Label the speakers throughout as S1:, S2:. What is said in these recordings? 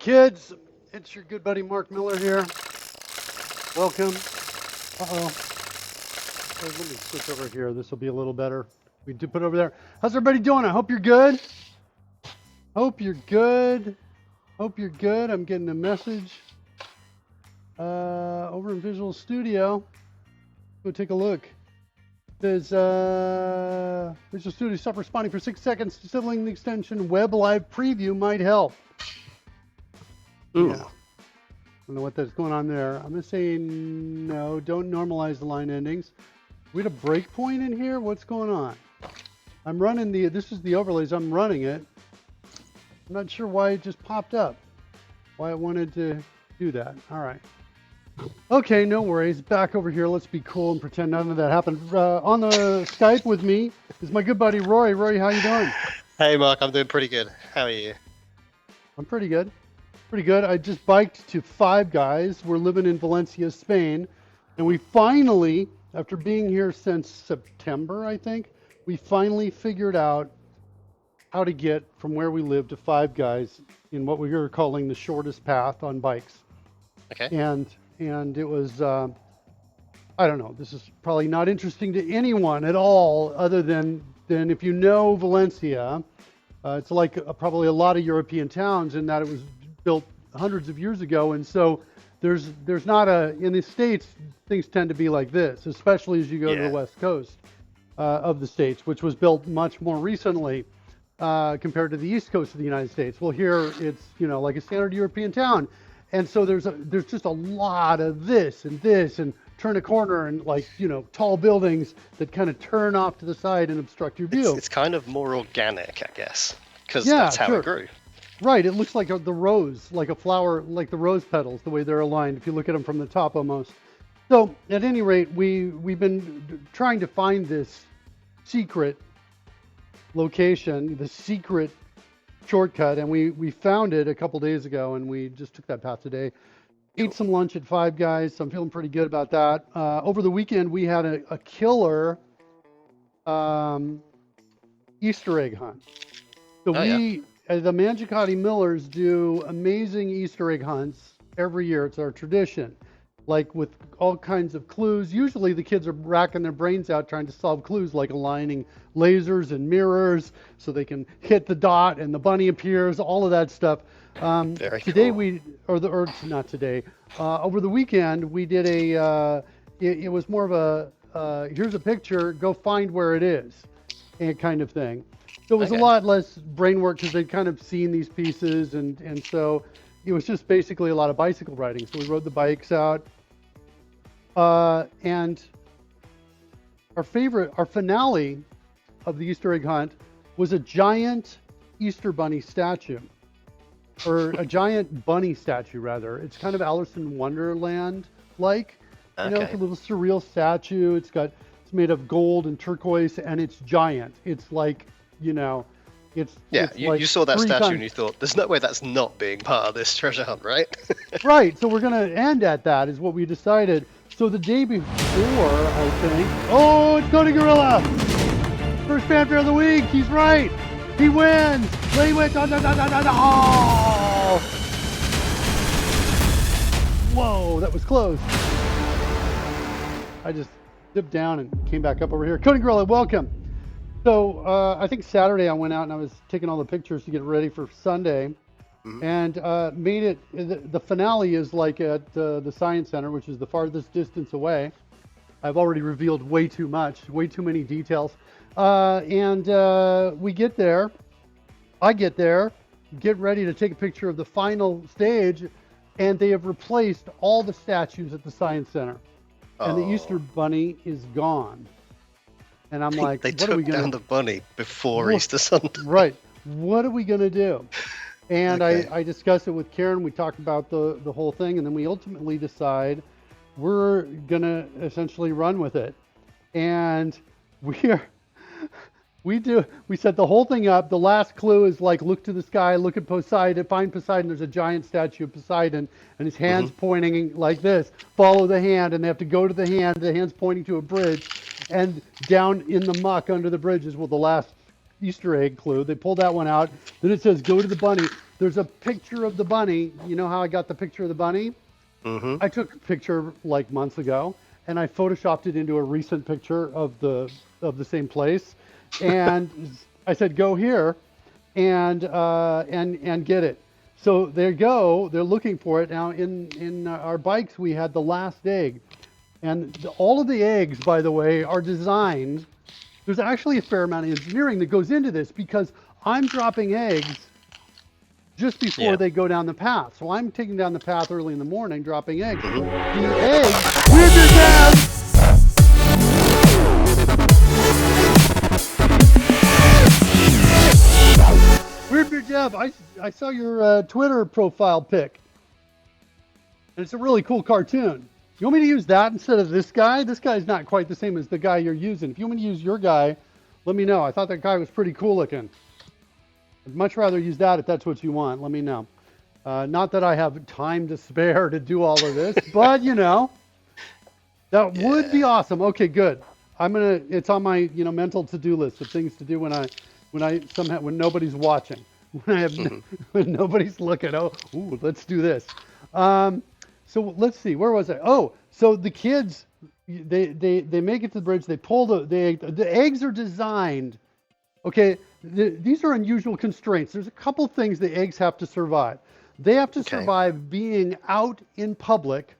S1: kids. It's your good buddy Mark Miller here. Welcome. Uh-oh. Okay, let me switch over here. This will be a little better. We do put it over there. How's everybody doing? I hope you're good. Hope you're good. Hope you're good. I'm getting a message over in Visual Studio. Go take a look. There's Visual Studio stop responding for 6 seconds. Disabling the extension Web Live Preview might help.
S2: Ooh.
S1: Yeah. I don't know what that's going on there. I'm going to say no, don't normalize the line endings. We had a breakpoint in here? What's going on? I'm running this is the overlays, I'm running it. I'm not sure why it just popped up. Why it wanted to do that. All right. Okay, no worries. Back over here. Let's be cool and pretend none of that happened. On the Skype with me is my good buddy Roy. Roy, how you doing?
S2: Hey Mark, I'm doing pretty good. How are you?
S1: I'm pretty good. Pretty good. I just biked to Five Guys. We're living in Valencia, Spain. And we finally, after being here since September, I think, we finally figured out how to get from where we live to Five Guys in what we were calling the shortest path on bikes.
S2: Okay.
S1: And it was, I don't know, this is probably not interesting to anyone at all other than if you know Valencia, it's like probably a lot of European towns in that it was built hundreds of years ago. And so there's not in the States, things tend to be like this, especially as you go to the West Coast of the States, which was built much more recently compared to the East Coast of the United States. Well, here it's, like a standard European town. And so there's just a lot of this and turn a corner and tall buildings that kind of turn off to the side and obstruct your view.
S2: It's kind of more organic, I guess, because that's how it grew.
S1: Right. It looks like the rose, like a flower, like the rose petals, the way they're aligned, if you look at them from the top almost. So at any rate, we've been trying to find this secret location, the secret shortcut, and we found it a couple days ago, and we just took that path today. Ate some lunch at Five Guys, so I'm feeling pretty good about that. Over the weekend, we had a killer Easter egg hunt. So the Mangicotti Millers do amazing Easter egg hunts every year. It's our tradition, like with all kinds of clues. Usually the kids are racking their brains out trying to solve clues, like aligning lasers and mirrors so they can hit the dot and the bunny appears, all of that stuff.
S2: Very
S1: today
S2: cool.
S1: Not today, over the weekend we did it was more of a here's a picture, go find where it is, and kind of thing. So it was a lot less brain work because they'd kind of seen these pieces, and so it was just basically a lot of bicycle riding. So we rode the bikes out, and our finale of the Easter egg hunt was a giant Easter bunny statue, or a giant bunny statue rather. It's kind of Alice in Wonderland like, it's a little surreal statue. It's made of gold and turquoise, and it's giant. It's like, it's like
S2: you saw that statue and you thought, there's no way that's not being part of this treasure hunt, right?
S1: Right. So we're going to end at that is what we decided. So the day before, I think, it's Cody Gorilla. First fanfare of the week. He's right. He wins. He wins. Oh! Whoa, that was close. I just dipped down and came back up over here. Cody Gorilla, welcome. So I think Saturday I went out and I was taking all the pictures to get ready for Sunday, and made it. The finale is like at the Science Center, which is the farthest distance away. I've already revealed way too much, way too many details. And we get there. I get there, get ready to take a picture of the final stage, and they have replaced all the statues at the Science Center, and the Easter Bunny is gone. And I'm like,
S2: they
S1: what are we
S2: took
S1: gonna
S2: down the bunny before Easter Sunday.
S1: Right. What are we gonna do? And I discussed it with Karen. We talked about the whole thing, and then we ultimately decide we're gonna essentially run with it. And we set the whole thing up. The last clue is like, look to the sky, look at Poseidon, find Poseidon. There's a giant statue of Poseidon, and his hand's pointing like this. Follow the hand, and they have to go to the hand. The hand's pointing to a bridge, and down in the muck under the bridge is the last Easter egg clue. They pulled that one out. Then it says, go to the bunny. There's a picture of the bunny. You know how I got the picture of the bunny?
S2: Mm-hmm.
S1: I took a picture like months ago, and I photoshopped it into a recent picture of the same place, and I said, "Go here, and get it." So there you go. They're looking for it now. In our bikes, we had the last egg, and all of the eggs, by the way, are designed. There's actually a fair amount of engineering that goes into this because I'm dropping eggs just before they go down the path. So I'm taking down the path early in the morning, dropping eggs. The eggs, where's your dad? Weird Beard Dev, I saw your Twitter profile pic. And it's a really cool cartoon. You want me to use that instead of this guy? This guy's not quite the same as the guy you're using. If you want me to use your guy, let me know. I thought that guy was pretty cool looking. I'd much rather use that if that's what you want. Let me know. Not that I have time to spare to do all of this, but you know, that would be awesome. Okay, good. It's on my mental to-do list of things to do when nobody's watching, when nobody's looking. Oh, ooh, let's do this. So let's see, where was I? Oh, so the kids, they make it to the bridge. They pull the eggs are designed. Okay, these are unusual constraints. There's a couple things the eggs have to survive. They have to survive being out in public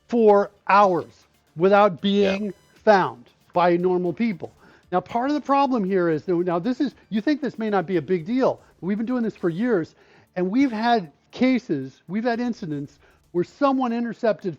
S1: for hours without being found by normal people. Now, part of the problem here is that you think this may not be a big deal. We've been doing this for years, and we've had incidents where someone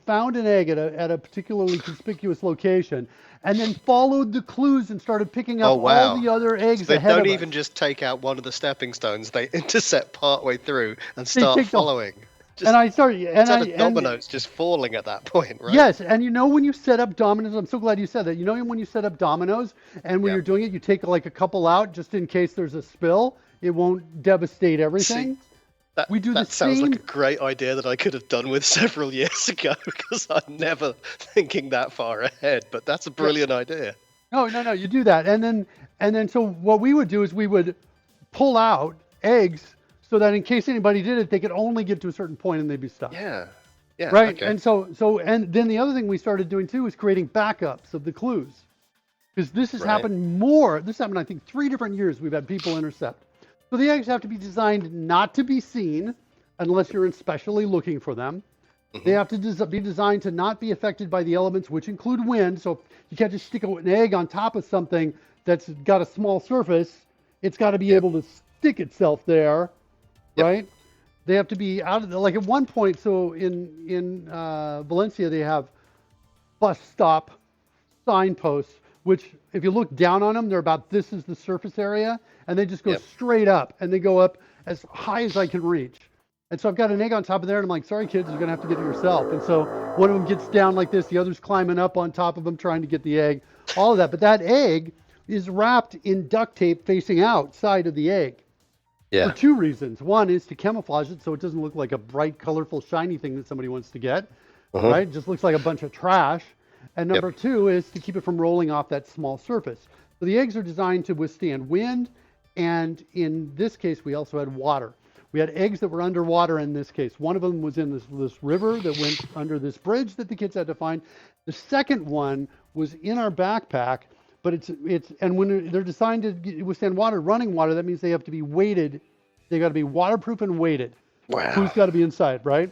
S1: found an egg at a particularly conspicuous location, and then followed the clues and started picking up all the other eggs
S2: so they
S1: ahead of us.
S2: They don't even just take out one of the stepping stones. They intercept partway through and start following. Dominoes just falling at that point, right?
S1: Yes, and when you set up dominoes, I'm so glad you said that. When you set up dominoes, and when you're doing it, you take like a couple out just in case there's a spill. It won't devastate everything.
S2: That sounds like a great idea that I could have done with several years ago because I'm never thinking that far ahead. But that's a brilliant idea.
S1: No, you do that, and then so what we would do is we would pull out eggs so that in case anybody did it, they could only get to a certain point and they'd be stuck.
S2: Yeah.
S1: Right,
S2: okay.
S1: and then the other thing we started doing too is creating backups of the clues, because this has happened more. This happened, I think, 3 different years. We've had people intercept. So the eggs have to be designed not to be seen unless you're especially looking for them. They have to be designed to not be affected by the elements, which include wind. So you can't just stick an egg on top of something that's got a small surface. It's got to be able to stick itself there, right? They have to be out of like at one point. So in Valencia, they have bus stop signposts, which if you look down on them, they're about this is the surface area, and they just go straight up, and they go up as high as I can reach. And so I've got an egg on top of there, and I'm like, sorry, kids, you're going to have to get it yourself. And so one of them gets down like this, the other's climbing up on top of them trying to get the egg, all of that. But that egg is wrapped in duct tape facing outside of the egg for 2 reasons. One is to camouflage it so it doesn't look like a bright, colorful, shiny thing that somebody wants to get, right? It just looks like a bunch of trash. And number 2 is to keep it from rolling off that small surface. So the eggs are designed to withstand wind, and in this case, we also had water. We had eggs that were underwater in this case. One of them was in this river that went under this bridge that the kids had to find. The second one was in our backpack, but and when they're designed to withstand water, running water, that means they have to be weighted. They got to be waterproof and weighted.
S2: Wow.
S1: Who's got to be inside, right?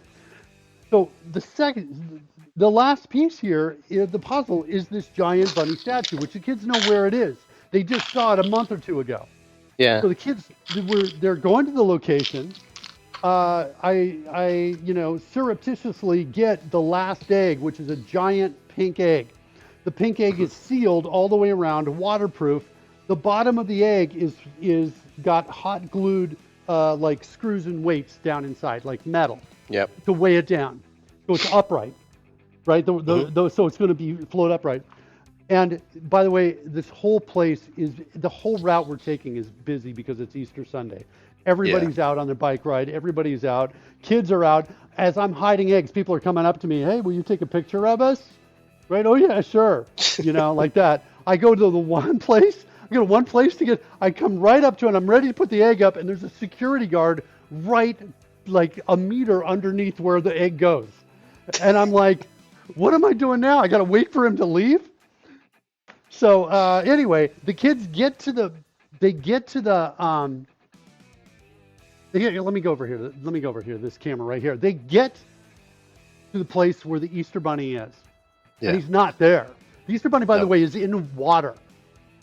S1: So the last piece here the puzzle is this giant bunny statue, which the kids know where it is. They just saw it a month or 2 ago.
S2: Yeah.
S1: So the kids they're going to the location. I surreptitiously get the last egg, which is a giant pink egg. The pink egg is sealed all the way around, waterproof. The bottom of the egg is got hot glued like screws and weights down inside, like metal.
S2: Yep.
S1: To weigh it down, so it's upright, right? So it's going to float upright. And by the way, this whole place the whole route we're taking is busy because it's Easter Sunday. Everybody's out on their bike ride. Everybody's out. Kids are out. As I'm hiding eggs, people are coming up to me. Hey, will you take a picture of us? Right? Oh yeah, sure. Like that. I go to one place to get. I come right up to it. I'm ready to put the egg up, and there's a security guard right like a meter underneath where the egg goes. And I'm like, what am I doing now? I got to wait for him to leave. So anyway, the kids get to the, let me go over here. Let me go over here. This camera right here. They get to the place where the Easter Bunny is, and he's not there. The Easter Bunny, by the way, is in water.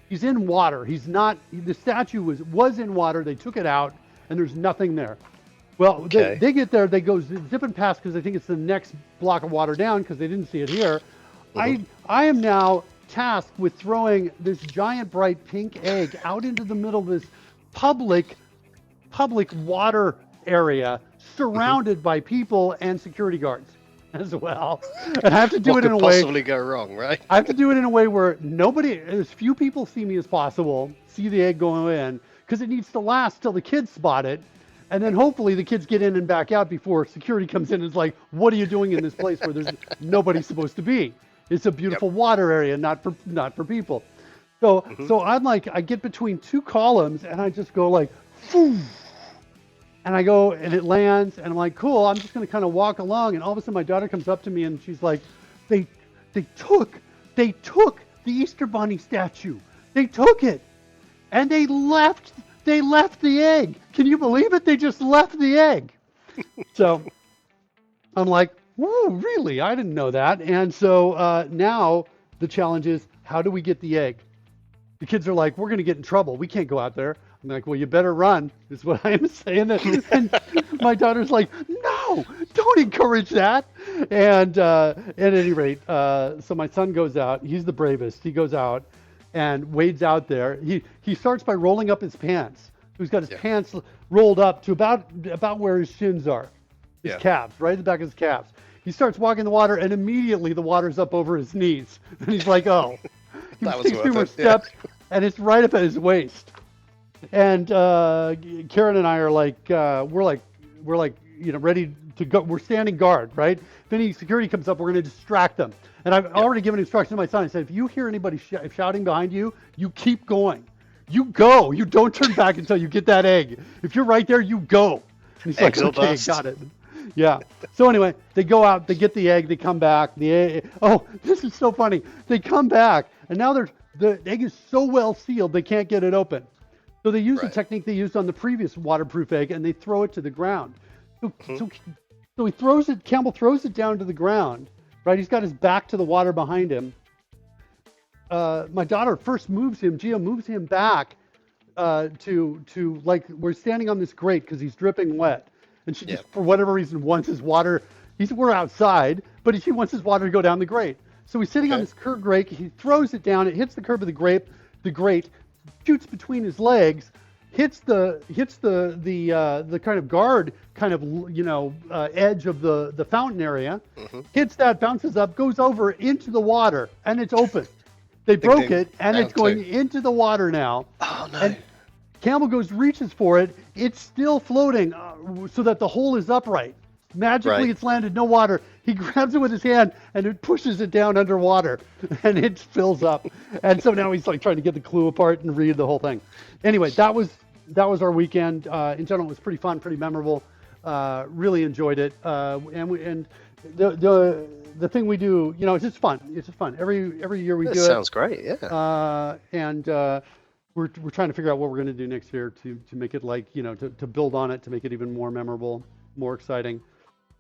S1: He's in water. He's not. The statue was in water. They took it out, and there's nothing there. Well, they get there. They go zipping past because I think it's the next block of water down because they didn't see it here. I am now tasked with throwing this giant bright pink egg out into the middle of this public water area surrounded by people and security guards as well. And I have to do it in a way.
S2: What could possibly go wrong, right?
S1: I have to do it in a way where as few people see me as possible, see the egg go in, because it needs to last till the kids spot it. And then hopefully the kids get in and back out before security comes in and is like, what are you doing in this place where there's nobody supposed to be? It's a beautiful water area, not for people. So so I'm like, I get between two columns and I just go like, phew. And I go and it lands and I'm like, cool, I'm just going to kind of walk along. And all of a sudden my daughter comes up to me and she's like, they took the Easter Bunny statue. They took it and they left the egg. Can you believe it? They just left the egg. So I'm like, whoa, really? I didn't know that. And so now the challenge is, how do we get the egg? The kids are like, we're going to get in trouble. We can't go out there. I'm like, well, you better run, is what I am saying. And my daughter's like, no, don't encourage that. And at any rate, so my son goes out. He's the bravest. He goes out and wades out there. He starts by rolling up his pants. He's got his pants rolled up to about where his shins are, his calves, right at the back of his calves. He starts walking in the water, and immediately the water's up over his knees. And he's like, oh. He takes 2 more steps, and it's right up at his waist. And Karen and I are like, we're like, ready to go. We're standing guard, right? If any security comes up, we're going to distract them. And I've already given instructions to my son. I said, if you hear anybody shouting behind you, you keep going. You go. You don't turn back until you get that egg. If you're right there, you go. And he's like, okay, got it. Yeah. So anyway, they go out, they get the egg, they come back. Oh, this is so funny. They come back, and now the egg is so well sealed, they can't get it open. So they use the technique they used on the previous waterproof egg, and they throw it to the ground. So he throws it. Campbell throws it down to the ground. Right. He's got his back to the water behind him. My daughter first moves him. Gia moves him back to like, we're standing on this grate because he's dripping wet. And she just, for whatever reason, wants his water. We're outside, but she wants his water to go down the grate. So he's sitting on this curved grate. He throws it down. It hits the curb of the grate, shoots between his legs, hits the kind of guard edge of the fountain area, hits that, bounces up, goes over into the water, and it's open. They broke it, and it's going into the water now.
S2: Oh no!
S1: And Campbell reaches for it. It's still floating, so that the hole is upright. Magically, it's landed, no water. He grabs it with his hand, and it pushes it down underwater, and it fills up. And so now he's like trying to get the clue apart and read the whole thing. Anyway, that was our weekend. In general, it was pretty fun, pretty memorable. Really enjoyed it. And the thing we do, it's just fun. It's just fun. Every year we do it.
S2: Sounds great, yeah.
S1: And we're trying to figure out what we're going to do next year to make it like, to build on it, to make it even more memorable, more exciting,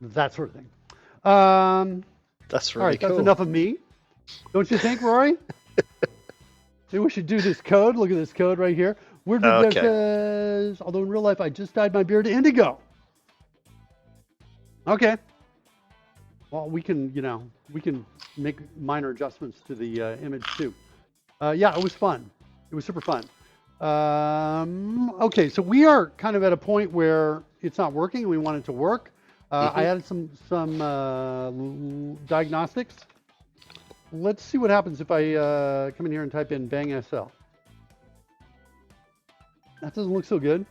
S1: that sort of thing.
S2: That's really
S1: all right,
S2: cool.
S1: That's enough of me. Don't you think, Rory? Maybe we should do this code. Look at this code right here. Where did says, although in real life I just dyed my beard indigo. Okay. Well, we can make minor adjustments to the image too. Yeah, it was fun. It was super fun. Okay, so we are kind of at a point where it's not working and we want it to work. I added some diagnostics. Let's see what happens if I come in here and type in bang SL. That doesn't look so good.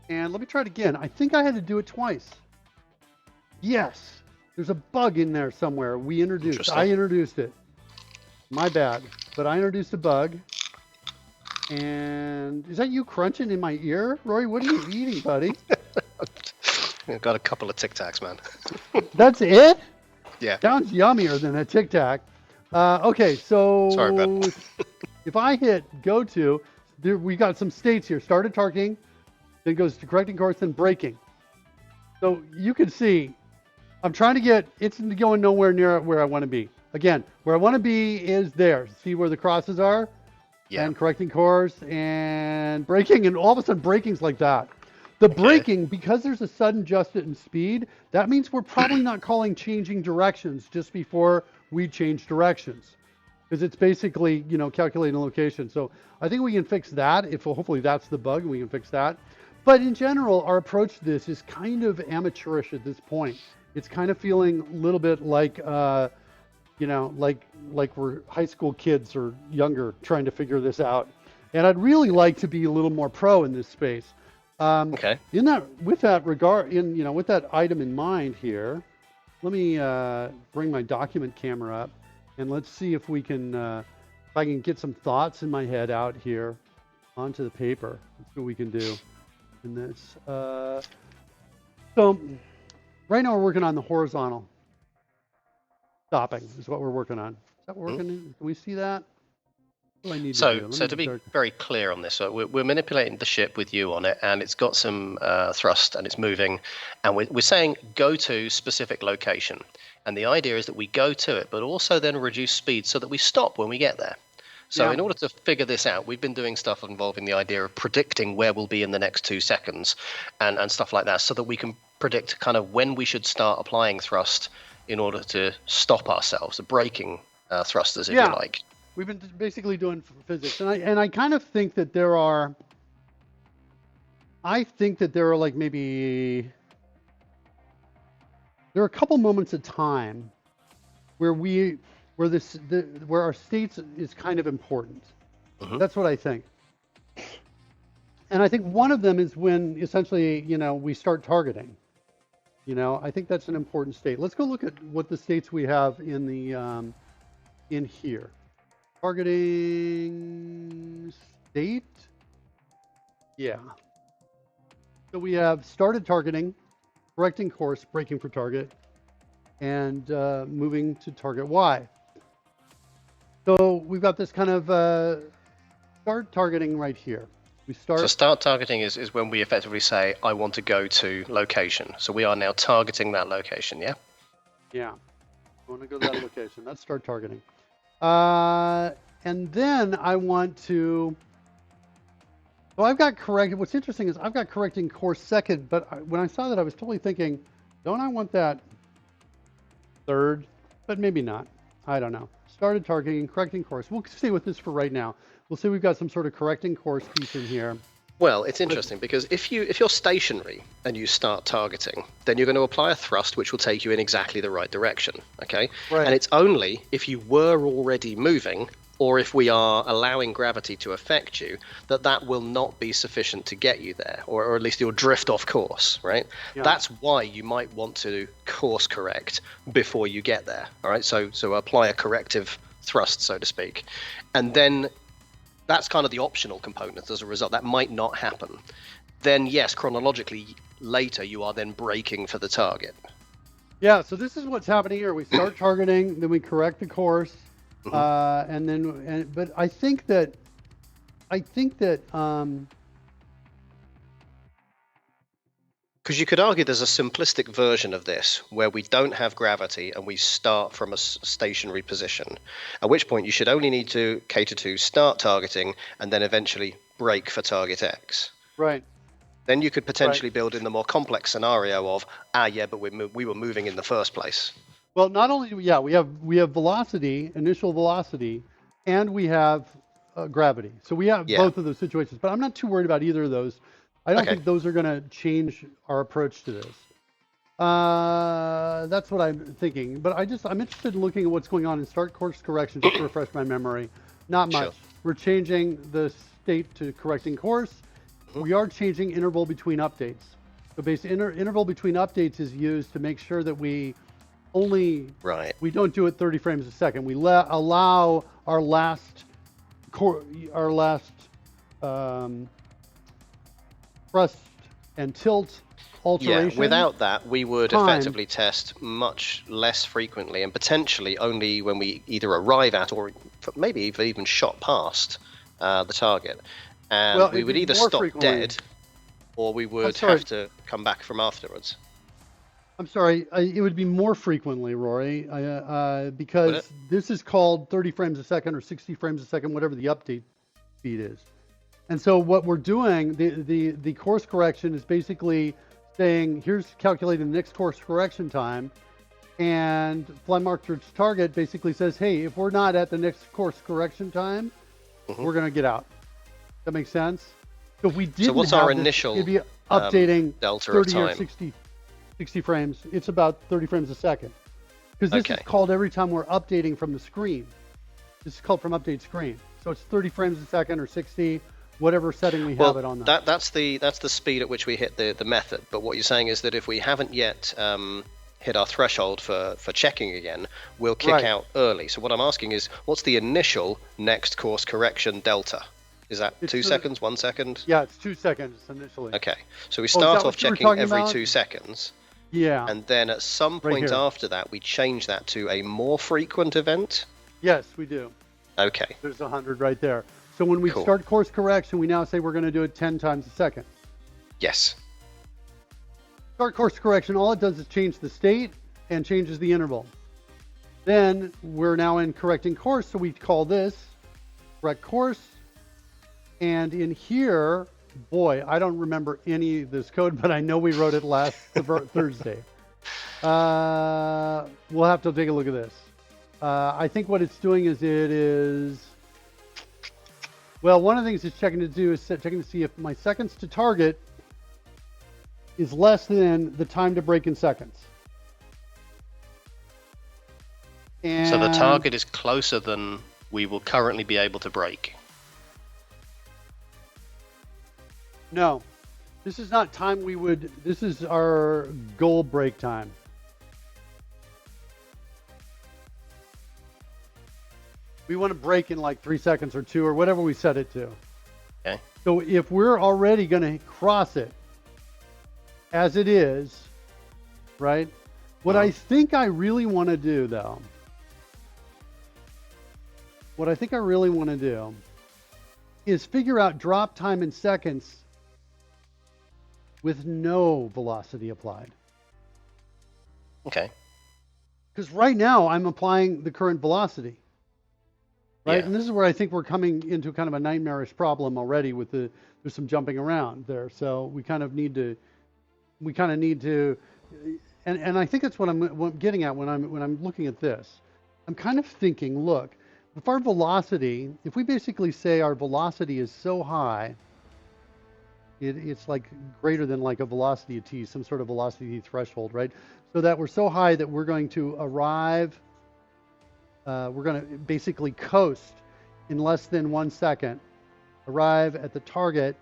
S1: And let me try it again. I think I had to do it twice. Yes, there's a bug in there somewhere. I introduced it. My bad. But I introduced a bug. And is that you crunching in my ear, Rory? What are you eating, buddy?
S2: I've got a couple of Tic Tacs, man.
S1: That's it?
S2: Yeah.
S1: Sounds yummier than a Tic Tac. Okay,
S2: Sorry,
S1: so
S2: bud.
S1: if I hit go to, we got some states here. Started targeting, then goes to correcting course, then braking. So you can see, I'm trying to get, it's going nowhere near where I want to be. Again, where I want to be is there. See where the crosses are?
S2: Yeah.
S1: And correcting course and braking, and all of a sudden braking's like that. The braking, because there's a sudden adjustment in speed, that means we're probably not calling changing directions just before we change directions, because it's basically, you know, calculating location. So I think we can fix that. If hopefully that's the bug, we can fix that. But in general, our approach to this is kind of amateurish at this point. It's kind of feeling a little bit like, you know, like we're high school kids or younger trying to figure this out. And I'd really like to be a little more pro in this space. In that, with that regard, you know, with that item in mind here, let me bring my document camera up, and let's see if we can, if I can get some thoughts in my head out here onto the paper. Let's see what we can do in this. So right now we're working on the horizontal stopping is what we're working on. Is that working? Can we see that? What do I need to do?
S2: So to be very clear on this, so we're manipulating the ship with you on it, and it's got some thrust and it's moving, and we're saying go to specific location. And the idea is that we go to it, but also then reduce speed so that we stop when we get there. So in order to figure this out, we've been doing stuff involving the idea of predicting where we'll be in the next 2 seconds and stuff like that, so that we can predict kind of when we should start applying thrust in order to stop ourselves, the braking thrusters, if you like.
S1: We've been basically doing physics, and I kind of think that there are. I think that there are like maybe there are a couple moments of time where where our states is kind of important. That's what I think. And I think one of them is when essentially, you know, we start targeting. You know, I think that's an important state. Let's go look at what the states we have in the in here. Targeting state. Yeah. So we have started targeting, correcting course, braking for target, and moving to target Y. So we've got this kind of start targeting right here.
S2: So start targeting is when we effectively say, I want to go to location. So we are now targeting that location, yeah?
S1: Yeah. I want to go to that location. That's start targeting. And then I want to, so I've got corrected. What's interesting is I've got correcting course second, but when I saw that, I was totally thinking, don't I want that third? But maybe not. I don't know. Started targeting, correcting course. We'll stay with this for right now. We'll see we've got some sort of correcting course piece in here.
S2: Well, it's interesting because if you're stationary and you start targeting, then you're going to apply a thrust which will take you in exactly the right direction, okay?
S1: Right.
S2: And it's only if you were already moving, or if we are allowing gravity to affect you, that will not be sufficient to get you there, or at least you'll drift off course, right?
S1: Yeah.
S2: That's why you might want to course correct before you get there, all right? So apply a corrective thrust, so to speak. And then that's kind of the optional component as a result. That might not happen. Then, yes, chronologically, later you are then braking for the target.
S1: Yeah, so this is what's happening here. We start targeting, then we correct the course, and then, but I think that,
S2: because you could argue there's a simplistic version of this where we don't have gravity and we start from a stationary position, at which point you should only need to cater to start targeting and then eventually brake for target X.
S1: right.
S2: Then you could potentially build in the more complex scenario of, but we were moving in the first place.
S1: Well, not only we have velocity, initial velocity, and we have gravity. So we have both of those situations. But I'm not too worried about either of those. I don't think those are going to change our approach to this. That's what I'm thinking. But I'm interested in looking at what's going on in start course correction just to refresh my memory. Not much.
S2: Sure.
S1: We're changing the state to correcting course. We are changing interval between updates. So basically, interval between updates is used to make sure that we don't do it 30 frames a second. We allow our last thrust and tilt alteration.
S2: Yeah, without that, we would
S1: time.
S2: effectively test much less frequently and potentially only when we either arrive at or maybe even shot past the target. And
S1: Well,
S2: we
S1: it'd
S2: would
S1: be
S2: either
S1: more
S2: stop
S1: frequently.
S2: dead or we would
S1: sorry.
S2: have to come back from afterwards.
S1: I'm sorry, it would be more frequently, Rory,
S2: Would
S1: because
S2: it?
S1: this is called 30 frames a second or 60 frames a second, whatever the update speed is. And so what we're doing, the course correction is basically saying, here's calculating the next course correction time, and fly marker target basically says, hey, if we're not at the next course correction time, we're going to get out. That makes sense? So if we didn't
S2: So what's
S1: have
S2: our
S1: this,
S2: initial
S1: it'd be updating
S2: delta of
S1: 30 or
S2: time?
S1: 60 frames. It's about 30 frames a second. Because this is called every time we're updating from the screen. This is called from update screen. So it's 30 frames a second or 60, whatever setting we have it on.
S2: That's the speed at which we hit the method. But what you're saying is that if we haven't yet hit our threshold for checking again, we'll kick out early. So what I'm asking is, what's the initial next course correction delta? Is that 2 seconds, 1 second?
S1: Yeah, it's 2 seconds initially.
S2: Okay, so we start off checking every 2 seconds.
S1: Yeah.
S2: And then at some point after that, we change that to a more frequent event?
S1: Yes, we do.
S2: Okay.
S1: There's 100 right there. So when we start course correction, we now say we're going to do it 10 times a second.
S2: Yes.
S1: Start course correction, all it does is change the state and changes the interval. Then we're now in correcting course, so we call this correct course. And in here, boy, I don't remember any of this code, but I know we wrote it last Thursday. We'll have to take a look at this. I think what it's doing is well, one of the things it's checking to do is checking to see if my seconds to target is less than the time to break in seconds. And
S2: so the target is closer than we will currently be able to break.
S1: No, this is not time this is our goal break time. We want to break in like 3 seconds or 2 or whatever we set it to.
S2: Okay.
S1: So if we're already going to cross it as it is, right? What I think I really want to do though, is figure out drop time in seconds with no velocity applied.
S2: Okay.
S1: Because right now I'm applying the current velocity. Right, and this is where I think we're coming into kind of a nightmarish problem already with there's some jumping around there. So we kind of need to, and I think that's what I'm getting at when I'm looking at this. I'm kind of thinking, look, if our velocity, if we basically say our velocity is so high, it's like greater than like a velocity of t, some sort of velocity threshold, right? So that we're so high that we're going to arrive. We're going to basically coast in less than 1 second, arrive at the target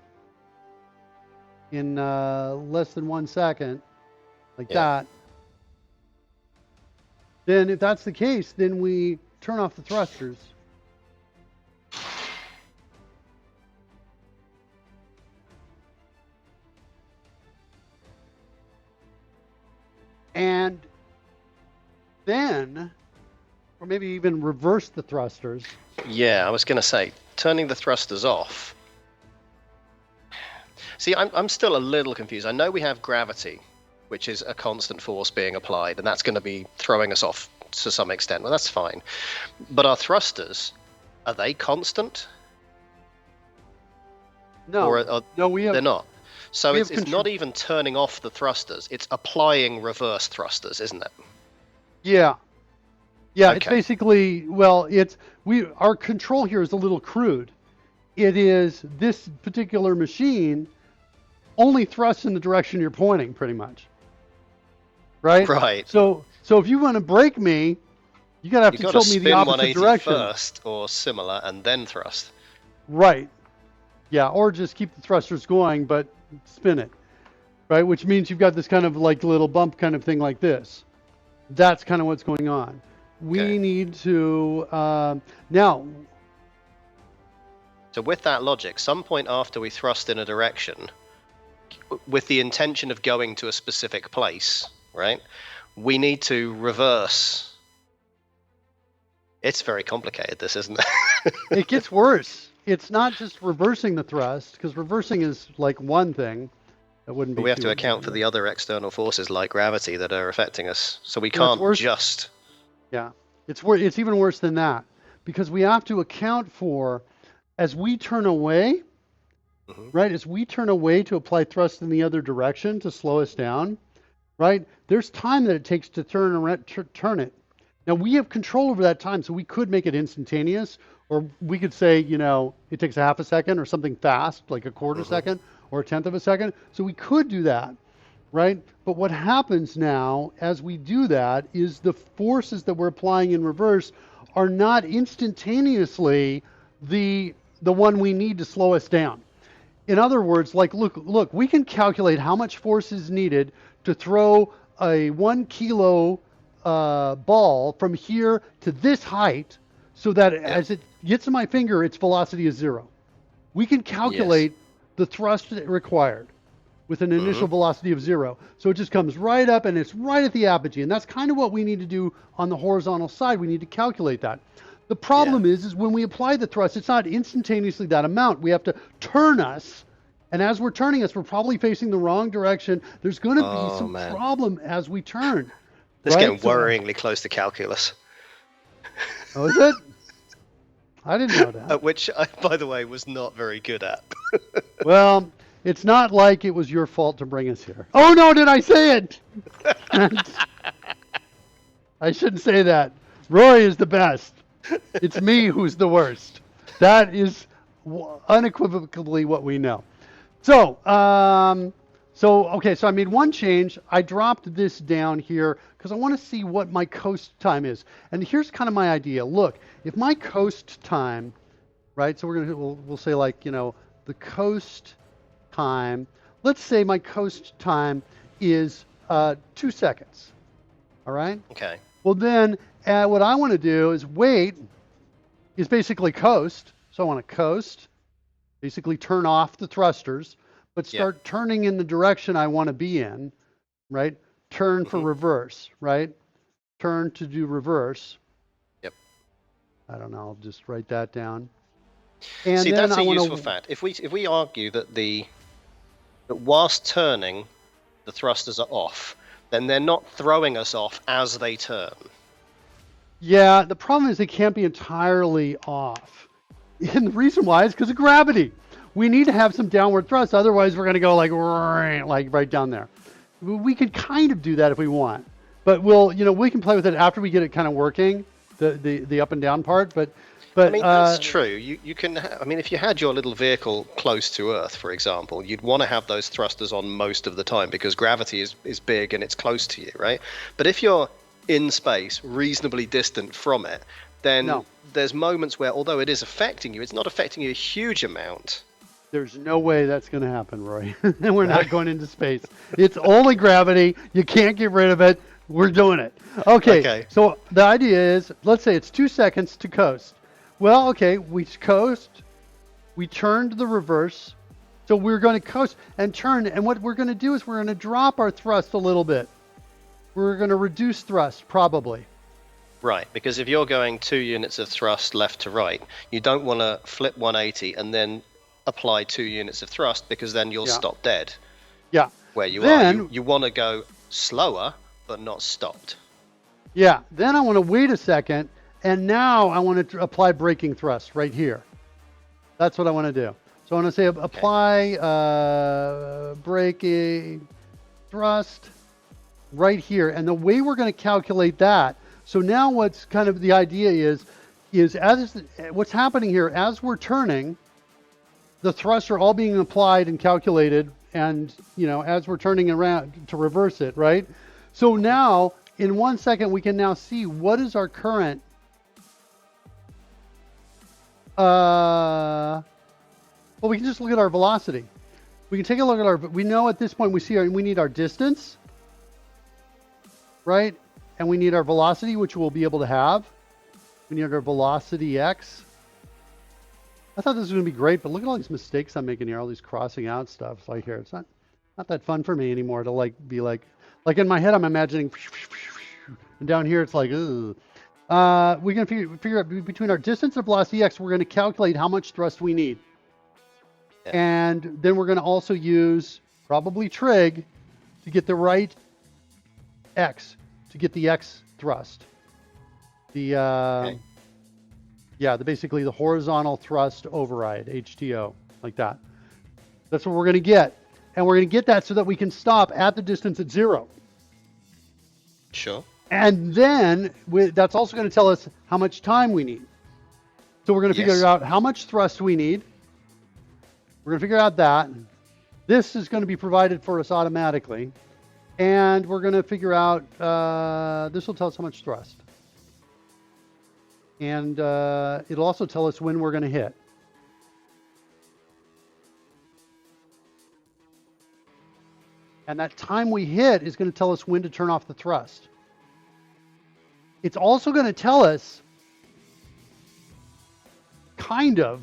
S1: in less than 1 second, like that. Then if that's the case, then we turn off the thrusters. And then, or maybe even reverse the thrusters.
S2: Yeah, I was going to say, turning the thrusters off. See, I'm still a little confused. I know we have gravity, which is a constant force being applied, and that's going to be throwing us off to some extent. Well, that's fine. But our thrusters, are they constant?
S1: No,
S2: they're not. So it's not even turning off the thrusters. It's applying reverse thrusters, isn't it?
S1: Yeah. Yeah, okay. It's basically, well, our control here is a little crude. It is this particular machine only thrusts in the direction you're pointing, pretty much. Right?
S2: Right.
S1: So if you want to break me, you gotta have to tilt me the opposite direction
S2: first, or similar, and then thrust.
S1: Right. Yeah, or just keep the thrusters going, but spin it. Right? Which means you've got this kind of like little bump kind of thing like this. That's kind of what's going on. We need to now.
S2: So with that logic, some point after we thrust in a direction, with the intention of going to a specific place, right, we need to reverse. It's very complicated, this, isn't it?
S1: It gets worse. It's not just reversing the thrust, because reversing is like one thing. That wouldn't be.
S2: But we have to
S1: too
S2: account for
S1: important.
S2: the other external forces like gravity that are affecting us. So we
S1: Yeah, it's
S2: can't
S1: worse.
S2: just.
S1: Yeah, it's even worse than that, because we have to account for, as we turn away, right? As we turn away to apply thrust in the other direction to slow us down, right? There's time that it takes to turn it. Now we have control over that time, so we could make it instantaneous, or we could say, it takes a half a second or something fast, like a quarter second or a tenth of a second. So we could do that, right? But what happens now as we do that is the forces that we're applying in reverse are not instantaneously the one we need to slow us down. In other words, like, look, we can calculate how much force is needed to throw a 1 kilo ball from here to this height, so that as it gets to my finger, its velocity is 0. We can calculate the thrust required with an initial velocity of 0. So it just comes right up and it's right at the apogee. And that's kind of what we need to do on the horizontal side. We need to calculate that. The problem is when we apply the thrust, it's not instantaneously that amount. We have to turn us. And as we're turning us, we're probably facing the wrong direction. There's going to be some problem as we turn.
S2: It's getting worryingly close to calculus.
S1: Oh, is it? I didn't know that.
S2: Which I, by the way, was not very good at.
S1: Well, it's not like it was your fault to bring us here. Oh, no, did I say it? I shouldn't say that. Roy is the best. It's me who's the worst. That is unequivocally what we know. So, okay, so I made one change. I dropped this down here because I want to see what my coast time is. And here's kind of my idea. Look, if my coast time, right, so we'll say, like, the coast time, let's say my coast time is 2 seconds. All right?
S2: Okay.
S1: Well, then what I want to do is wait, is basically coast. So I want to coast, basically turn off the thrusters, but start turning in the direction I want to be in, right? Turn for reverse, right? Turn to do reverse.
S2: Yep.
S1: I don't know. I'll just write that down. And
S2: see,
S1: then
S2: that's a useful fact. If we argue that whilst turning, the thrusters are off, then they're not throwing us off as they turn.
S1: Yeah, the problem is they can't be entirely off. And the reason why is because of gravity. We need to have some downward thrust, otherwise we're going to go like right down there. We could kind of do that if we want, but we can play with it after we get it kind of working, the up and down part. But
S2: I mean, that's true. You can. I mean, if you had your little vehicle close to Earth, for example, you'd want to have those thrusters on most of the time because gravity is big and it's close to you, right? But if you're in space, reasonably distant from it, then there's moments where, although it is affecting you, it's not affecting you a huge amount.
S1: There's no way that's going to happen, Roy. We're not going into space. It's only gravity. You can't get rid of it. We're doing it. Okay. So the idea is, let's say it's 2 seconds to coast. Well, okay, we coast. We turn to the reverse. So we're going to coast and turn. And what we're going to do is we're going to drop our thrust a little bit. We're going to reduce thrust, probably.
S2: Right, because if you're going 2 units of thrust left to right, you don't want to flip 180 and then apply 2 units of thrust, because then you'll stop dead.
S1: Yeah.
S2: Where you are. You want to go slower, but not stopped.
S1: Yeah. Then I want to wait a second, and now I want to apply braking thrust right here. That's what I want to do. So I want to say apply braking thrust right here. And the way we're going to calculate that, so now what's kind of the idea is as what's happening here, as we're turning, the thrusts are all being applied and calculated, and as we're turning around to reverse it, right? So now in 1 second we can now see what is our current well, we can just look at our velocity. We can take a look at we know at this point we need our distance, right? And we need our velocity, which we'll be able to have. We need our velocity x. I thought this was going to be great, but look at all these mistakes I'm making here, all these crossing out stuff. It's like here, it's not that fun for me anymore to like be like in my head I'm imagining, and down here it's like, ugh. We can figure out between our distance and velocity x, we're going to calculate how much thrust we need.
S2: Yeah.
S1: And then we're going to also use probably trig to get the right x, to get the x thrust. The
S2: Okay.
S1: yeah, basically the horizontal thrust override, HTO, like that. That's what we're going to get. And we're going to get that so that we can stop at the distance at 0.
S2: Sure.
S1: And then that's also going to tell us how much time we need. So we're going to figure out how much thrust we need. We're going to figure out that. This is going to be provided for us automatically. And we're going to figure out, this will tell us how much thrust. And it'll also tell us when we're going to hit. And that time we hit is going to tell us when to turn off the thrust. It's also going to tell us, kind of,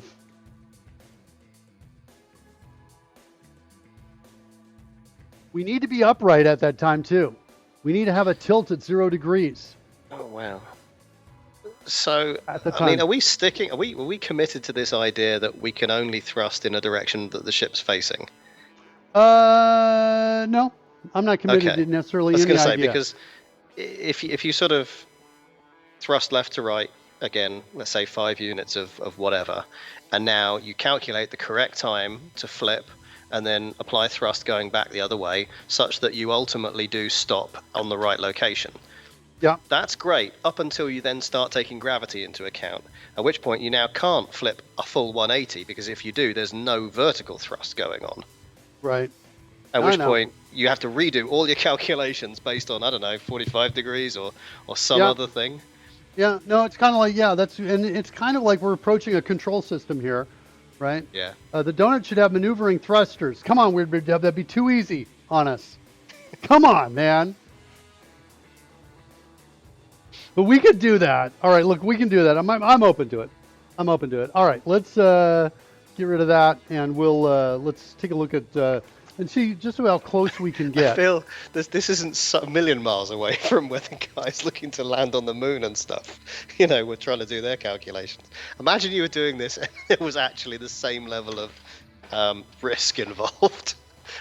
S1: we need to be upright at that time too. We need to have a tilt at 0 degrees.
S2: Oh wow. So
S1: At the
S2: I mean,
S1: time.
S2: are we committed to this idea that we can only thrust in a direction that the ship's facing?
S1: No, I'm not committed
S2: Okay.
S1: to necessarily
S2: I was
S1: any
S2: going to say,
S1: idea.
S2: because if you sort of thrust left to right, again, let's say 5 units of whatever, and now you calculate the correct time to flip and then apply thrust going back the other way, such that you ultimately do stop on the right location.
S1: Yeah.
S2: That's great, up until you then start taking gravity into account, at which point you now can't flip a full 180, because if you do, there's no vertical thrust going on.
S1: Right.
S2: At which point you have to redo all your calculations based on, I don't know, 45 degrees or some other thing.
S1: Yeah, no, it's kind of like, and it's kind of like we're approaching a control system here, right?
S2: Yeah.
S1: The donut should have maneuvering thrusters. Come on, Weird Big Dub, that'd be too easy on us. Come on, man. But we could do that. All right, look, we can do that. I'm open to it. I'm open to it. All right, let's get rid of that, and we'll let's take a look at and see just how close we can get.
S2: I feel this isn't a million miles away from where the guys looking to land on the moon and stuff, we're trying to do their calculations. Imagine you were doing this and there was actually the same level of risk involved.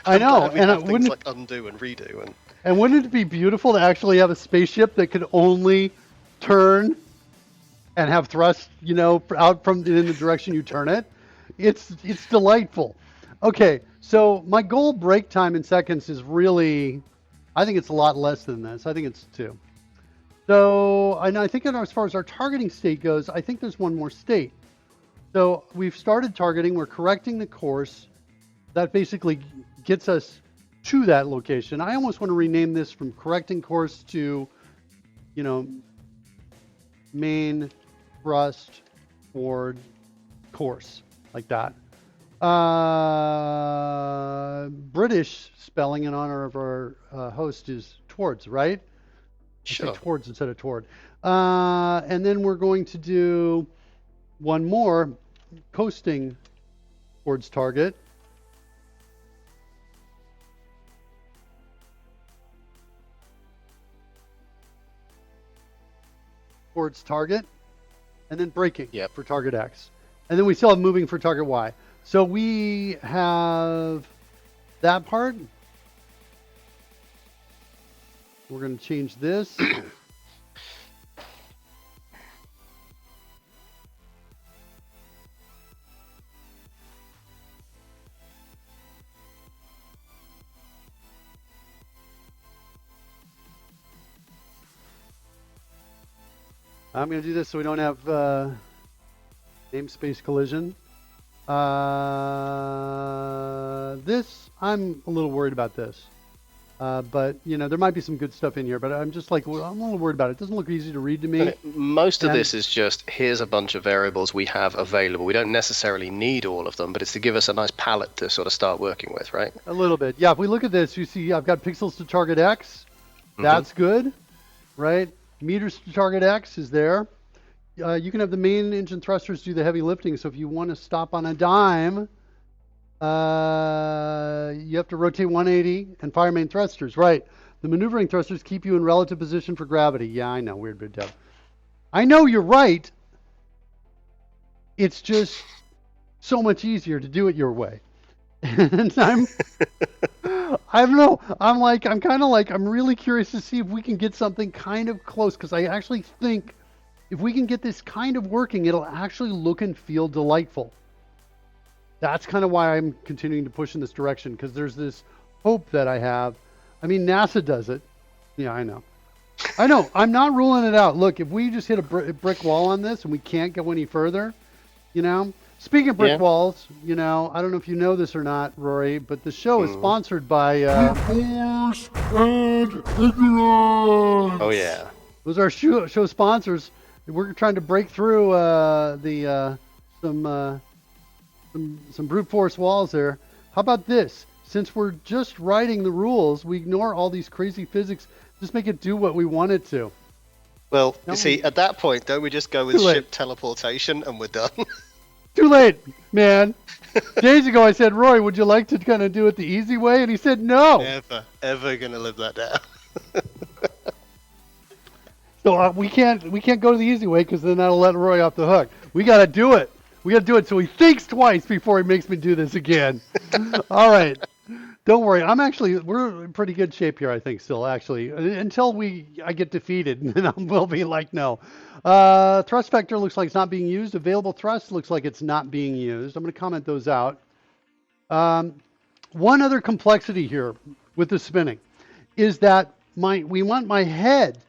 S1: I know,
S2: and
S1: it
S2: things like undo and redo.
S1: And wouldn't it be beautiful to actually have a spaceship that could only turn and have thrust, out from in the direction you turn it? It's delightful. Okay, so my goal break time in seconds is really, I think it's a lot less than this. I think it's 2. So, and I think as far as our targeting state goes, I think there's one more state. So we've started targeting, we're correcting the course. That basically gets us to that location. I almost want to rename this from correcting course to, main thrust toward course, like that. British spelling in honor of our host is towards, right?
S2: Sure.
S1: I say towards instead of toward. And then we're going to do one more, coasting towards target. Towards target, and then braking for target X. And then we still have moving for target Y. So we have that part. We're going to change this. I'm going to do this so we don't have namespace collision. This, I'm a little worried about this. But, there might be some good stuff in here, but I'm just like, well, I'm a little worried about it. It doesn't look easy to read to me.
S2: Most of this is just, here's a bunch of variables we have available. We don't necessarily need all of them, but it's to give us a nice palette to sort of start working with, right?
S1: A little bit. Yeah, if we look at this, you see I've got pixels to target X. That's good, right? Meters to target X is there. you can have the main engine thrusters do the heavy lifting. So if you want to stop on a dime, you have to rotate 180 and fire main thrusters. Right. The maneuvering thrusters keep you in relative position for gravity. Yeah, I know. Weird bit dev. I know you're right. It's just so much easier to do it your way. And I don't know. I'm really curious to see if we can get something kind of close, because I actually think if we can get this kind of working, it'll actually look and feel delightful. That's kind of why I'm continuing to push in this direction, because there's this hope that I have. I mean, NASA does it. Yeah, I know. I'm not ruling it out. Look, if we just hit a brick wall on this and we can't go any further, Speaking of brick walls, I don't know if you know this or not, Rory, but the show is sponsored by
S3: Force and Ignorance.
S2: Oh yeah.
S1: Those are our show sponsors. We're trying to break through some brute force walls there. How about this? Since we're just writing the rules, we ignore all these crazy physics. Just make it do what we want it to.
S2: Well, you see, at that point, don't we just go with ship teleportation and we're done?
S1: Too late, man. Days ago, I said, Roy, would you like to kind of do it the easy way? And he said, no.
S2: Ever gonna live that down.
S1: So we can't go the easy way, because then that'll let Roy off the hook. We got to do it. We got to do it so he thinks twice before he makes me do this again. All right. Don't worry. We're in pretty good shape here, I think, still, actually, until I get defeated, and then we'll be like, no. Thrust vector looks like it's not being used. Available thrust looks like it's not being used. I'm going to comment those out. One other complexity here with the spinning is that we want my head.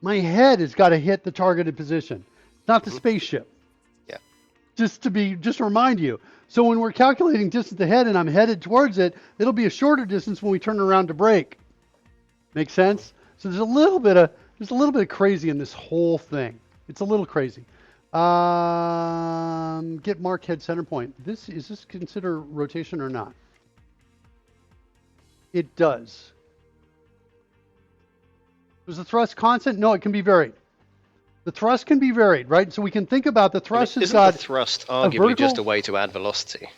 S1: My head has got to hit the targeted position, not the spaceship.
S2: Yeah.
S1: Just to remind you. So when we're calculating distance ahead and I'm headed towards it, it'll be a shorter distance when we turn around to brake. Make sense? So there's a little bit of crazy in this whole thing. It's a little crazy. Get mark head center point. Is this consider rotation or not? It does. Is the thrust constant? No, it can be varied. The thrust can be varied, right? So we can think about the thrust has got
S2: the thrust arguably just a way to add velocity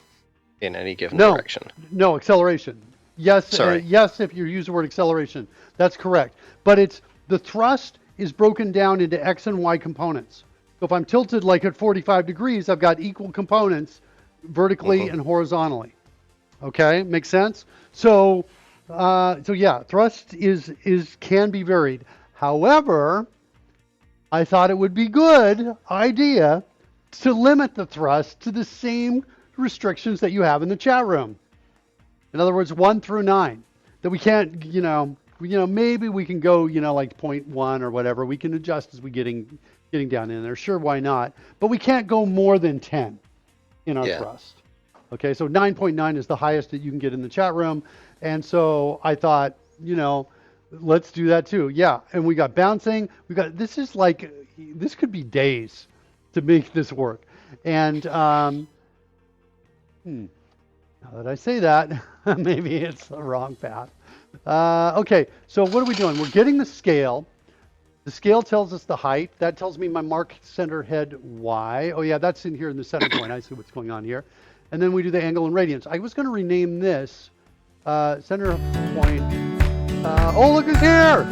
S2: in any given
S1: No,
S2: direction?
S1: no, acceleration. Yes,
S2: Sorry.
S1: yes, if you use the word acceleration, that's correct. But the thrust is broken down into X and Y components. So if I'm tilted like at 45 degrees, I've got equal components vertically and horizontally. Okay, makes sense? So yeah, thrust can be varied. However, I thought it would be good idea to limit the thrust to the same restrictions that you have in the chat room. In other words, 1 through 9. That we can't, maybe we can go, like 0.1 or whatever. We can adjust as we getting down in there. Sure, why not? But we can't go more than 10 in our thrust. Okay, so 9.9 is the highest that you can get in the chat room. And so I thought, let's do that too. Yeah, and we got bouncing. This could be days to make this work. And now that I say that, maybe it's the wrong path. Okay, so what are we doing? We're getting the scale. The scale tells us the height. That tells me my mark center head Y. Oh yeah, that's in here in the center point. I see what's going on here. And then we do the angle and radians. I was going to rename this center point. Oh, look who's here!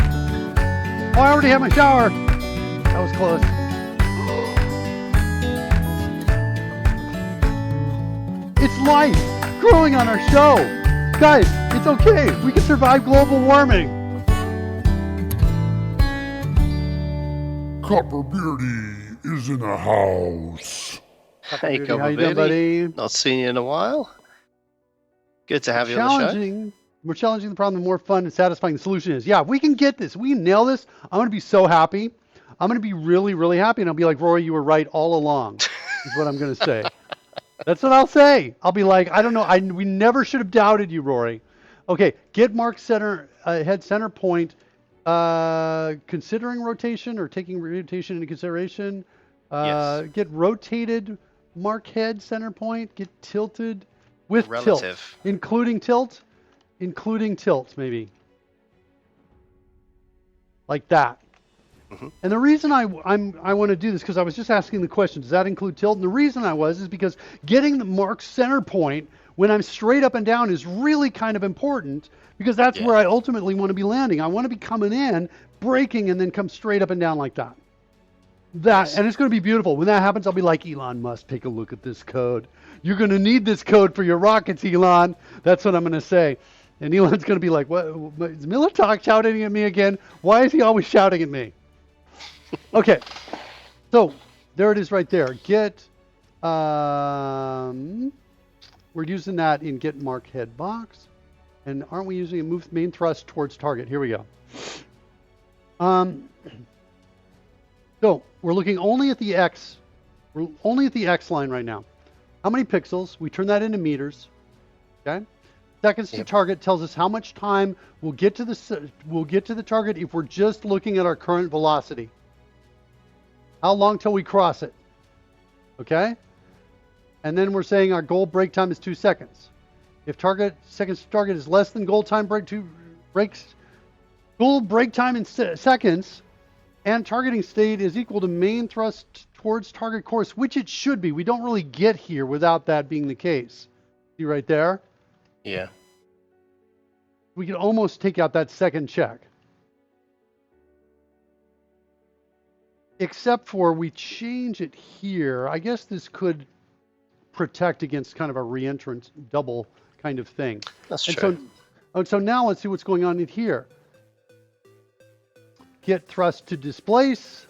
S1: Oh, I already had my shower. That was close. It's life growing on our show. Guys, it's okay. We can survive global warming.
S3: Copper Beardy is in the house.
S2: Hey,
S1: How you doing, buddy?
S2: Not seen you in a while. Good to have you on the show.
S1: We're challenging the problem, the more fun and satisfying the solution is. Yeah, if we can get this, we can nail this, I'm going to be so happy. I'm going to be really, really happy. And I'll be like, Rory, you were right all along, is what I'm going to say. That's what I'll say. I'll be like, I don't know. We never should have doubted you, Rory. Okay, get mark center, head center point, considering rotation or taking rotation into consideration.
S2: Yes.
S1: Get rotated mark head center point, get tilted with
S2: Relative.
S1: tilt, including tilt. Including tilt, maybe. Like that. And the reason I want to do this, because I was just asking the question, does that include tilt? And the reason I was is because getting the mark center point when I'm straight up and down is really kind of important, because that's
S2: Yeah.
S1: where I ultimately want to be landing. I want to be coming in, braking, and then come straight up and down like that.
S2: Nice.
S1: And it's going to be beautiful. When that happens, I'll be like, Elon Musk, take a look at this code. You're going to need this code for your rockets, Elon. That's what I'm going to say. And Elon's going to be like, what? Is Militok shouting at me again? Why is he always shouting at me? Okay, so there it is right there. Get, we're using that in get mark head box. And aren't we using a move main thrust towards target? Here we go. So we're looking only at the X. We're only at the X line right now. How many pixels? We turn that into meters. Okay. Seconds to target tells us how much time we'll get to the target if we're just looking at our current velocity. How long till we cross it? Okay. And then we're saying our goal break time is 2 seconds. If seconds to target is less than goal time goal break time in seconds, and targeting state is equal to main thrust towards target course, which it should be. We don't really get here without that being the case. See right there?
S2: Yeah.
S1: We can almost take out that second check. Except for we change it here. I guess this could protect against kind of a reentrant double kind of thing.
S2: That's true.
S1: So now let's see what's going on in here. Get thrust to displace.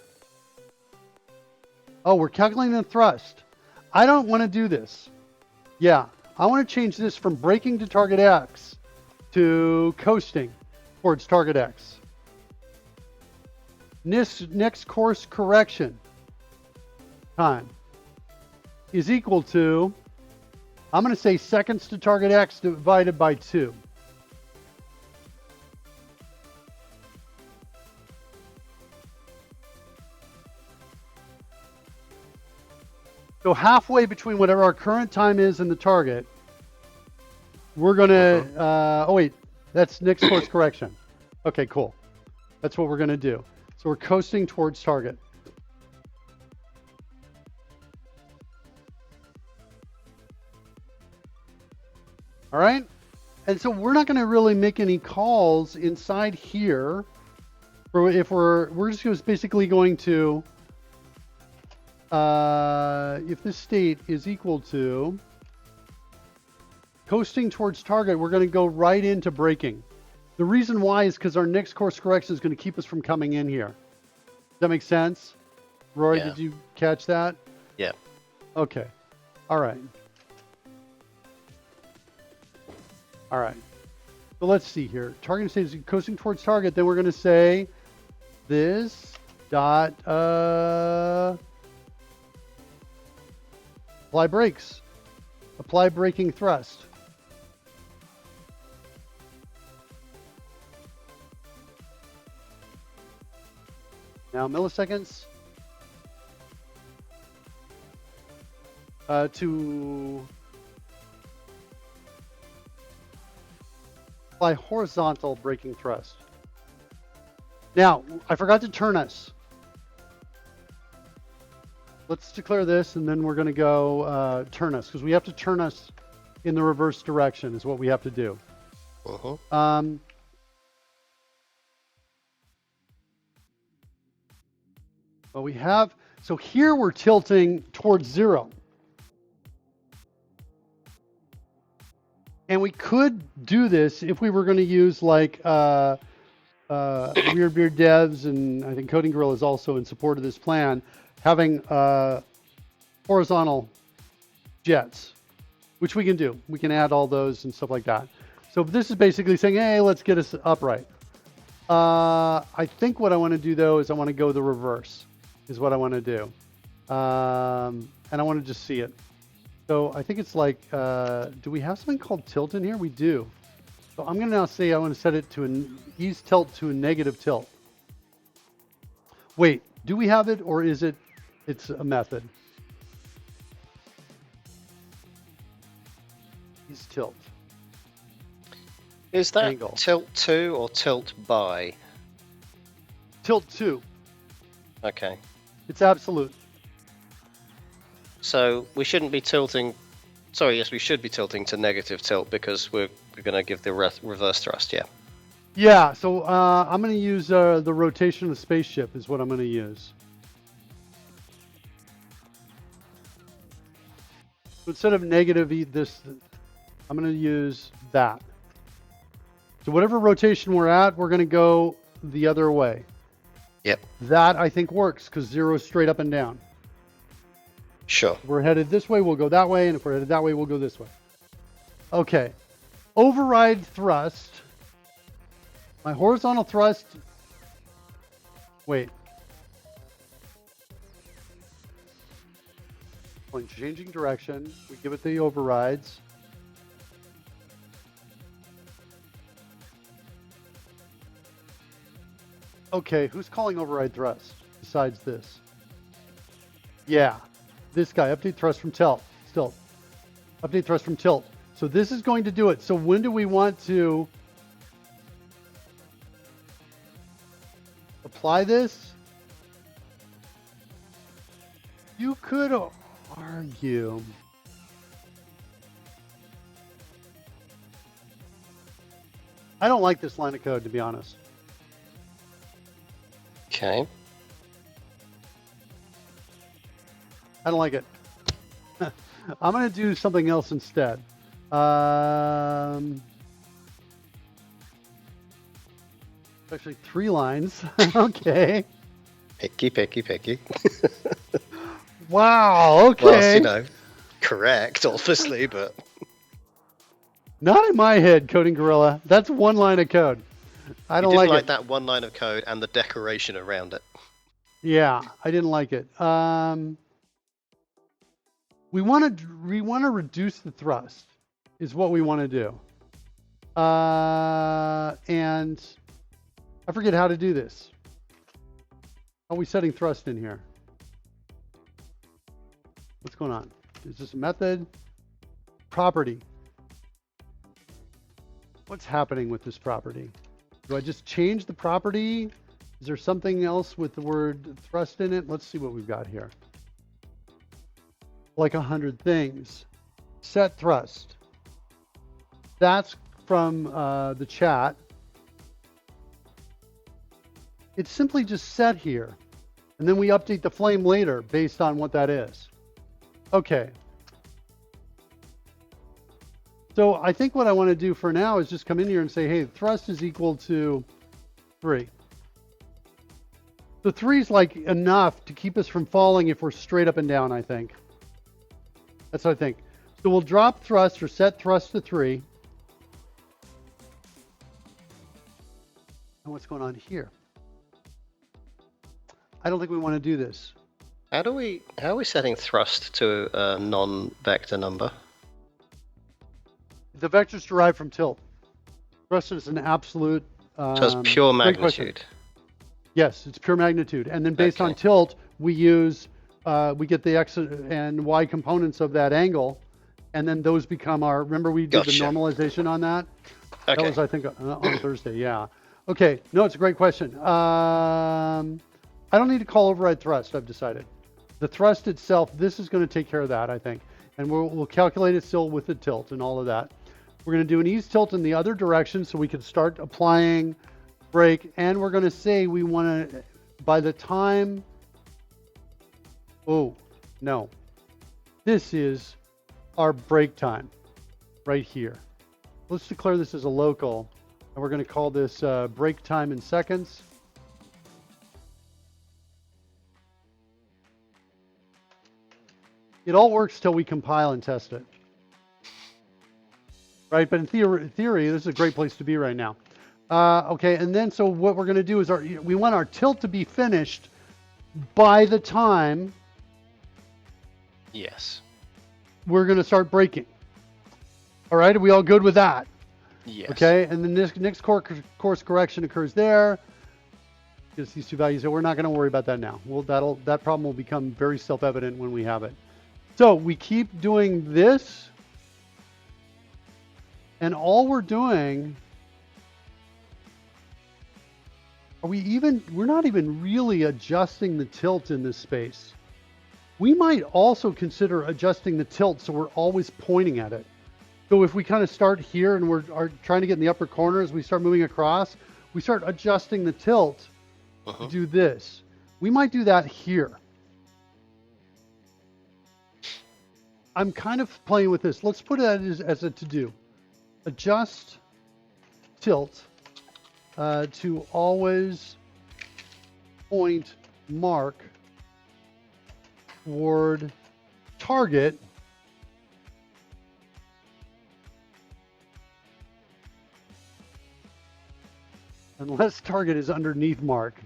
S1: Oh, we're calculating the thrust. I don't want to do this. Yeah, I want to change this from braking to target X to coasting towards target X. Next course correction time is equal to, I'm going to say seconds to target X divided by 2. So halfway between whatever our current time is and the target, we're going to, oh wait, that's next course correction. Okay, cool. That's what we're going to do. So we're coasting towards target. All right. And so we're not going to really make any calls inside here. If we're just basically going to, if this state is equal to coasting towards target, we're going to go right into braking. The reason why is because our next course correction is going to keep us from coming in here. Does that make sense? Rory,
S2: Yeah.
S1: Did you catch that?
S2: Yeah.
S1: Okay. All right. All right. So let's see here. Target state is coasting towards target. Then we're going to say this dot apply brakes. Apply braking thrust. Now milliseconds to apply horizontal braking thrust. Now, I forgot to turn us. Let's declare this, and then we're going to go turn us, because we have to turn us in the reverse direction is what we have to do. Well, we have, so here we're tilting towards 0. And we could do this if we were going to use like Weird Beard Devs, and I think Coding Gorilla is also in support of this plan, having horizontal jets, which we can do. We can add all those and stuff like that. So this is basically saying, hey, let's get us upright. I think what I want to do, though, is I want to go the reverse, is what I want to do. And I want to just see it. So I think it's like, do we have something called tilt in here? We do. So I'm going to now say I want to set it to an ease tilt to a negative tilt. Wait, do we have it, or is it, it's a method? Ease tilt.
S2: Is that
S1: Angle.
S2: tilt to or tilt by?
S1: Tilt to.
S2: Okay.
S1: It's absolute.
S2: So we shouldn't be tilting. Sorry, yes, we should be tilting to negative tilt because we're going to give the reverse thrust. Yeah.
S1: Yeah, so I'm going to use the rotation of the spaceship is what I'm going to use. So instead of negative this, I'm going to use that. So whatever rotation we're at, we're going to go the other way.
S2: Yep.
S1: That I think works because 0 is straight up and down.
S2: Sure.
S1: If we're headed this way, we'll go that way, and if we're headed that way, we'll go this way. Okay. Override thrust. My horizontal thrust. Wait. When changing direction, we give it the overrides. Okay, who's calling override thrust besides this? Yeah, this guy, update thrust from tilt. Update thrust from tilt. So this is going to do it. So when do we want to apply this? You could argue. I don't like this line of code, to be honest.
S2: Okay.
S1: I don't like it. I'm going to do something else instead. Actually, 3 lines. Okay.
S2: Picky.
S1: Wow. Okay.
S2: Well, you know, correct, obviously, but
S1: Not in my head, Coding Gorilla. That's 1 line of code. I don't
S2: you didn't
S1: like
S2: like
S1: it.
S2: that 1 line of code and the decoration around it.
S1: Yeah, I didn't like it. We want to reduce the thrust, is what we want to do. And I forget how to do this. How are we setting thrust in here? What's going on? Is this a method? Property. What's happening with this property? Do I just change the property? Is there something else with the word thrust in it? Let's see what we've got here. Like 100 things. Set thrust. That's from the chat. It's simply just set here. And then we update the flame later based on what that is. Okay. So I think what I want to do for now is just come in here and say, hey, thrust is equal to 3. The 3 is like enough to keep us from falling if we're straight up and down, I think. That's what I think. So we'll drop thrust or set thrust to 3. And what's going on here? I don't think we want to do this.
S2: How are we setting thrust to a non-vector number?
S1: The vector's derived from tilt. Thrust is an absolute.
S2: So it's pure
S1: great question.
S2: magnitude.
S1: Yes, it's pure magnitude. And then based on tilt, we use, we get the X and Y components of that angle. And then those become our, remember we did the normalization on that?
S2: Okay.
S1: That was, I think, on Thursday, yeah. Okay, no, it's a great question. I don't need to call override thrust, I've decided. The thrust itself, this is going to take care of that, I think. And we'll calculate it still with the tilt and all of that. We're going to do an ease tilt in the other direction so we can start applying brake. And we're going to say we want to, by the time, oh, no. This is our brake time right here. Let's declare this as a local. And we're going to call this brake time in seconds. It all works till we compile and test it. Right, but in theory, this is a great place to be right now. Okay, and then so what we're going to do is we want our tilt to be finished by the time we're going to start braking. All right, are we all good with that?
S2: Yes.
S1: Okay, and then this next course correction occurs there. Gives these 2 values. So we're not going to worry about that now. That problem will become very self-evident when we have it. So we keep doing this. And all we're doing we're not even really adjusting the tilt in this space. We might also consider adjusting the tilt so we're always pointing at it. So if we kind of start here and are trying to get in the upper corner, as we start moving across, we start adjusting the tilt to do this. We might do that here. I'm kind of playing with this. Let's put it as a to-do. Adjust tilt to always point mark toward target unless target is underneath mark.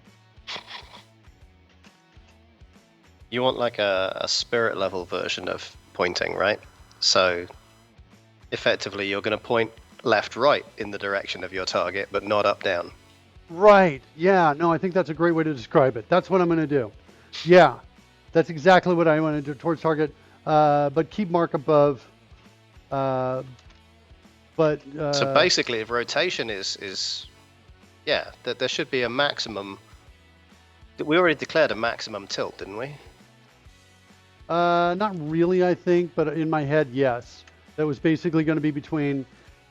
S2: You want like a spirit level version of pointing, right? So effectively you're going to point left right in the direction of your target, but not up down.
S1: Right. Yeah. No, I think that's a great way to describe it. That's what I'm going to do. Yeah. That's exactly what I want to do towards target, but keep mark above. So
S2: basically, if rotation is yeah, there should be a maximum. We already declared a maximum tilt, didn't we?
S1: Not really, I think, but in my head, yes. That was basically going to be between.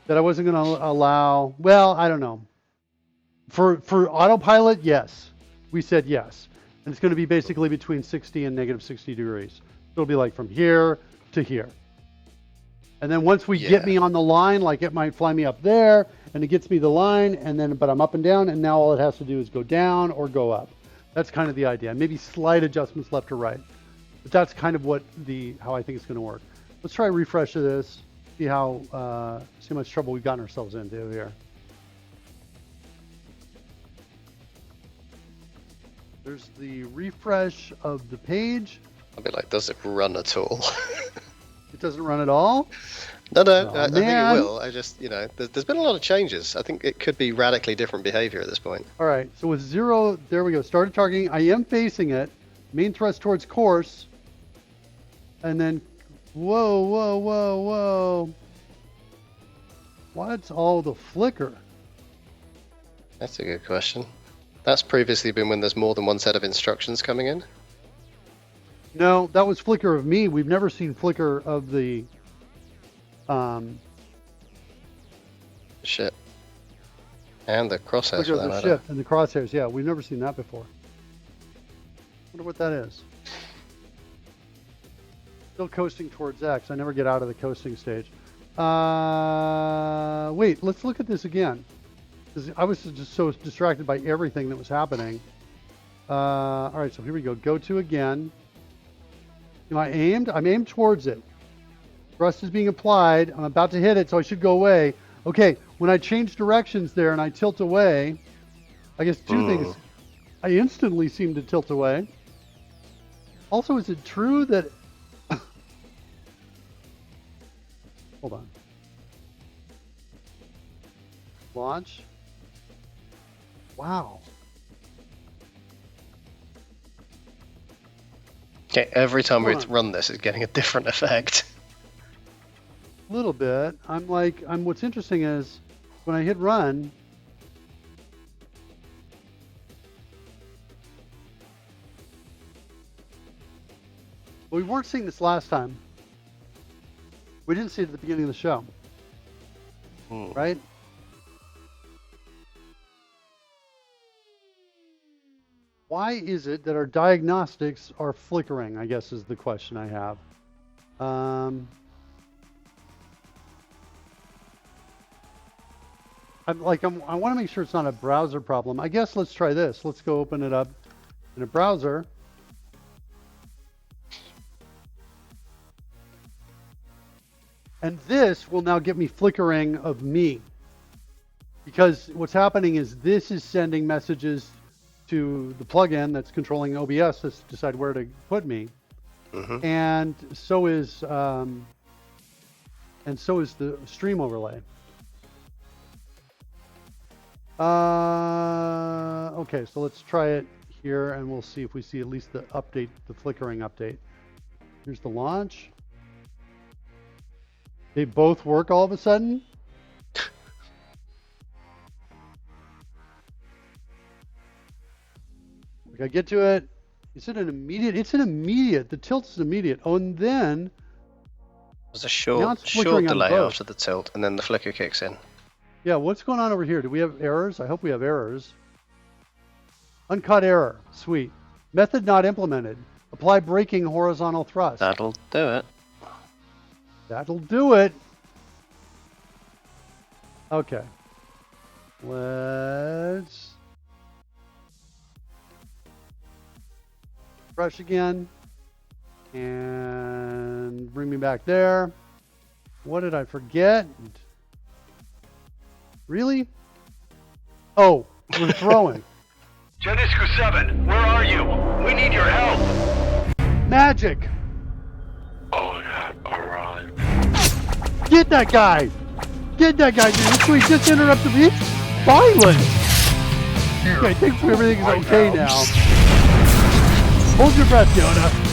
S1: That I wasn't going to allow. Well, I don't know. For autopilot, yes, we said yes. And it's going to be basically between 60 and negative 60 degrees. So it'll be like from here to here. And then once we get me on the line, like it might fly me up there, and it gets me the line, and then but I'm up and down, and now all it has to do is go down or go up. That's kind of the idea. Maybe slight adjustments left or right. But that's kind of how I think it's going to work. Let's try a refresh of this, see how much trouble we've gotten ourselves into here. There's the refresh of the page.
S2: I'll be like, does it run at all?
S1: It doesn't run at all?
S2: No, I think it will. I just, there's been a lot of changes. I think it could be radically different behavior at this point.
S1: All right, so with 0, there we go. Started targeting. I am facing it. Main thrust towards course. And then, whoa. What's all the flicker?
S2: That's a good question. That's previously been when there's more than one set of instructions coming in?
S1: No, that was flicker of me. We've never seen flicker of the
S2: ship. And the crosshairs.
S1: Flicker of the ship and the crosshairs. Yeah, we've never seen that before. Wonder what that is. Still coasting towards X. I never get out of the coasting stage. Wait, let's look at this again. I was just so distracted by everything that was happening. All right, so here we go. Go to again. Am I aimed? I'm aimed towards it. Thrust is being applied. I'm about to hit it, so I should go away. Okay, when I change directions there and I tilt away, I guess two things. I instantly seem to tilt away. Also, is it true that... Hold on. Launch. Wow.
S2: Okay, every time we run this, it's getting a different effect.
S1: A little bit. What's interesting is when I hit run, we weren't seeing this last time. We didn't see it at the beginning of the show. Right? Why is it that our diagnostics are flickering, I guess is the question I have. I want to make sure it's not a browser problem. I guess let's try this. Let's go open it up in a browser. And this will now get me flickering of me. Because what's happening is this is sending messages to the plugin that's controlling OBS to decide where to put me. And so is the stream overlay. Okay, so let's try it here and we'll see if we see at least the update, the flickering update. Here's the launch. They both work all of a sudden. Like I get to it. Is it an immediate? It's an immediate. The tilt is immediate. Oh, and then
S2: There's a
S1: now
S2: short
S1: it's flickering on
S2: delay
S1: both.
S2: after the tilt, and then the flicker kicks in.
S1: Yeah, what's going on over here? Do we have errors? I hope we have errors. Uncut error. Sweet. Method not implemented. Apply braking horizontal thrust.
S2: That'll do it.
S1: That'll do it. Okay. Let's brush again and bring me back there. What did I forget? Really? Oh, we're throwing.
S4: Geniscu 7, where are you? We need your help.
S1: Magic.
S4: Oh, yeah, arrived.
S1: Get that guy. Get that guy, dude. Sweet, just interrupt the It's violent. Okay, I think everything's okay now. Hold your breath, Yoda.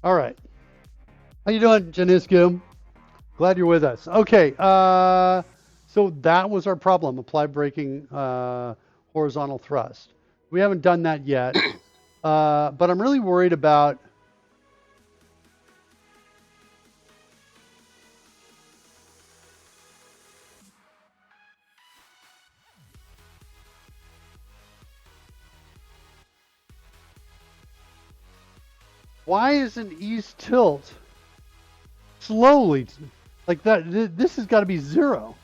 S1: All right. How you doing, Janisku? Glad you're with us. Okay, so that was our problem, apply braking horizontal thrust. We haven't done that yet, but I'm really worried about why isn't ease tilt slowly like that? This has got to be 0.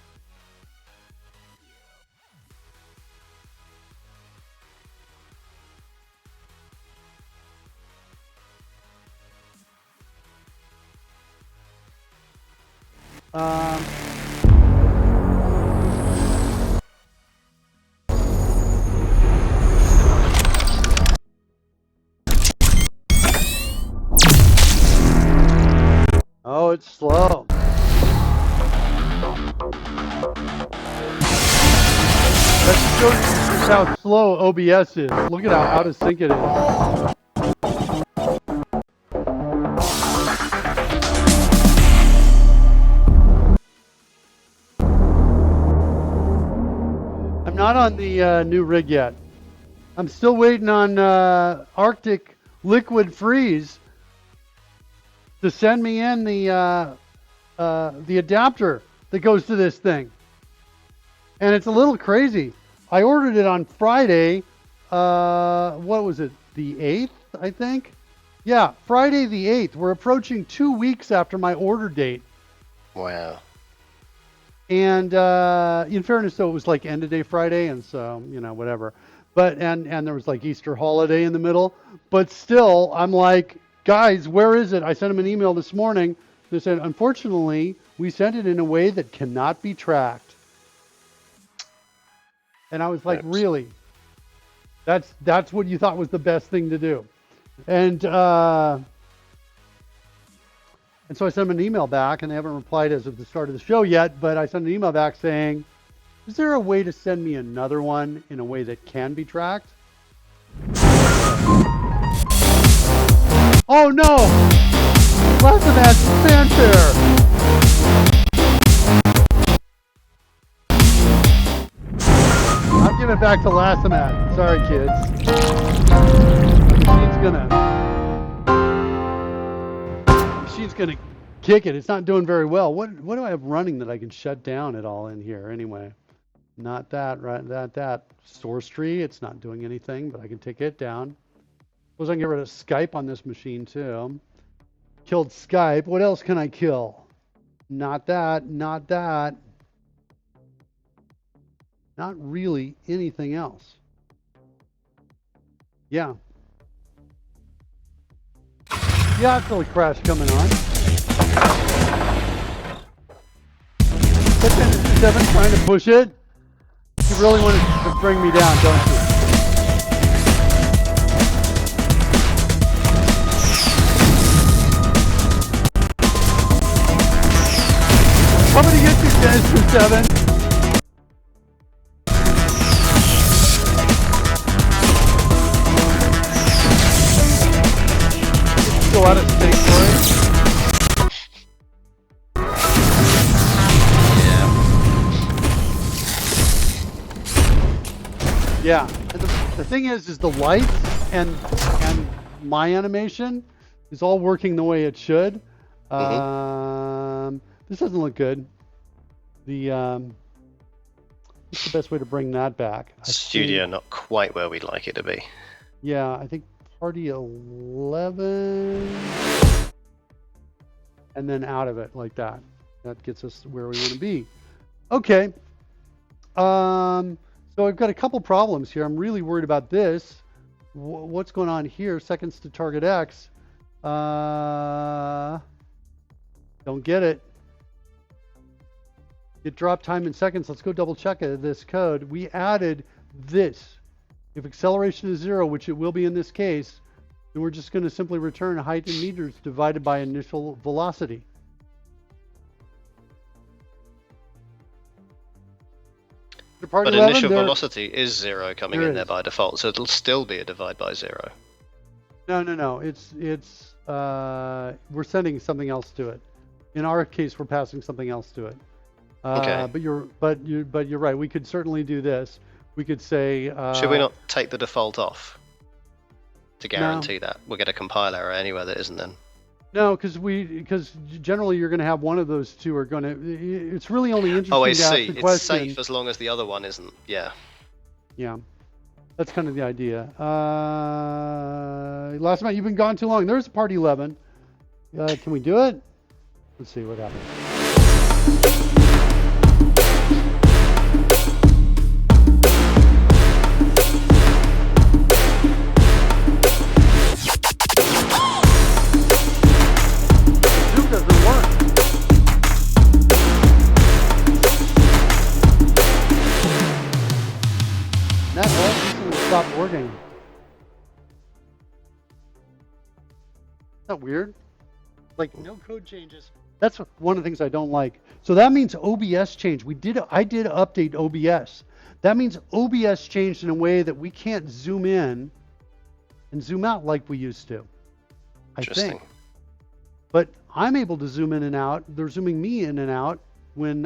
S1: Oh, it's slow. That shows you just how slow OBS is. Look at how out of sync it is. I'm not on the new rig yet. I'm still waiting on Arctic Liquid Freeze to send me in the adapter that goes to this thing. And it's a little crazy. I ordered it on Friday. What was it? The 8th, I think? Yeah, Friday the 8th. We're approaching 2 weeks after my order date.
S2: Wow.
S1: And in fairness, though, it was like end of day Friday, and so, you know, whatever. But and there was like Easter holiday in the middle. But still, I'm like, guys, where is it? I sent them an email this morning. They said, unfortunately, we sent it in a way that cannot be tracked. And I was like,
S2: Oops.
S1: really? That's what you thought was the best thing to do. And so I sent them an email back, and they haven't replied as of the start of the show yet, but I sent an email back saying, is there a way to send me another one in a way that can be tracked? Oh no! Lots of ads fanfare! I'll give it back to Lassimat. Sorry, kids. Machine's gonna kick it. It's not doing very well. What do I have running that I can shut down it all in here anyway? Not that, right? That source tree. It's not doing anything, but I can take it down. Suppose I can get rid of Skype on this machine too. Killed Skype. What else can I kill? Not that. Not that. Not really anything else. Yeah. Yeah, I feel a crash coming on. But 7 trying to push it. You really want to bring me down, don't you? Coming to get you, Geniscu 7. Go out of state for it.
S2: Yeah.
S1: Yeah, and the thing is the lights and my animation is all working the way it should. This doesn't look good. What's the best way to bring that back?
S2: Studio not quite where we'd like it to be.
S1: Yeah, I think party 11, and then out of it like that. That gets us where we want to be. Okay. So I've got a couple problems here. I'm really worried about this. What's going on here? Seconds to target X. Don't get it. It dropped time in seconds. Let's go double check this code. We added this. If acceleration is 0, which it will be in this case, then we're just going to simply return height in meters divided by initial velocity.
S2: But initial velocity is 0 coming in there by default, so it'll still be a divide by 0.
S1: No. It's we're sending something else to it. In our case, we're passing something else to it.
S2: Okay.
S1: But you're right. We could certainly do this. We could say.
S2: Should we not take the default off to guarantee that we'll get a compile error anywhere that isn't then?
S1: No, because generally you're going to have one of those two are going to. It's really only interesting.
S2: Oh, I
S1: to ask
S2: see.
S1: the
S2: It's
S1: question.
S2: safe as long as the other one isn't. Yeah.
S1: Yeah, that's kind of the idea. Last night you've been gone too long. There's part 11. Can we do it? Let's see what happens. Stopped working. Isn't that weird? Like no code changes. That's one of the things I don't like. So that means OBS changed. I did update OBS. That means OBS changed in a way that we can't zoom in and zoom out like we used to. I think. But I'm able to zoom in and out. They're zooming me in and out when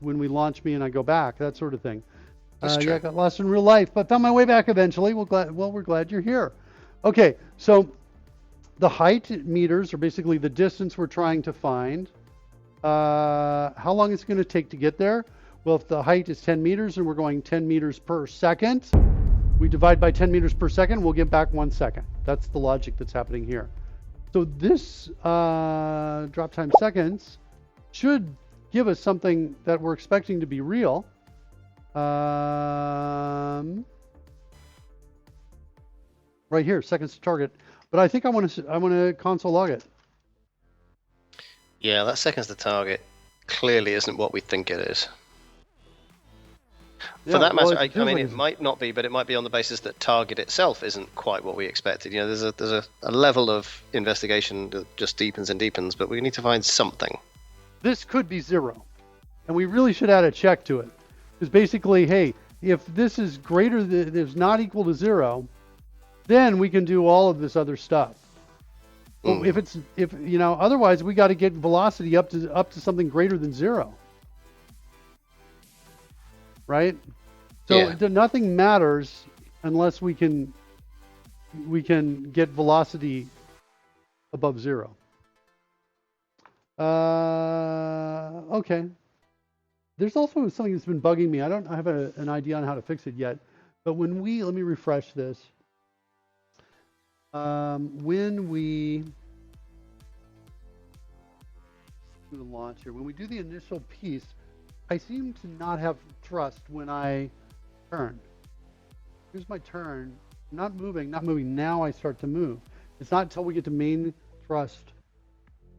S1: we launch me and I go back, that sort of thing. Yeah, I got lost in real life, but found my way back eventually. We're glad you're here. Okay, so the height meters are basically the distance we're trying to find. How long it's going to take to get there? Well, if the height is 10 meters and we're going 10 meters per second, we divide by 10 meters per second, we'll get back 1 second. That's the logic that's happening here. So this drop time seconds should give us something that we're expecting to be real. Right here, seconds to target. But I think I want to console log it.
S2: Yeah, that seconds to target clearly isn't what we think it is. For that matter, I mean, it might not be, but it might be on the basis that target itself isn't quite what we expected. You know, there's a level of investigation that just deepens and deepens, but we need to find something.
S1: This could be 0, and we really should add a check to it. Because basically, hey, if this is greater than, is not equal to 0, then we can do all of this other stuff. Well, if you know, otherwise we got to get velocity up to something greater than 0. Right? So nothing matters unless we can get velocity above 0. Okay. There's also something that's been bugging me. I don't have an idea on how to fix it yet. But let me refresh this. When we do the launch here, when we do the initial piece, I seem to not have thrust when I turn. Here's my turn. Not moving. Now I start to move. It's not until we get to main thrust.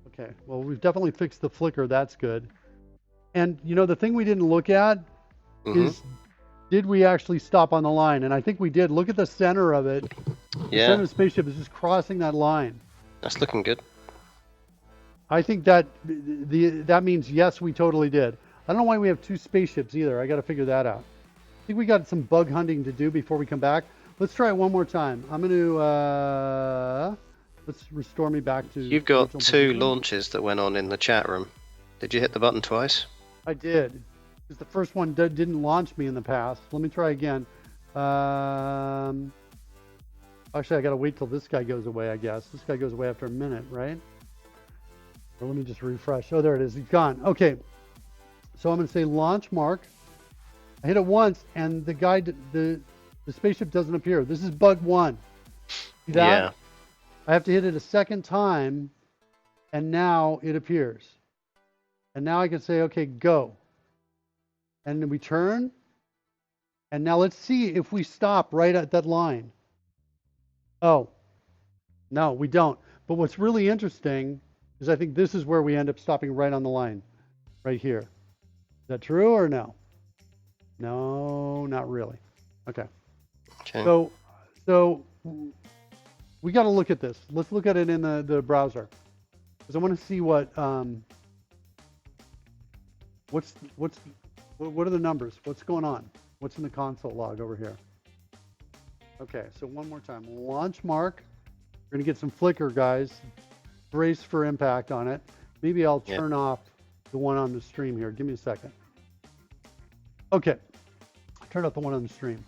S1: Okay, well, we've definitely fixed the flicker. That's good. And, you know, the thing we didn't look at is, did we actually stop on the line? And I think we did. Look at the center of it. The center of the spaceship is just crossing that line.
S2: That's looking good.
S1: I think that means, yes, we totally did. I don't know why we have 2 spaceships either. I got to figure that out. I think we got some bug hunting to do before we come back. Let's try it one more time. I'm going to... let's restore me back to...
S2: You've got 2 launches that went on in the chat room. Did you hit the button twice?
S1: I did. Because the first one didn't launch me in the past. Let me try again. Actually, I got to wait till this guy goes away, I guess. This guy goes away after a minute, right? Or let me just refresh. Oh, there it is. He's gone. Okay. So I'm going to say launch mark. I hit it once, and the guy, the spaceship doesn't appear. This is bug 1. See that?
S2: Yeah.
S1: I have to hit it a second time, and now it appears. And now I can say, okay, go. And then we turn. And now let's see if we stop right at that line. Oh, no, we don't. But what's really interesting is I think this is where we end up stopping right on the line, right here. Is that true or no? No, not really. Okay.
S2: Okay.
S1: So we got to look at this. Let's look at it in the browser, because I want to see what are the numbers? What's going on? What's in the console log over here? Okay, so one more time. Launch mark. We're gonna get some flicker, guys. Brace for impact on it. Maybe I'll turn off the one on the stream here. Give me a second. Okay, I turned off the one on the stream.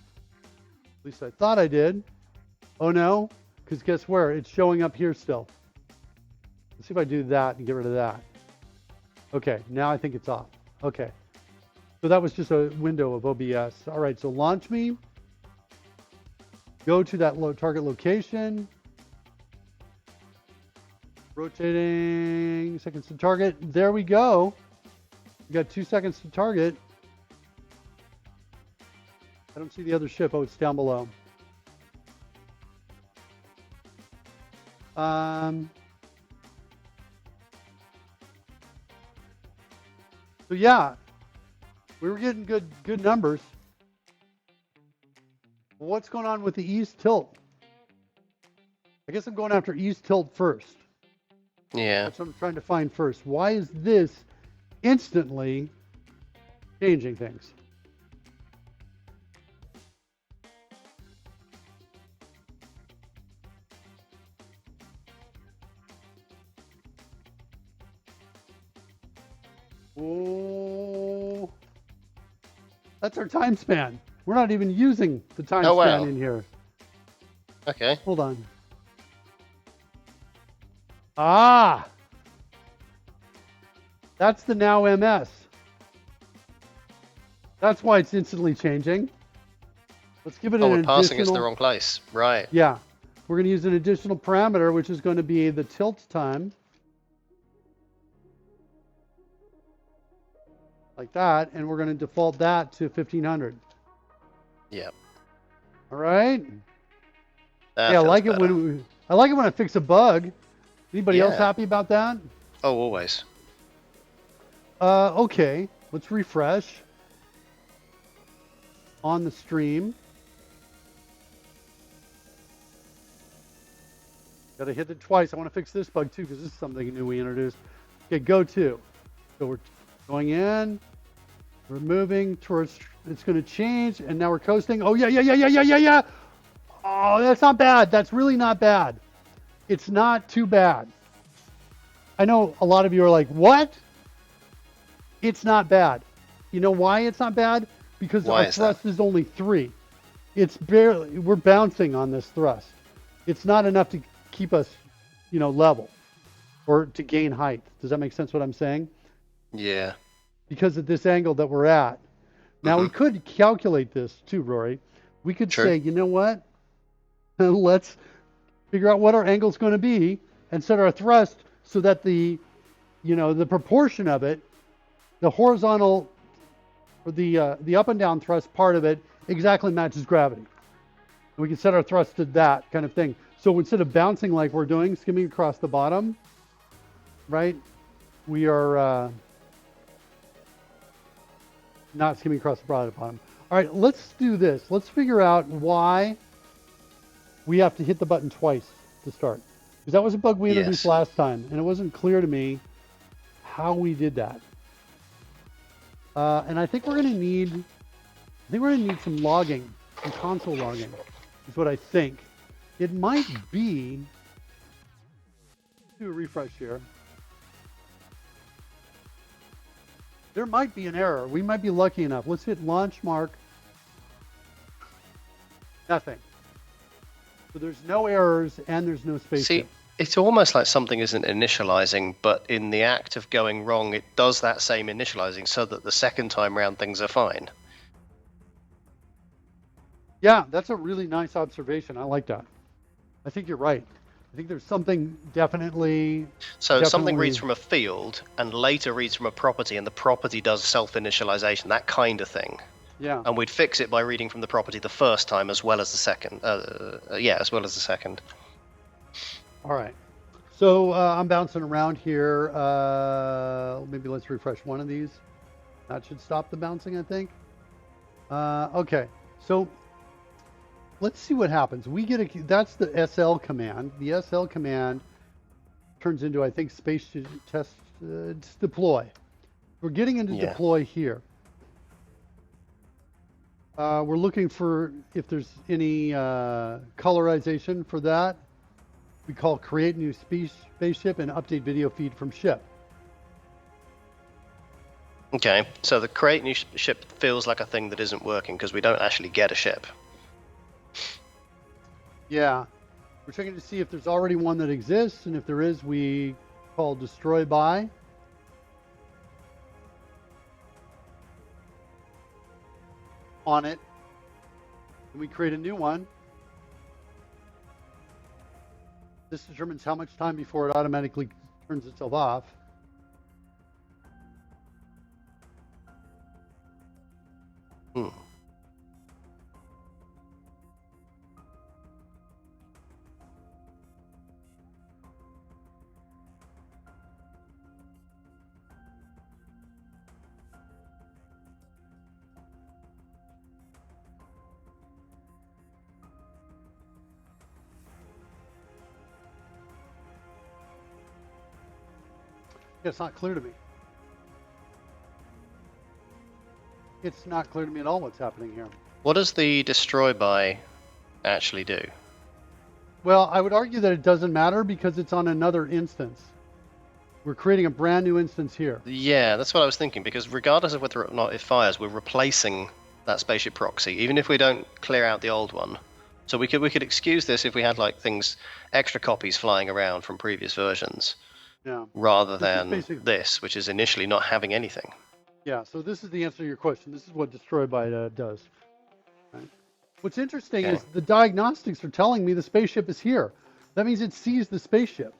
S1: At least I thought I did. Oh no, because guess where? It's showing up here still. Let's see if I do that and get rid of that. Okay, now I think it's off. Okay. So that was just a window of OBS. All right, so launch me. Go to that target location. Rotating seconds to target. There we go. We got 2 seconds to target. I don't see the other ship. Oh, it's down below. So yeah, we were getting good numbers. What's going on with the east tilt? I guess I'm going after east tilt first.
S2: Yeah.
S1: That's what I'm trying to find first. Why is this instantly changing things? Oh, that's our time span. We're not even using the time span in here.
S2: Okay.
S1: Hold on. Ah, that's the now MS. That's why it's instantly changing. Let's give it an
S2: we're
S1: additional...
S2: passing it to the wrong place. Right.
S1: Yeah. We're going to use an additional parameter, which is going to be the tilt time. Like that. And we're going to default that to 1500.
S2: Yeah.
S1: All right.
S2: That
S1: yeah, I
S2: feels
S1: like
S2: better.
S1: it when I fix a bug. Anybody else happy about that?
S2: Oh, always.
S1: Okay. Let's refresh on the stream. Got to hit it twice. I want to fix this bug too, because this is something new we introduced. Okay, go to. So we're going in. We're moving towards. It's going to change, and now we're coasting. Oh yeah. Oh, that's not bad. That's really not bad. It's not too bad. I know a lot of you are like, what? It's not bad. You know why it's not bad? Because our thrust is only 3. It's barely, we're bouncing on this thrust. It's not enough to keep us, level or to gain height. Does that make sense what I'm saying?
S2: Yeah.
S1: Because at this angle that we're at. Now we could calculate this too, Rory. We could say, you know what? Let's figure out what our angle is going to be and set our thrust so that the proportion of it, the horizontal or the up and down thrust part of it exactly matches gravity. And we can set our thrust to that kind of thing. So instead of bouncing like we're doing, skimming across the bottom, right? We are not skimming across the bottom. All right, let's do this. Let's figure out why we have to hit the button twice to start. Because that was a bug we introduced last time, and it wasn't clear to me how we did that. And I think we're going to need some logging, some console logging, is what I think. It might be, do a refresh here. There might be an error. We might be lucky enough. Let's hit launch mark. Nothing. So there's no errors and there's no spaceship.
S2: See, it's almost like something isn't initializing, but in the act of going wrong, it does that same initializing so that the second time round things are fine.
S1: Yeah, that's a really nice observation. I like that. I think you're right. I think there's something definitely...
S2: So something reads from a field and later reads from a property, and the property does self-initialization, that kind of thing.
S1: Yeah.
S2: And we'd fix it by reading from the property the first time as well as the second. As well as the second.
S1: All right. So I'm bouncing around here. Maybe let's refresh one of these. That should stop the bouncing, I think. Okay. So let's see what happens. We get that's the SL command. The SL command turns into, I think, space test deploy. We're getting into deploy here. We're looking for if there's any colorization for that. We call create new spaceship and update video feed from ship.
S2: Okay, so the create new ship feels like a thing that isn't working because we don't actually get a ship.
S1: Yeah, we're checking to see if there's already one that exists, and if there is, we call destroy by. On it, and we create a new one. This determines how much time before it automatically turns itself off. It's not clear to me. It's not clear to me at all what's happening here.
S2: What does the destroy by actually do?
S1: Well, I would argue that it doesn't matter because it's on another instance. We're creating a brand new instance here.
S2: Yeah, that's what I was thinking, because regardless of whether or not it fires, we're replacing that spaceship proxy, even if we don't clear out the old one. So we could excuse this if we had like things, extra copies flying around from previous versions.
S1: Yeah.
S2: Rather than this, which is initially not having anything.
S1: Yeah, so this is the answer to your question. This is what destroy by does. Right? What's interesting is the diagnostics are telling me the spaceship is here. That means it sees the spaceship.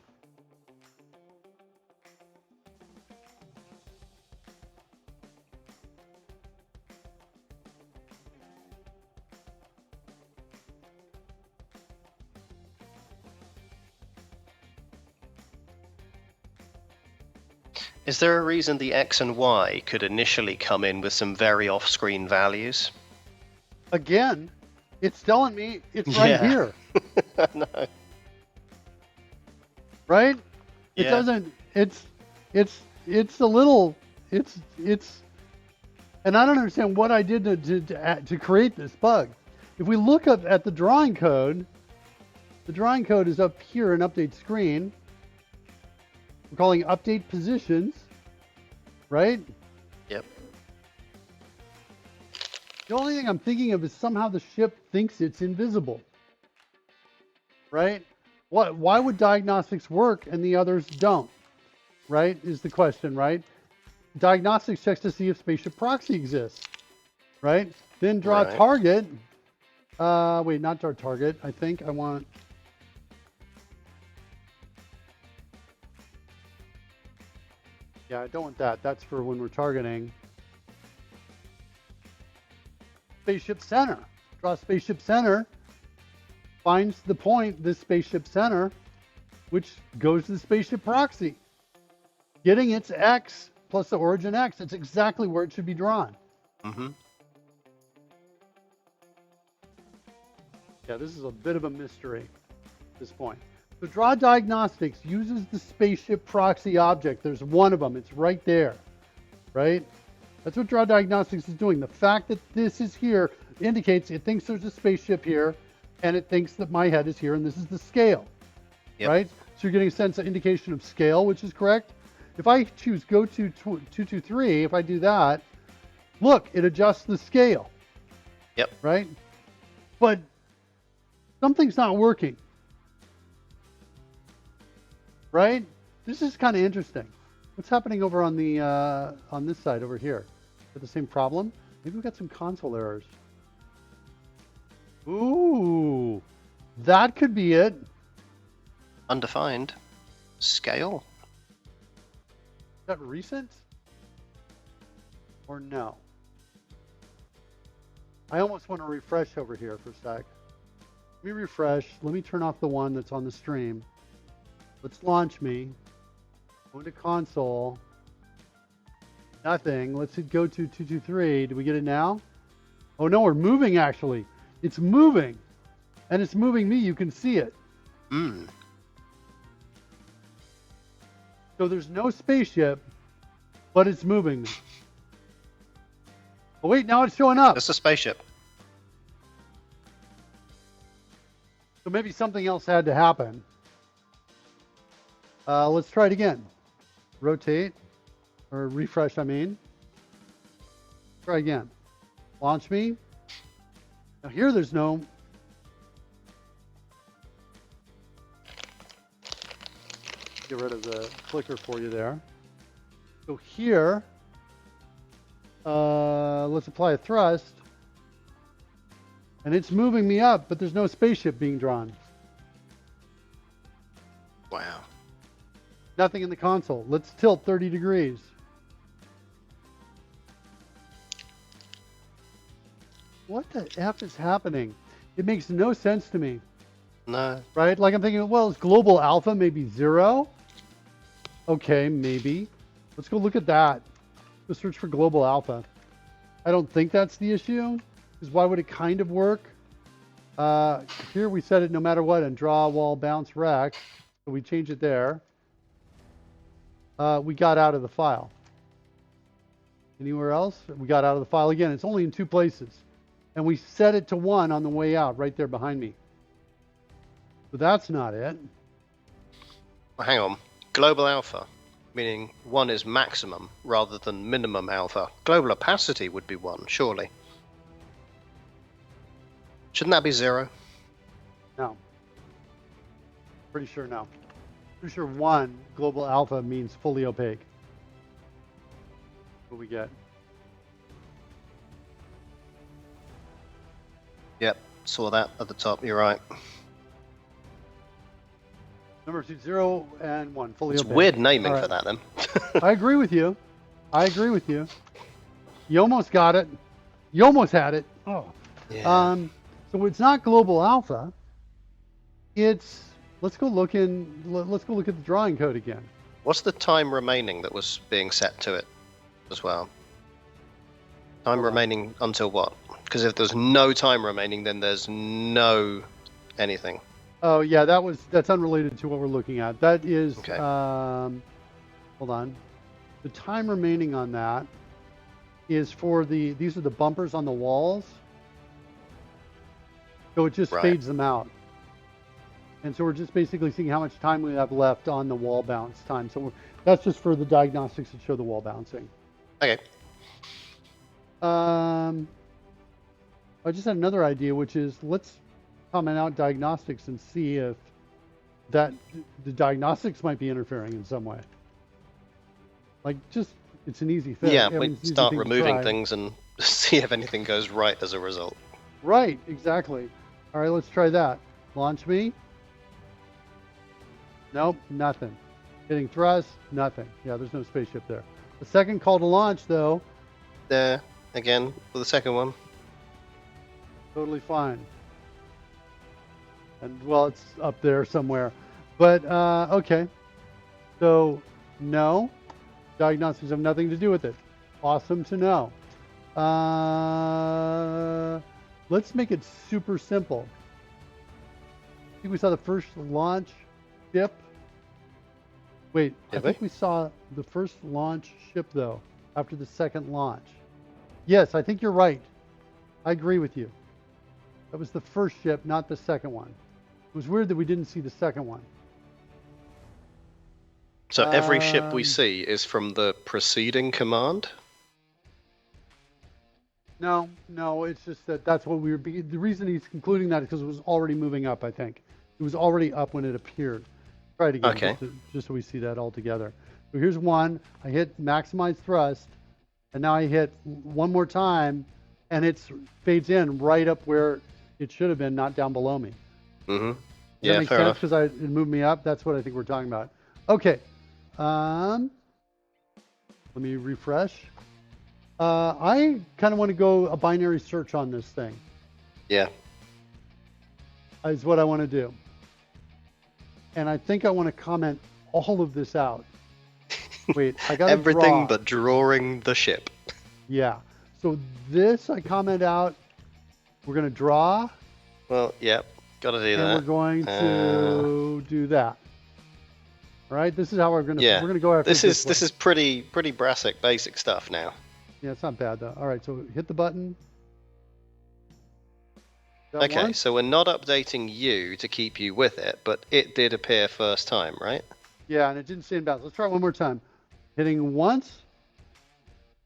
S2: Is there a reason the X and Y could initially come in with some very off-screen values?
S1: Again, it's telling me it's right here.
S2: No.
S1: Right? It doesn't, it's a little, and I don't understand what I did to create this bug. If we look up at the drawing code is up here in update screen. We're calling update positions, right?
S2: Yep.
S1: The only thing I'm thinking of is somehow the ship thinks it's invisible, right? Why would diagnostics work and the others don't, right? Is the question, right? Diagnostics checks to see if spaceship proxy exists, right? Then draw target. Wait, not draw target. I think I want... Yeah, I don't want that. That's for when we're targeting. Spaceship center. Draw spaceship center. Finds the point, this spaceship center, which goes to the spaceship proxy. Getting its X plus the origin X. It's exactly where it should be drawn.
S2: Mm-hmm.
S1: Yeah, this is a bit of a mystery at this point. So draw diagnostics uses the spaceship proxy object. There's one of them. It's right there, right? That's what draw diagnostics is doing. The fact that this is here indicates it thinks there's a spaceship here, and it thinks that my head is here, and this is the scale, right? So you're getting a sense of indication of scale, which is correct. If I choose go to 223, if I do that, look, it adjusts the scale.
S2: Yep.
S1: Right? But Something's not working. Right? This is kind of interesting. What's happening over on the on this side over here? Is it the same problem? Maybe we've got some console errors. Ooh, that could be it.
S2: Undefined. Scale.
S1: Is that recent? Or no? I almost want to refresh over here for a sec. Let me refresh. Let me turn off the one that's on the stream. Let's launch me. Go into console. Nothing. Let's hit go to 223. Do we get it now? Oh no, we're moving actually. It's moving. And it's moving me. You can see it.
S2: Hmm.
S1: So there's no spaceship, but it's moving me. Oh wait, now it's showing up.
S2: That's a spaceship.
S1: So maybe something else had to happen. Let's try it again. Rotate, or refresh, I mean. Try again. Launch me. Now here there's no... Get rid of the clicker for you there. So here, let's apply a thrust. And it's moving me up, but there's no spaceship being drawn.
S2: Wow.
S1: Nothing in the console. Let's tilt 30 degrees. What the F is happening? It makes no sense to me.
S2: No.
S1: Right? Like I'm thinking, well, is global alpha maybe 0? Okay, maybe. Let's go look at that. Let's search for global alpha. I don't think that's the issue. Because why would it kind of work? Here we set it no matter what and draw, wall, bounce, rect. So we change it there. We got out of the file. Anywhere else? We got out of the file again. It's only in 2 places. And we set it to 1 on the way out, right there behind me. So that's not it.
S2: Well, hang on. Global alpha, meaning 1 is maximum rather than minimum alpha. Global opacity would be 1, surely. Shouldn't that be 0?
S1: No. Pretty sure no. Pretty sure 1, global alpha, means fully opaque. What we get.
S2: Yep, saw that at the top, you're right.
S1: Number 2, 0 and 1, fully
S2: It's
S1: opaque.
S2: weird naming
S1: All right.
S2: for that then.
S1: I agree with you. I agree with you. You almost got it. You almost had it. Oh.
S2: Yeah.
S1: So it's not global alpha. It's let's go look at the drawing code again.
S2: What's the time remaining that was being set to it as well? Time
S1: Hold on.
S2: remaining until what? Because if there's no time remaining, then there's no anything.
S1: Oh yeah, that's unrelated to what we're looking at. That is
S2: Okay.
S1: Hold on. The time remaining on that is for these are the bumpers on the walls. So it just
S2: Right.
S1: fades them out. And so we're just basically seeing how much time we have left on the wall bounce time. So that's just for the diagnostics that show the wall bouncing.
S2: Okay.
S1: I just had another idea, which is let's comment out diagnostics and see if the diagnostics might be interfering in some way. Like it's an easy fix.
S2: Yeah,
S1: I mean,
S2: we
S1: it's an easy
S2: start
S1: thing to
S2: removing
S1: try.
S2: things and see if anything goes right as a result.
S1: Right, exactly. All right, let's try that. Launch me. Nope, nothing. Hitting thrust, nothing. Yeah, there's no spaceship there. The second call to launch, though,
S2: There, again, for the second one.
S1: totally fine. And, well, it's up there somewhere. But, okay. So, no. Diagnostics have nothing to do with it. Awesome to know. Let's make it super simple. I think we saw the first launch ship. Wait, I
S2: Did
S1: think
S2: we?
S1: we saw the first launch ship, though, after the second launch. Yes, I think you're right. I agree with you. That was the first ship, not the second one. It was weird that we didn't see the second one.
S2: So every ship we
S1: Um,
S2: see is from the preceding command?
S1: No, no, it's just that that's what we were. The reason he's concluding that is because it was already moving up. I think it was already up when it appeared. Try it again,
S2: Okay.
S1: just so we see that all together. So here's one. I hit maximize thrust, and now I hit one more time, and it fades in right up where it should have been, not down below me.
S2: Mm-hmm.
S1: Does
S2: Yeah,
S1: that make
S2: fair
S1: sense?
S2: enough.
S1: Because it moved me up. That's what I think we're talking about. Okay. Let me refresh. I kind of want to go a binary search on this thing.
S2: Yeah.
S1: Is what I want to do. And I think I want to comment all of this out. Wait, I got to
S2: Everything
S1: draw.
S2: but drawing the ship.
S1: Yeah. So this I comment out. We're going to draw.
S2: Well, yeah, got to do
S1: And
S2: that.
S1: we're going to do that. All right. This is how we're going to.
S2: Yeah.
S1: We're going to go after
S2: This is
S1: way.
S2: this is pretty brassic basic stuff now.
S1: Yeah, it's not bad though. All right. So hit the button. That
S2: Okay,
S1: once?
S2: so we're not updating you to keep you with it, but it did appear first time, right?
S1: Yeah, and it didn't stay in bounds. Let's try it one more time. Hitting once.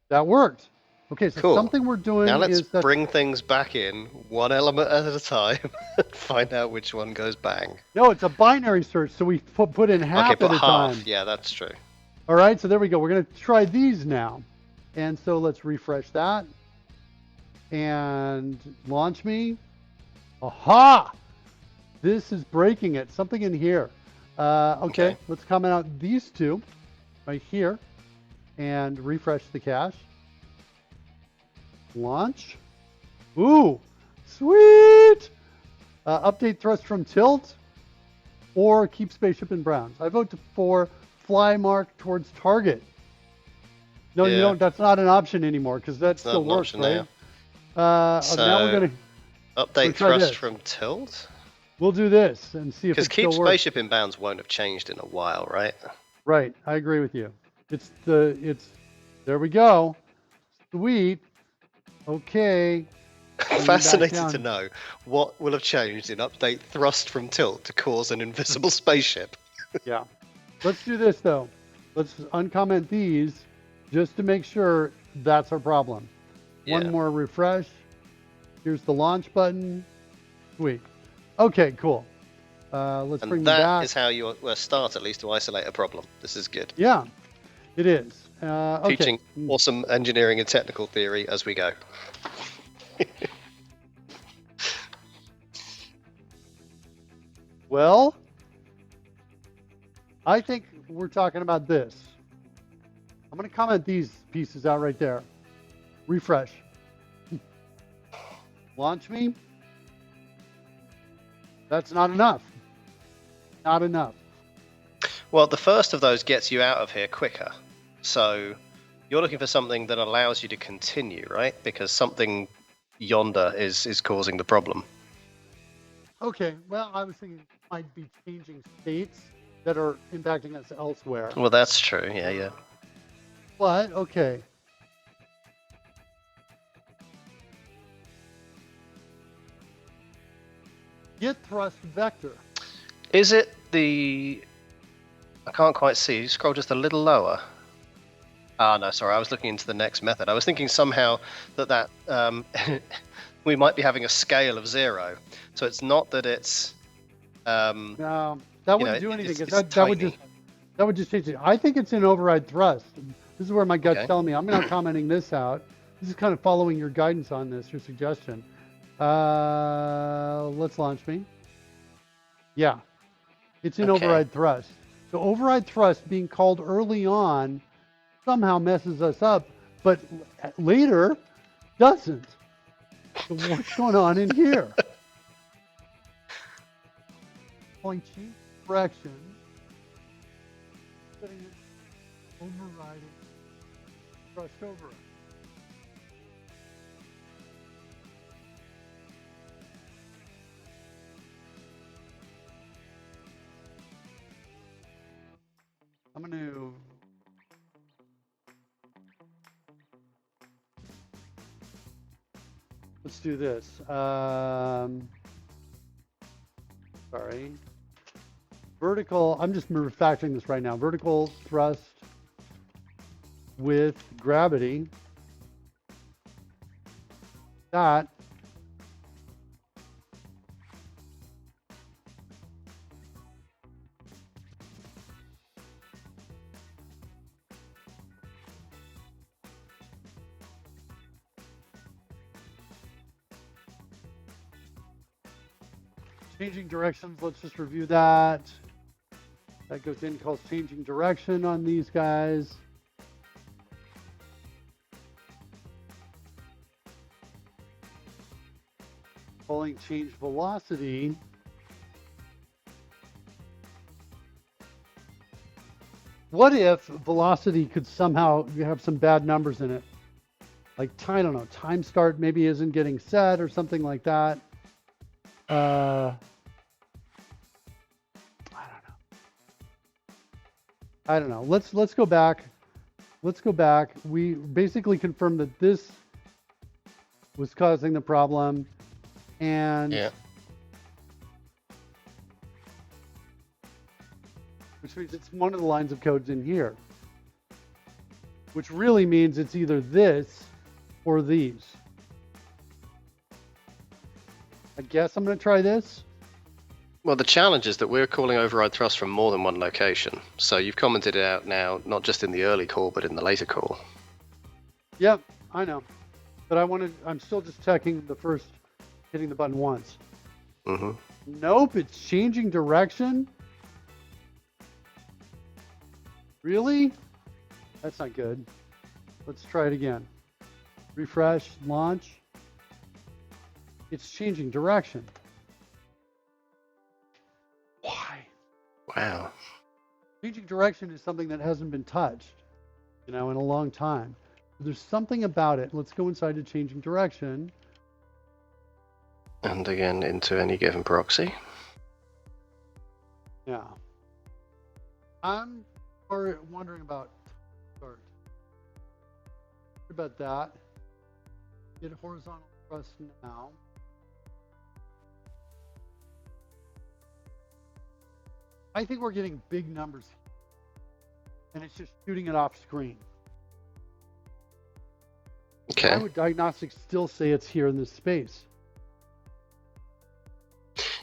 S1: That worked. Okay, so
S2: Cool.
S1: something we're doing
S2: Now let's
S1: is that.
S2: bring things back in one element at a time and find out which one goes bang.
S1: No, it's a binary search, so we put in half
S2: Okay, but
S1: at a
S2: half.
S1: time.
S2: Yeah, that's true.
S1: All right, so there we go. We're going to try these now. And so let's refresh that. And launch me. Aha! This is breaking it. Something in here. Okay, let's comment out these two right here. And refresh the cache. Launch. Ooh, sweet! Update thrust from tilt or keep spaceship in browns. I vote for fly mark towards target. No, you
S2: Yeah.
S1: don't. That's not an option anymore because that
S2: It's not
S1: still
S2: an
S1: works,
S2: option
S1: right?
S2: now.
S1: Now we're gonna.
S2: Update
S1: try
S2: thrust
S1: this.
S2: from tilt?
S1: We'll do this and see if
S2: Because
S1: it
S2: keep
S1: still works.
S2: spaceship in bounds won't have changed in a while, right?
S1: Right, I agree with you. There we go. Sweet. Okay. Bring it back
S2: Fascinated
S1: down.
S2: to know what will have changed in update thrust from tilt to cause an invisible spaceship.
S1: Yeah. Let's do this though. Let's uncomment these just to make sure that's our problem.
S2: Yeah.
S1: One more refresh. Here's the launch button. Sweet. Okay, cool. Let's bring
S2: And
S1: you
S2: that
S1: back.
S2: is how you start, at least, to isolate a problem. This is good.
S1: Yeah, it is. Okay.
S2: Teaching awesome engineering and technical theory as we go.
S1: Well, I think we're talking about this. I'm going to comment these pieces out right there. Refresh. Launch me. That's not enough. Not enough.
S2: Well, the first of those gets you out of here quicker. So you're looking for something that allows you to continue, right? Because something yonder is causing the problem.
S1: Okay, well, I was thinking it might be changing states that are impacting us elsewhere.
S2: Well, that's true. Yeah, yeah.
S1: But, okay. Get thrust vector.
S2: Is it the... I can't quite see. You scroll just a little lower. Ah, no, sorry. I was looking into the next method. I was thinking somehow that we might be having a scale of 0. So it's not that it's...
S1: No, that wouldn't do anything. 'cause
S2: it's
S1: that would
S2: tiny.
S1: just change it. I think it's in override thrust. This is where my gut's
S2: Okay.
S1: telling me. I'm not commenting this out. This is kind of following your guidance on this, your suggestion. Let's launch me. Yeah, it's in
S2: Okay.
S1: override thrust. So override thrust being called early on somehow messes us up, but later doesn't. So what's going on in here? Point change direction. Setting it overriding thrust over. I'm going to let's do this. Sorry. Vertical, I'm just refactoring this right now. Vertical thrust with gravity. that. Changing directions, let's just review that. That goes in, calls changing direction on these guys. Calling change velocity. What if velocity could somehow have some bad numbers in it? Like, I don't know, time start maybe isn't getting set or something like that. I don't know. Let's go back. Let's go back. We basically confirmed that this was causing the problem, and
S2: Yeah.
S1: which means it's one of the lines of codes in here, which really means it's either this or these. I guess I'm going to try this.
S2: Well, the challenge is that we're calling override thrust from more than one location. So you've commented it out now, not just in the early call, but in the later call.
S1: Yep, I know. But I'm still just checking the first, hitting the button once.
S2: Mm-hmm.
S1: Nope, it's changing direction. Really? That's not good. Let's try it again. Refresh, launch. It's changing direction. Why?
S2: Wow.
S1: Changing direction is something that hasn't been touched, in a long time. There's something about it. Let's go inside to changing direction.
S2: And again, into any given proxy.
S1: Yeah. I'm wondering about start. What about that? Get horizontal thrust now. I think we're getting big numbers and it's just shooting it off screen.
S2: Okay.
S1: Why would diagnostics still say it's here in this space?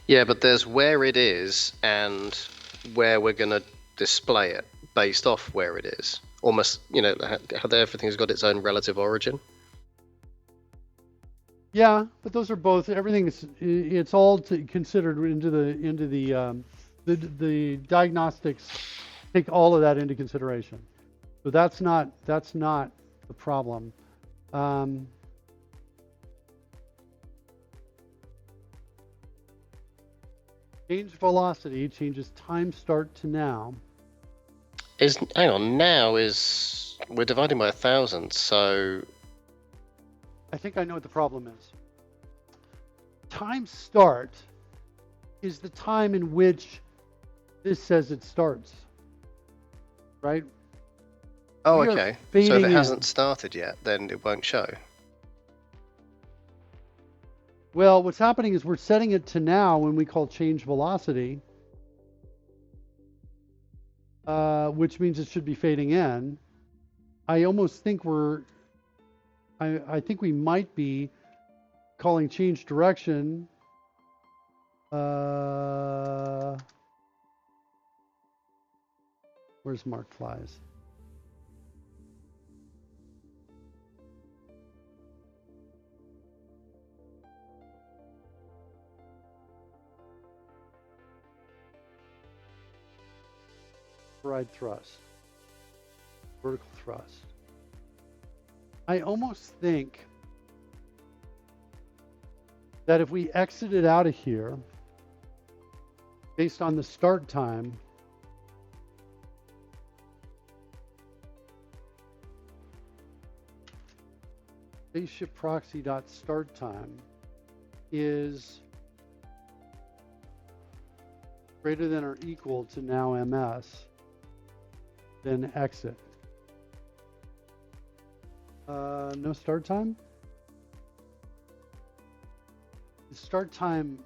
S2: Yeah, but there's where it is and where we're going to display it based off where it is. Almost, how everything's got its own relative origin.
S1: Yeah, but those are both. It's all considered into the diagnostics. Take all of that into consideration. So that's not the problem. Change velocity changes time start to now.
S2: We're dividing by 1,000, so
S1: I think I know what the problem is. Time start is the time in which this says it starts, right?
S2: oh,
S1: We are
S2: okay. So if
S1: fading
S2: it
S1: in.
S2: hasn't started yet, then it won't show.
S1: Well, what's happening is we're setting it to now when we call change velocity, which means it should be fading in. I almost think I think we might be calling change direction. Where's Mark Flies? Override thrust. Vertical thrust. I almost think that if we exited out of here based on the start time, spaceship proxy dot start time is greater than or equal to now ms, then exit. No start time? The start time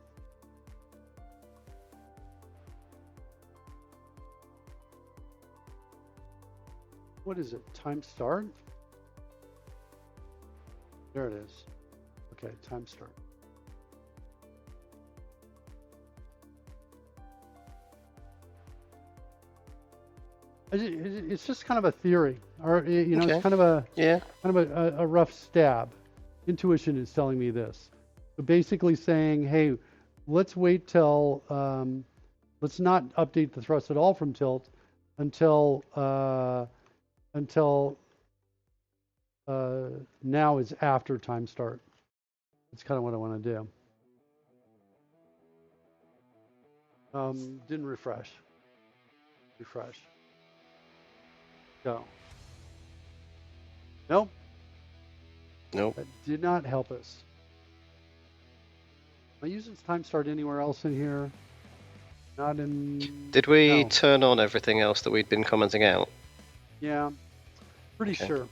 S1: what is it? Time start? There it is. Okay, time start. It's just kind of a theory, or you know,
S2: Okay.
S1: it's kind of a
S2: Yeah.
S1: a rough stab. Intuition is telling me this. So basically saying, hey, let's wait till let's not update the thrust at all from tilt until now is after time start. That's kind of what I want to do. Didn't refresh. Refresh. Go. Nope.
S2: Nope.
S1: That did not help us. Am I using time start anywhere else in here? Not in...
S2: Did we
S1: No.
S2: turn on everything else that we'd been commenting out?
S1: Yeah. Pretty
S2: Okay.
S1: sure.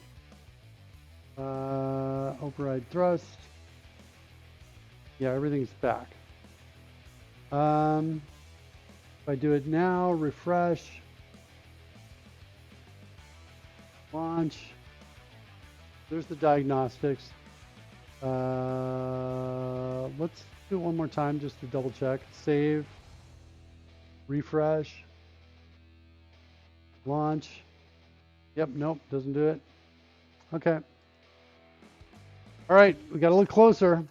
S1: Override thrust. Yeah, everything's back. If I do it now, refresh. Launch. There's the diagnostics. Let's do it one more time just to double check. Save. Refresh. Launch. Yep, nope, doesn't do it. Okay. All right, we got to look closer.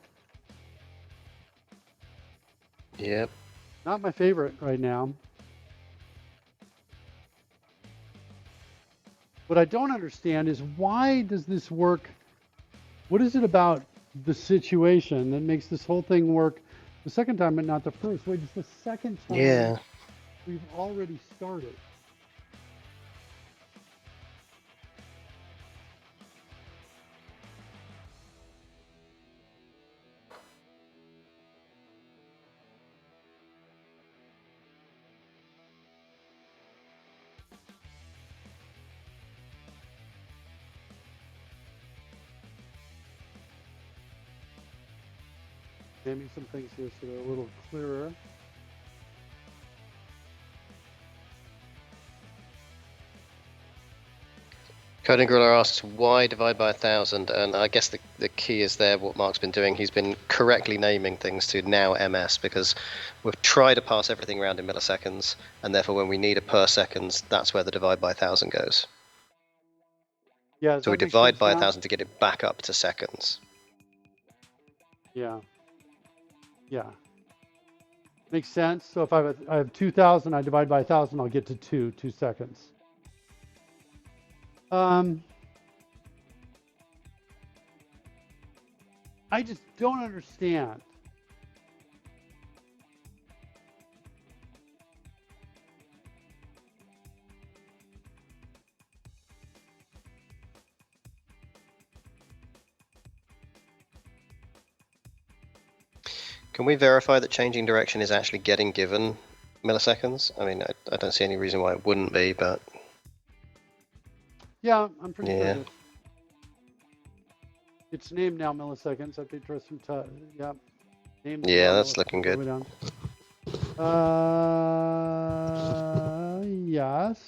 S2: Yep.
S1: Not my favorite right now. What I don't understand is why does this work? What is it about the situation that makes this whole thing work the second time but not the first? Wait, it's the second time
S2: Yeah.
S1: we've already started. Maybe some things here so they're a little clearer.
S2: Coding Gorilla asks, why divide by 1,000? And I guess the key is there, what Mark's been doing. He's been correctly naming things to now MS, because we've tried to pass everything around in milliseconds, and therefore when we need a per seconds, that's where the divide by 1,000 goes.
S1: Yeah.
S2: So we divide by 1,000 to get it back up to seconds.
S1: Yeah. Yeah. Makes sense. So if I have 2,000, I divide by 1,000, I'll get to 2 seconds. I just don't understand.
S2: Can we verify that changing direction is actually getting given milliseconds? I mean, I don't see any reason why it wouldn't be, but...
S1: Yeah, I'm pretty sure
S2: Yeah.
S1: it is. It's named now milliseconds. Update trust from yeah. Named
S2: Yeah,
S1: now
S2: that's
S1: milliseconds.
S2: looking good.
S1: Way down. Yes.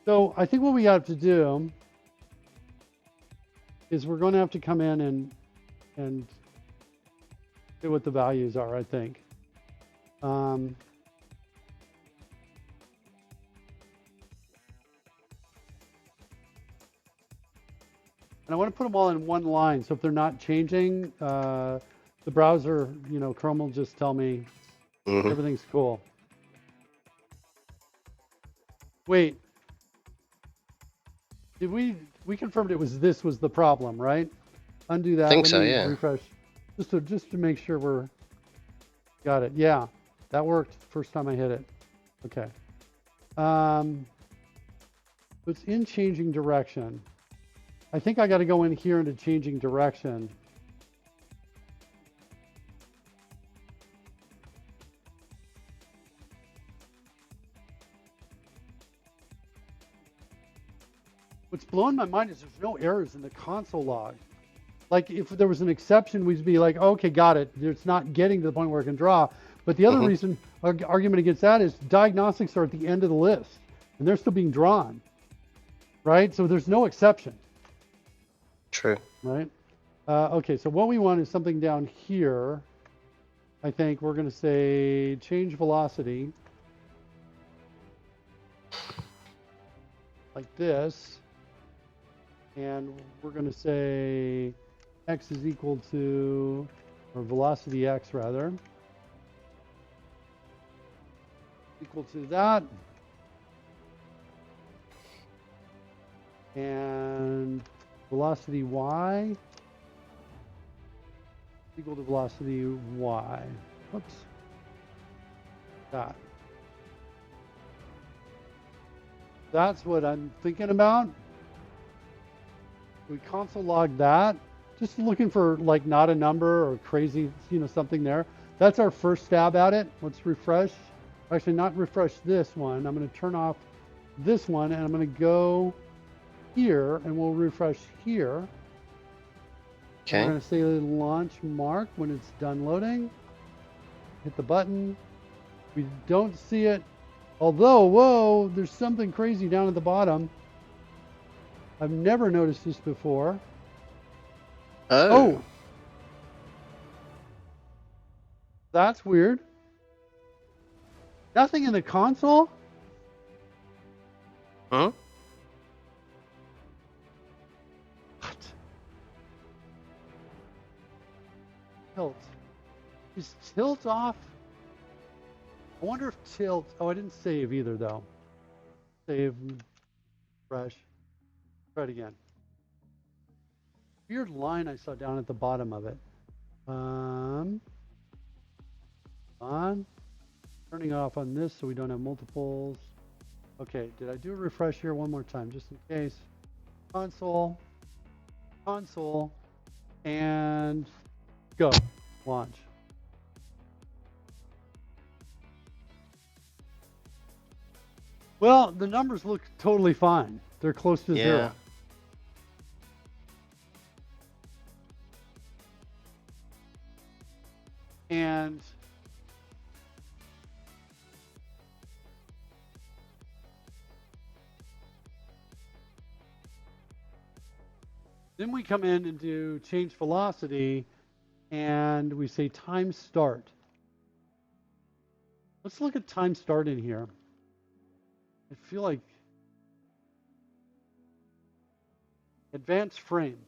S1: So I think what we have to do is we're going to have to come in and see what the values are, I think. And I want to put them all in one line. So if they're not changing, the browser, you know, Chrome will just tell me everything's cool. Wait. Did we confirmed this was the problem, right? Undo that.
S2: I think
S1: Let
S2: so,
S1: me
S2: yeah.
S1: Refresh. Just to make sure we're got it. Yeah. That worked first time I hit it. Okay. It's in changing direction. I think I got to go in here into changing direction. What's blowing my mind is there's no errors in the console log. Like if there was an exception, we'd be like, okay, got it. It's not getting to the point where it can draw. But the other reason, argument against that is diagnostics are at the end of the list and they're still being drawn, right? So there's no exception.
S2: True.
S1: right? Okay, so what we want is something down here. I think we're going to say change velocity like this. And we're going to say x is equal to, or velocity x rather, equal to that. And velocity y equal to velocity y. Whoops. That. That's what I'm thinking about. We console log that. Just looking for like not a number or crazy, something there. That's our first stab at it. Let's refresh. Actually, not refresh this one. I'm going to turn off this one and I'm going to go here and we'll refresh here.
S2: Okay.
S1: We're going to say launch mark when it's done loading. Hit the button. We don't see it. Although, whoa, there's something crazy down at the bottom. I've never noticed this before. Oh. That's weird. Nothing in the console?
S2: Huh?
S1: What? Tilt. Is tilt off? I wonder if tilt... Oh, I didn't save either, though. Save. Fresh. Try it again. Weird line I saw down at the bottom of it. On. Turning off on this so we don't have multiples. Okay, did I do a refresh here one more time just in case? Console, and go. Launch. Well, the numbers look totally fine. They're close to zero. And then we come in and do change velocity and we say time start. Let's look at time start in here. I feel like advanced frame.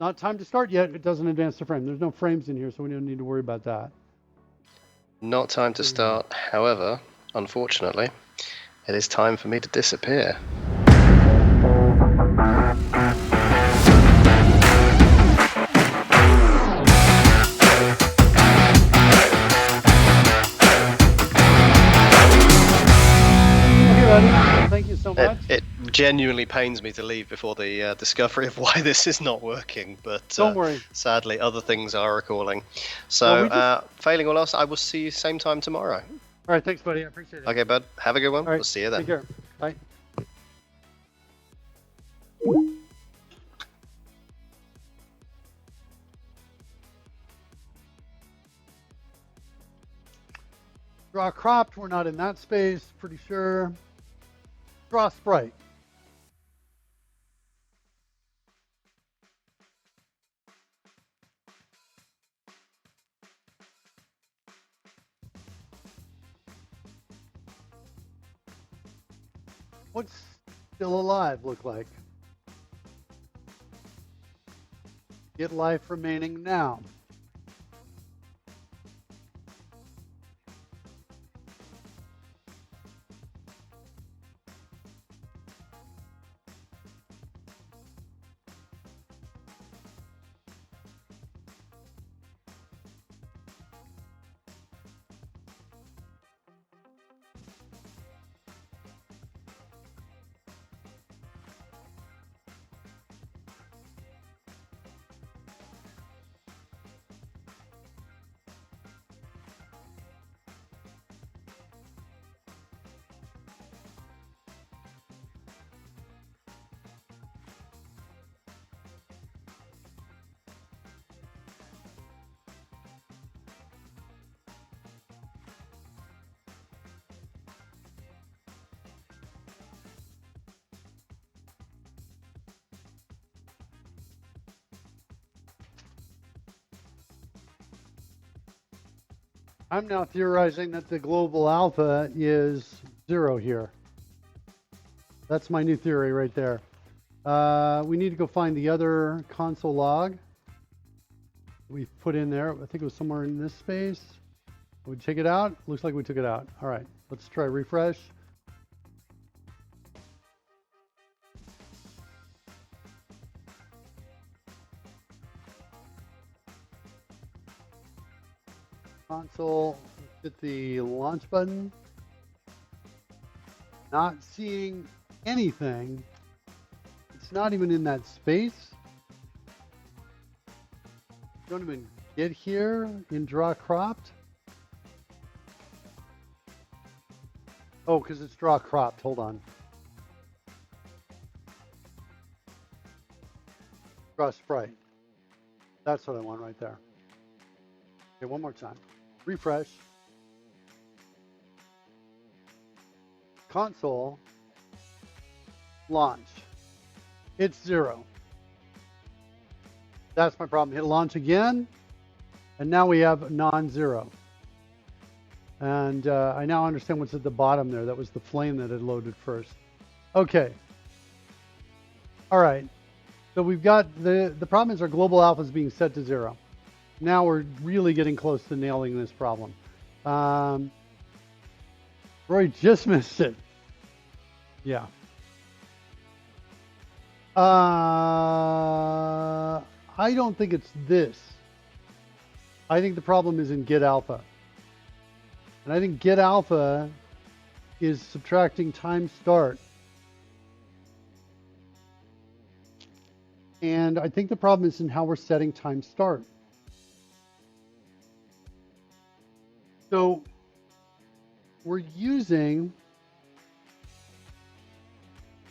S1: Not time to start yet. It doesn't advance the frame. There's no frames in here, so we don't need to worry about that.
S2: Not time to start. However, unfortunately, it is time for me to disappear.
S1: Thank you so much.
S2: It genuinely pains me to leave before the discovery of why this is not working, but
S1: Don't worry.
S2: Sadly, other things are calling. So,
S1: Well,
S2: failing all else, I will see you same time tomorrow.
S1: All right, thanks, buddy. I appreciate it.
S2: Okay, bud. Have a good one.
S1: All right,
S2: We'll see you then.
S1: Take care. Bye. Draw cropped. We're not in that space. Pretty sure. Draw sprite. What's still alive look like? Get life remaining now. I'm now theorizing that the global alpha is 0 here. That's my new theory right there. We need to go find the other console log we put in there. I think it was somewhere in this space. We take it out. Looks like we took it out. All right, let's try refresh. Console, hit the launch button. Not seeing anything. It's not even in that space. Don't even get here in draw cropped. Oh, because it's draw cropped. Hold on. Draw sprite. That's what I want right there. Okay, one more time. Refresh. Console. Launch. It's 0. That's my problem. Hit launch again. And now we have non-zero. And I now understand what's at the bottom there. That was the flame that had loaded first. Okay. All right. So we've got the problem is our global alpha is being set to 0. Now we're really getting close to nailing this problem. Roy just missed it. Yeah. I don't think it's this. I think the problem is in get alpha. And I think get alpha is subtracting time start. And I think the problem is in how we're setting time start. So we're using,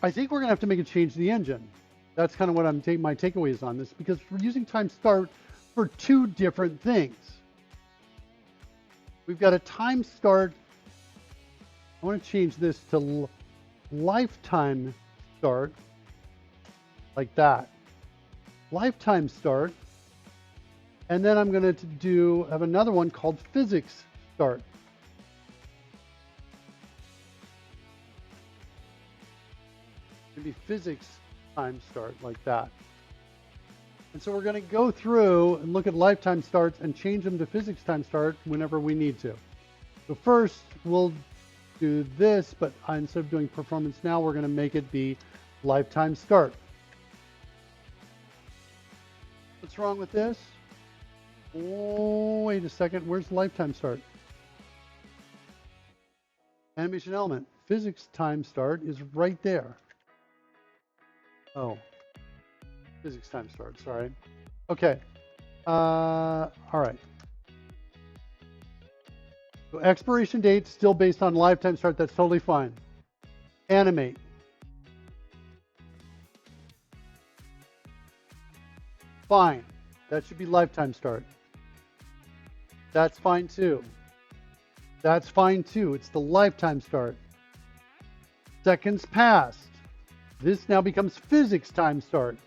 S1: I think we're going to have to make a change to the engine. That's kind of what I'm taking my takeaways on this, because we're using time start for two different things. We've got a time start. I want to change this to lifetime start, like that. Lifetime start. And then I'm going to have another one called physics start. Maybe physics time start, like that. And so we're going to go through and look at lifetime starts and change them to physics time start whenever we need to. So first we'll do this, but instead of doing performance now, we're going to make it be lifetime start. What's wrong with this? Oh, wait a second. Where's lifetime start? Animation element. Physics time start is right there. Oh. Physics time start, sorry. Okay. All right. So expiration date still based on lifetime start. That's totally fine. Animate. Fine. That should be lifetime start. That's fine too. That's fine too. It's the lifetime start. Seconds passed. This now becomes physics time start.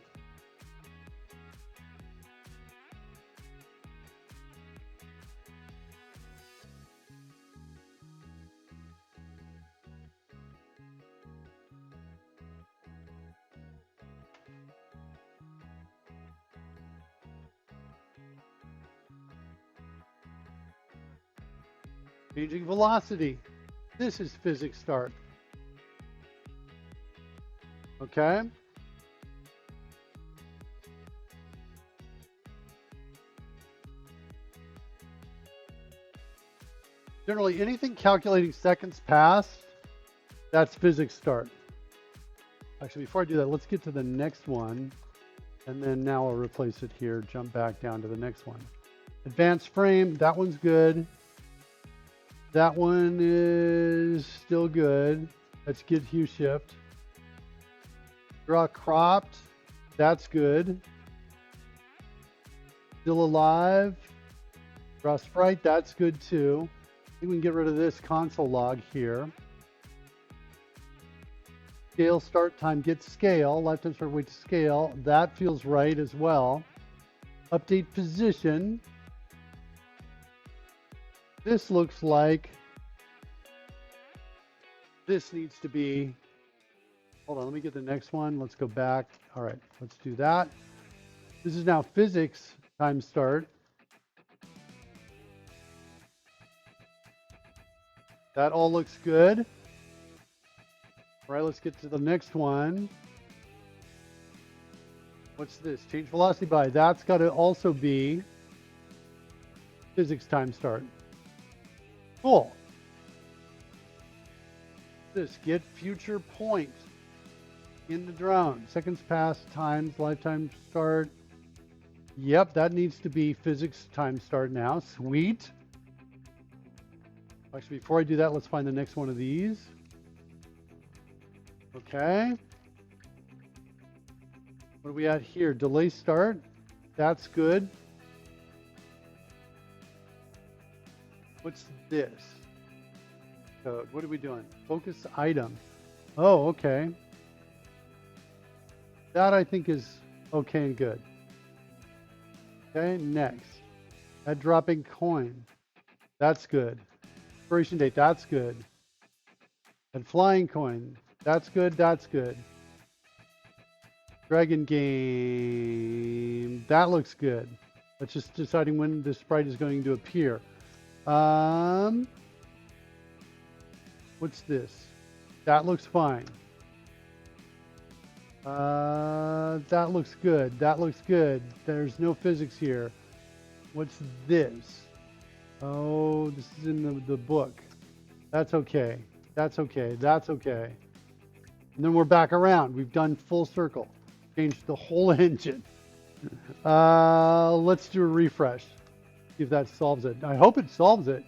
S1: Changing velocity. This is physics start. Okay. Generally, anything calculating seconds past, that's physics start. Actually, before I do that, let's get to the next one. And then now I'll replace it here, jump back down to the next one. Advanced frame, that one's good. That one is still good. Let's get hue shift. Draw cropped, that's good. Still alive. Draw sprite, that's good too. I think we can get rid of this console log here. Scale start time, get scale. Lifetime start wait to scale. That feels right as well. Update position. This looks like this needs to be, hold on, let me get the next one. Let's go back. All right, let's do that. This is now physics time start. That all looks good. All right, let's get to the next one. What's this? Change velocity by. That's got to also be physics time start. Cool. This get future point in the drone. Seconds pass, times, lifetime start. Yep, that needs to be physics time start now. Sweet. Actually, before I do that, let's find the next one of these. Okay. What are we at here? Delay start. That's good. What's this? Code. What are we doing? Focus item. Oh, okay. That I think is okay and good. Okay, next. Add dropping coin. That's good. Expiration date. That's good. Add flying coin. That's good. That's good. Dragon game. That looks good. That's just deciding when the sprite is going to appear. What's this? That looks fine. That looks good. That looks good. There's no physics here. What's this? Oh, this is in the book. That's okay. That's okay. That's okay. And then we're back around. We've done full circle. Changed the whole engine. Let's do a refresh. See if that solves it. I hope it solves it.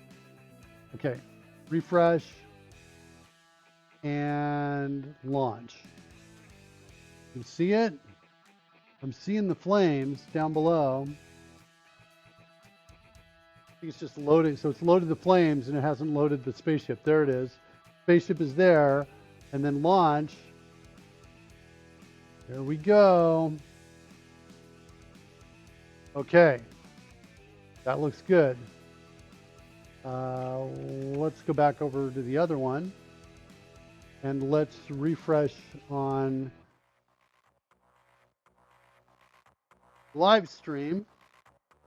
S1: Okay. Refresh. And launch. You can see it. I'm seeing the flames down below. I think it's just loading. So it's loaded the flames and it hasn't loaded the spaceship. There it is. Spaceship is there. And then launch. There we go. Okay. That looks good. Let's go back over to the other one. And let's refresh on live stream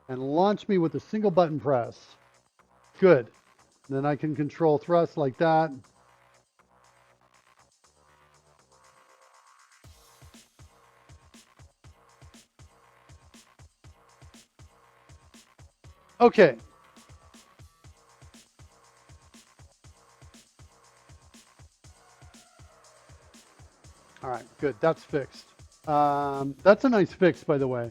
S1: and launch me with a single button press. Good. Then I can control thrust like that. Okay. All right, good. That's fixed. That's a nice fix, by the way.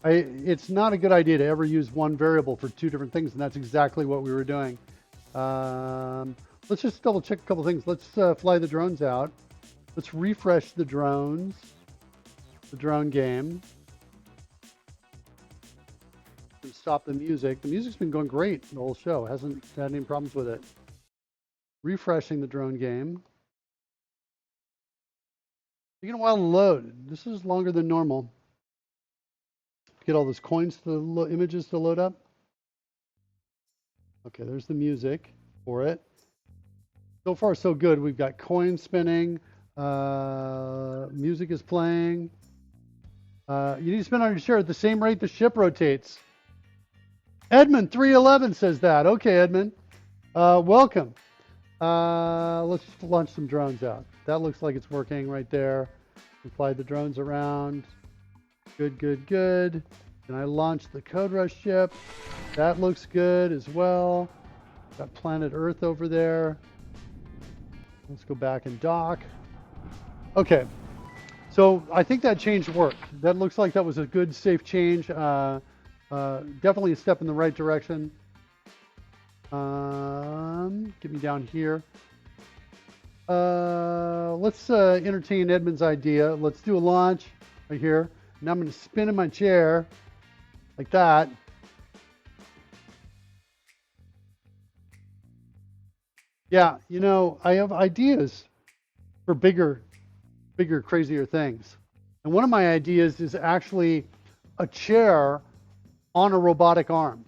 S1: It's not a good idea to ever use one variable for two different things, and that's exactly what we were doing. Let's just double check a couple things. Let's fly the drones out. Let's refresh the drones, the drone game. And stop the music. The music's been going great the whole show. Hasn't had any problems with it. Refreshing the drone game. Taking a while to load. This is longer than normal. Get all those coins to images to load up. Okay, there's the music for it. So far, so good. We've got coins spinning. Music is playing. You need to spin on your share at the same rate the ship rotates. Edmund 311 says that. Okay, Edmund. Welcome. Let's launch some drones out. That looks like it's working right there. We fly the drones around. Good, good, good. Can I launch the Code Rush ship? That looks good as well. Got planet Earth over there. Let's go back and dock. Okay. So I think that change worked. That looks like that was a good, safe change. Definitely a step in the right direction. Get me down here. Let's entertain Edmund's idea. Let's do a launch right here. Now I'm going to spin in my chair like that. Yeah, you know, I have ideas for bigger, crazier things. And one of my ideas is actually a chair on a robotic arm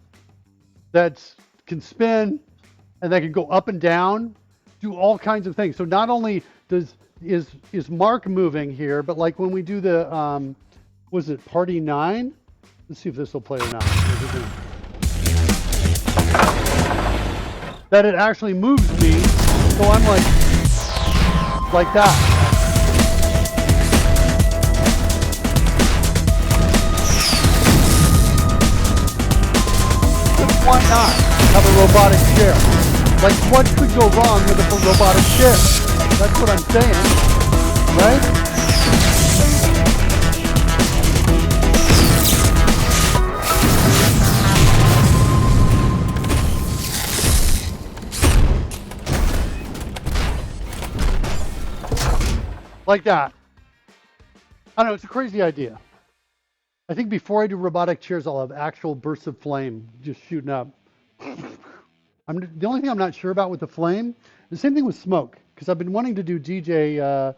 S1: that's can spin, and that can go up and down, do all kinds of things. So not only is Mark moving here, but like when we do the, was it Party 9? Let's see if this will play or not. That it actually moves me, so I'm like that. Why not have a robotic chair? Like, what could go wrong with a robotic chair? That's what I'm saying, right? Like that. I don't know, it's a crazy idea. I think before I do robotic chairs, I'll have actual bursts of flame just shooting up. The only thing I'm not sure about with the flame, the same thing with smoke, because I've been wanting to do DJ.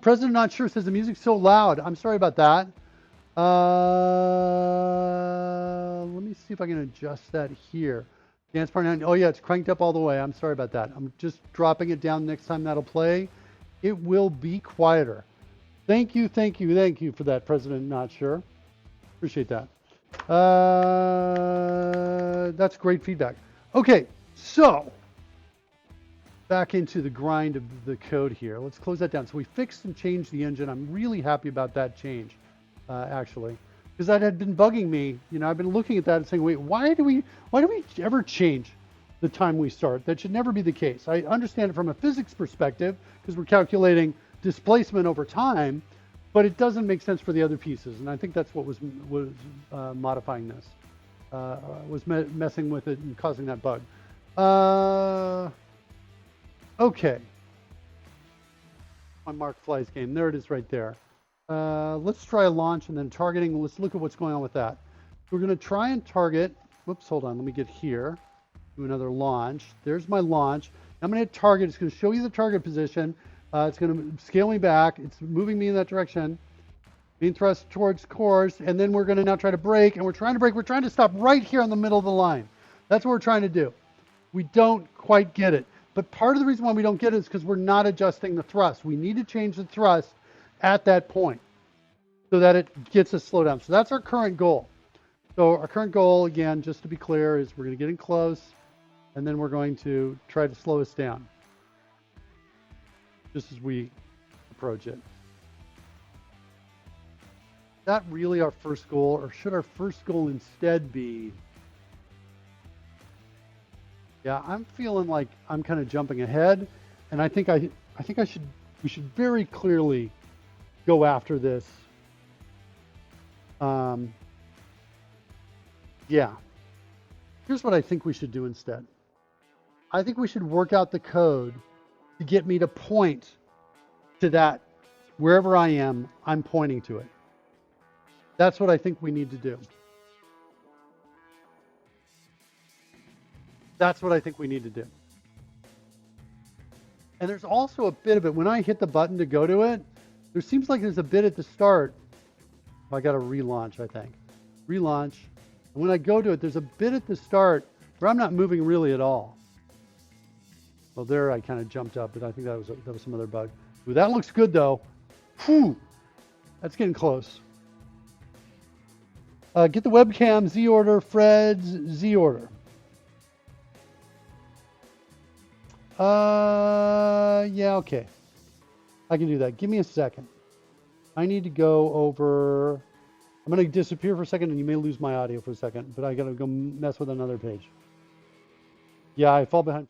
S1: President Not Sure says the music's so loud. I'm sorry about that. Let me see if I can adjust that here. Dance Party 9. Oh yeah, it's cranked up all the way. I'm sorry about that. I'm just dropping it down next time that'll play. It will be quieter. Thank you for that, President Not Sure. Appreciate that. That's great feedback. Okay, so back into the grind of the code here. Let's close that down. So we fixed and changed the engine. I'm really happy about that change, actually, because that had been bugging me. You know, I've been looking at that and saying, wait, why do we ever change the time we start? That should never be the case. I understand it from a physics perspective because we're calculating displacement over time, but it doesn't make sense for the other pieces. And I think that's what was modifying this, messing with it and causing that bug. Okay. My Mark Flies game. There it is right there. Let's try a launch and then targeting. Let's look at what's going on with that. We're going to try and target. Whoops, hold on. Let me get here. Do another launch. There's my launch. I'm going to hit target. It's going to show you the target position. It's going to scale me back. It's moving me in that direction. Being thrust towards course. And then we're going to now try to brake. And we're trying to brake. We're trying to stop right here in the middle of the line. That's what we're trying to do. We don't quite get it. But part of the reason why we don't get it is because we're not adjusting the thrust. We need to change the thrust at that point so that it gets us slowed down. So that's our current goal. So our current goal, again, just to be clear, is we're going to get in close, and then we're going to try to slow us down just as we approach it. Is that really our first goal, or should our first goal instead be... Yeah, I'm feeling like I'm kind of jumping ahead, and I think we should very clearly go after this. Yeah. Here's what I think we should do instead. I think we should work out the code to get me to point to that. Wherever I am, I'm pointing to it. That's what I think we need to do. That's what I think we need to do. And there's also a bit of it. When I hit the button to go to it, there seems like there's a bit at the start. I got to relaunch, I think. Relaunch. And when I go to it, there's a bit at the start where I'm not moving really at all. Well, there I kind of jumped up, but I think that was some other bug. Ooh, that looks good, though. Whew. That's getting close. Get the webcam, Z order, Fred's Z order. Yeah, okay. I can do that. Give me a second. I need to go over... I'm going to disappear for a second, and you may lose my audio for a second, but I got to go mess with another page. Yeah, I fall behind.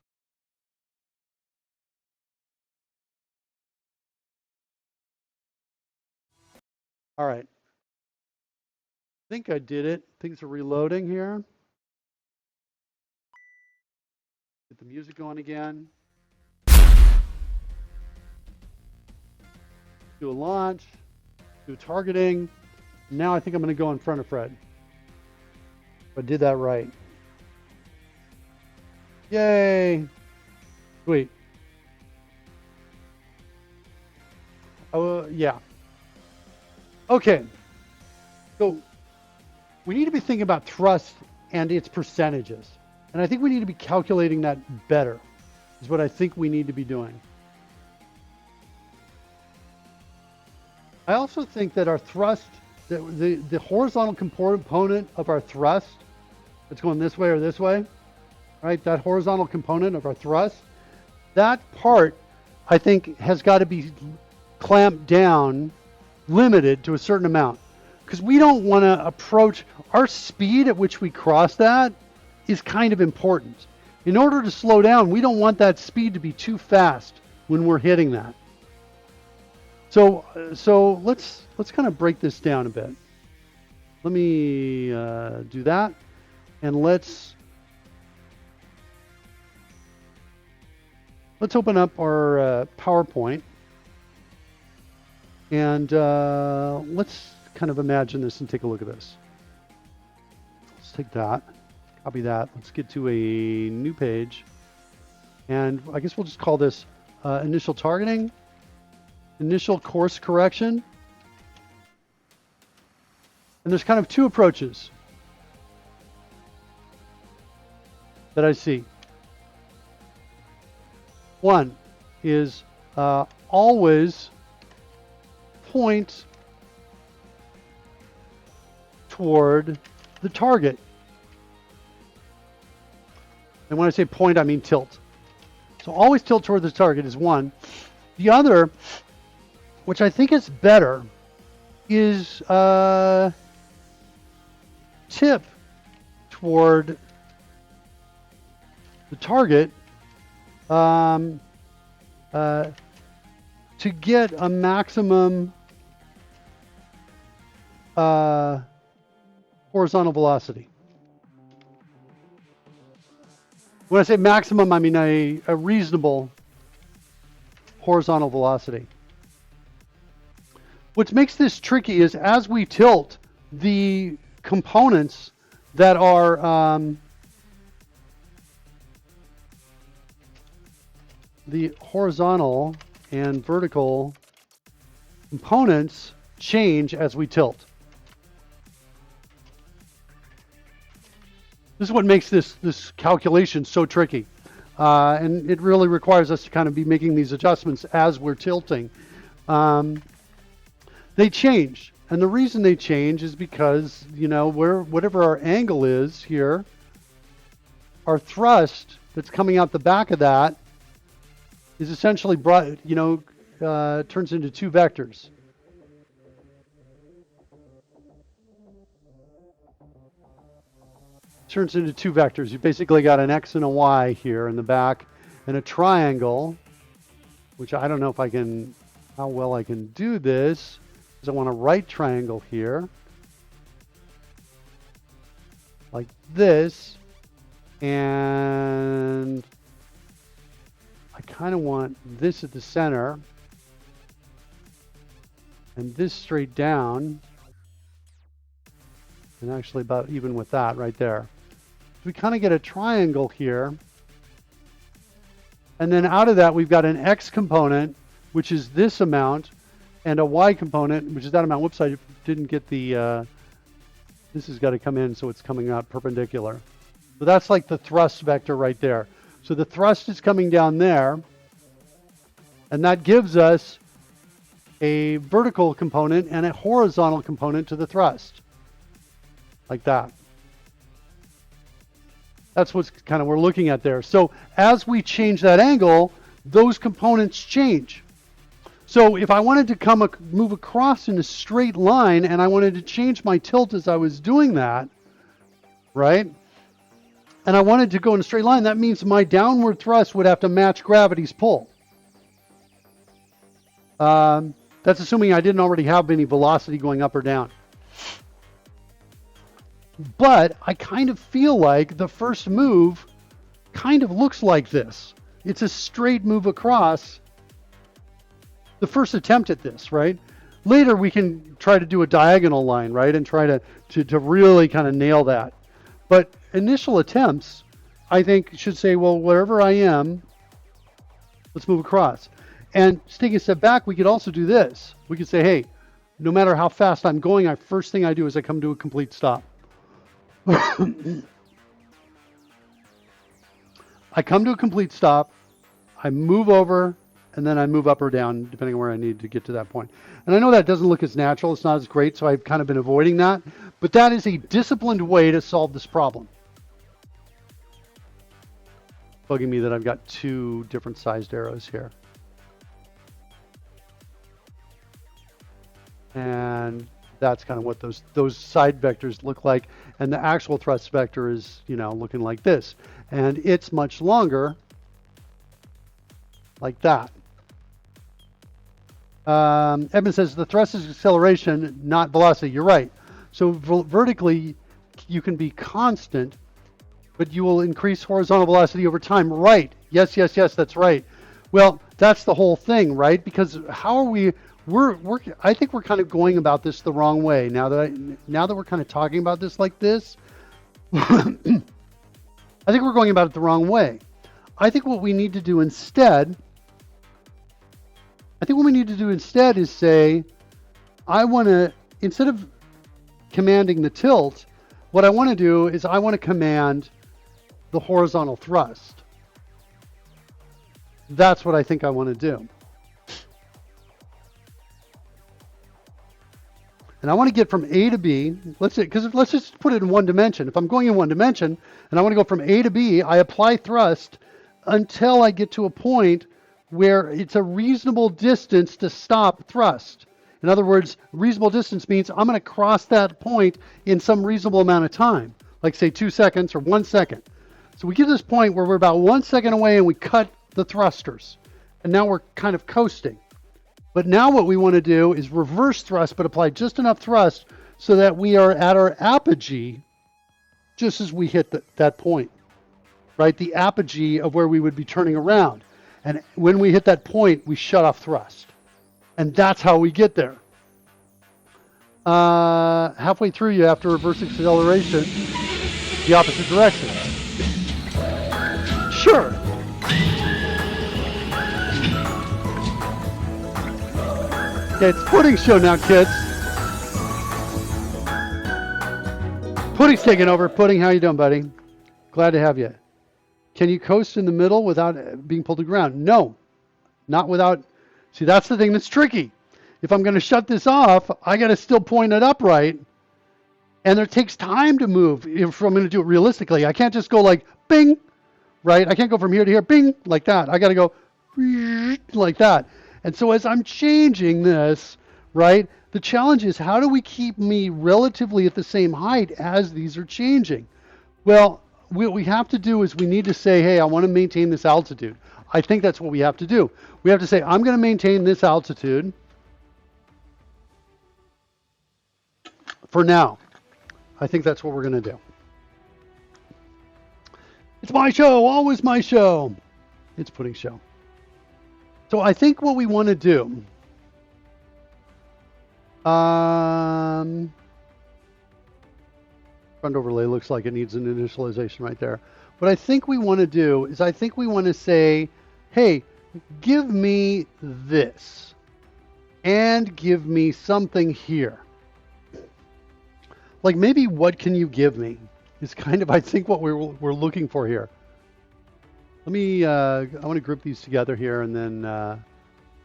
S1: All right. I think I did it. Things are reloading here. Get the music going again. Do a launch. Do targeting. Now I think I'm going to go in front of Fred. I did that right. Yay. Sweet. Oh, yeah. Okay. So we need to be thinking about thrust and its percentages. And I think we need to be calculating that better, is what I think we need to be doing. I also think that our thrust, the horizontal component of our thrust, that's going this way or this way, right? That horizontal component of our thrust, that part, I think, has got to be clamped down, limited to a certain amount. Because we don't want to approach, our speed at which we cross that is kind of important. In order to slow down, we don't want that speed to be too fast when we're hitting that. So let's kind of break this down a bit. Let me do that, and let's open up our PowerPoint, and let's kind of imagine this and take a look at this. Let's take that, copy that. Let's get to a new page, and I guess we'll just call this initial targeting. Initial course correction. And there's kind of two approaches that I see. One is always point toward the target. And when I say point, I mean tilt. So always tilt toward the target is one. The other, which I think is better, is tip toward the target to get a maximum horizontal velocity. When I say maximum, I mean a reasonable horizontal velocity. What makes this tricky is as we tilt, the components that are the horizontal and vertical components change as we tilt. This is what makes this calculation so tricky. And it really requires us to kind of be making these adjustments as we're tilting. They change, and the reason they change is because, you know, whatever our angle is here, our thrust that's coming out the back of that is essentially brought, you know, turns into two vectors. Turns into two vectors. You basically got an X and a Y here in the back, and a triangle, which I don't know if I can, how well I can do this. I want a right triangle here, like this, and I kind of want this at the center, and this straight down, and actually about even with that right there. We kind of get a triangle here, and then out of that we've got an X component, which is this amount, and a Y component, which is that amount. Whoops, I didn't get the, this has got to come in so it's coming out perpendicular. So that's like the thrust vector right there. So the thrust is coming down there, and that gives us a vertical component and a horizontal component to the thrust, like that. That's what's kind of we're looking at there. So as we change that angle, those components change. So if I wanted to move across in a straight line and I wanted to change my tilt as I was doing that, right? And I wanted to go in a straight line, that means my downward thrust would have to match gravity's pull. That's assuming I didn't already have any velocity going up or down. But I kind of feel like the first move kind of looks like this. It's a straight move across. The first attempt at this, right? Later we can try to do a diagonal line, right? And try to really kind of nail that. But initial attempts, I think, should say, well, wherever I am, let's move across. And taking a step back, we could also do this. We could say, hey, no matter how fast I'm going, first thing I do is I come to a complete stop. I come to a complete stop, I move over, and then I move up or down, depending on where I need to get to that point. And I know that doesn't look as natural, it's not as great, so I've kind of been avoiding that. But that is a disciplined way to solve this problem. Bugging me that I've got two different sized arrows here. And that's kind of what those side vectors look like. And the actual thrust vector is, you know, looking like this. And it's much longer, like that. Edmund says the thrust is acceleration, not velocity. You're right. So vertically, you can be constant, but you will increase horizontal velocity over time. Right. Yes, yes, yes, that's right. Well, that's the whole thing, right? Because how are we... I think we're kind of going about this the wrong way. Now that we're kind of talking about this like this, I think we're going about it the wrong way. I think what we need to do instead is say, I want to, instead of commanding the tilt, what I want to do is I want to command the horizontal thrust. That's what I think I want to do. And I want to get from A to B, let's just put it in one dimension. If I'm going in one dimension and I want to go from A to B, I apply thrust until I get to a point where it's a reasonable distance to stop thrust. In other words, reasonable distance means I'm going to cross that point in some reasonable amount of time, like say 2 seconds or 1 second. So we get to this point where we're about 1 second away and we cut the thrusters. And now we're kind of coasting. But now what we want to do is reverse thrust, but apply just enough thrust so that we are at our apogee just as we hit that point, right? The apogee of where we would be turning around. And when we hit that point, we shut off thrust. And that's how we get there. Halfway through, you have to reverse acceleration the opposite direction. Sure. Okay, it's Pudding's show now, kids. Pudding's taking over. Pudding, how you doing, buddy? Glad to have you. Can you coast in the middle without being pulled to the ground? No, not without. See, that's the thing that's tricky. If I'm going to shut this off, I got to still point it upright. And it takes time to move if I'm going to do it realistically. I can't just go like, bing, right? I can't go from here to here, bing, like that. I got to go like that. And so as I'm changing this, right, the challenge is how do we keep me relatively at the same height as these are changing? Well, what we have to do is we need to say, hey, I want to maintain this altitude. I think that's what we have to do. We have to say, I'm going to maintain this altitude for now. I think that's what we're going to do. It's my show, always my show. It's Pudding Show. So I think what we want to do, front overlay looks like it needs an initialization right there. What I think we want to do is I think we want to say, hey, give me this and give me something here. Like maybe what can you give me is kind of, I think, what we're looking for here. Let me, I want to group these together here and then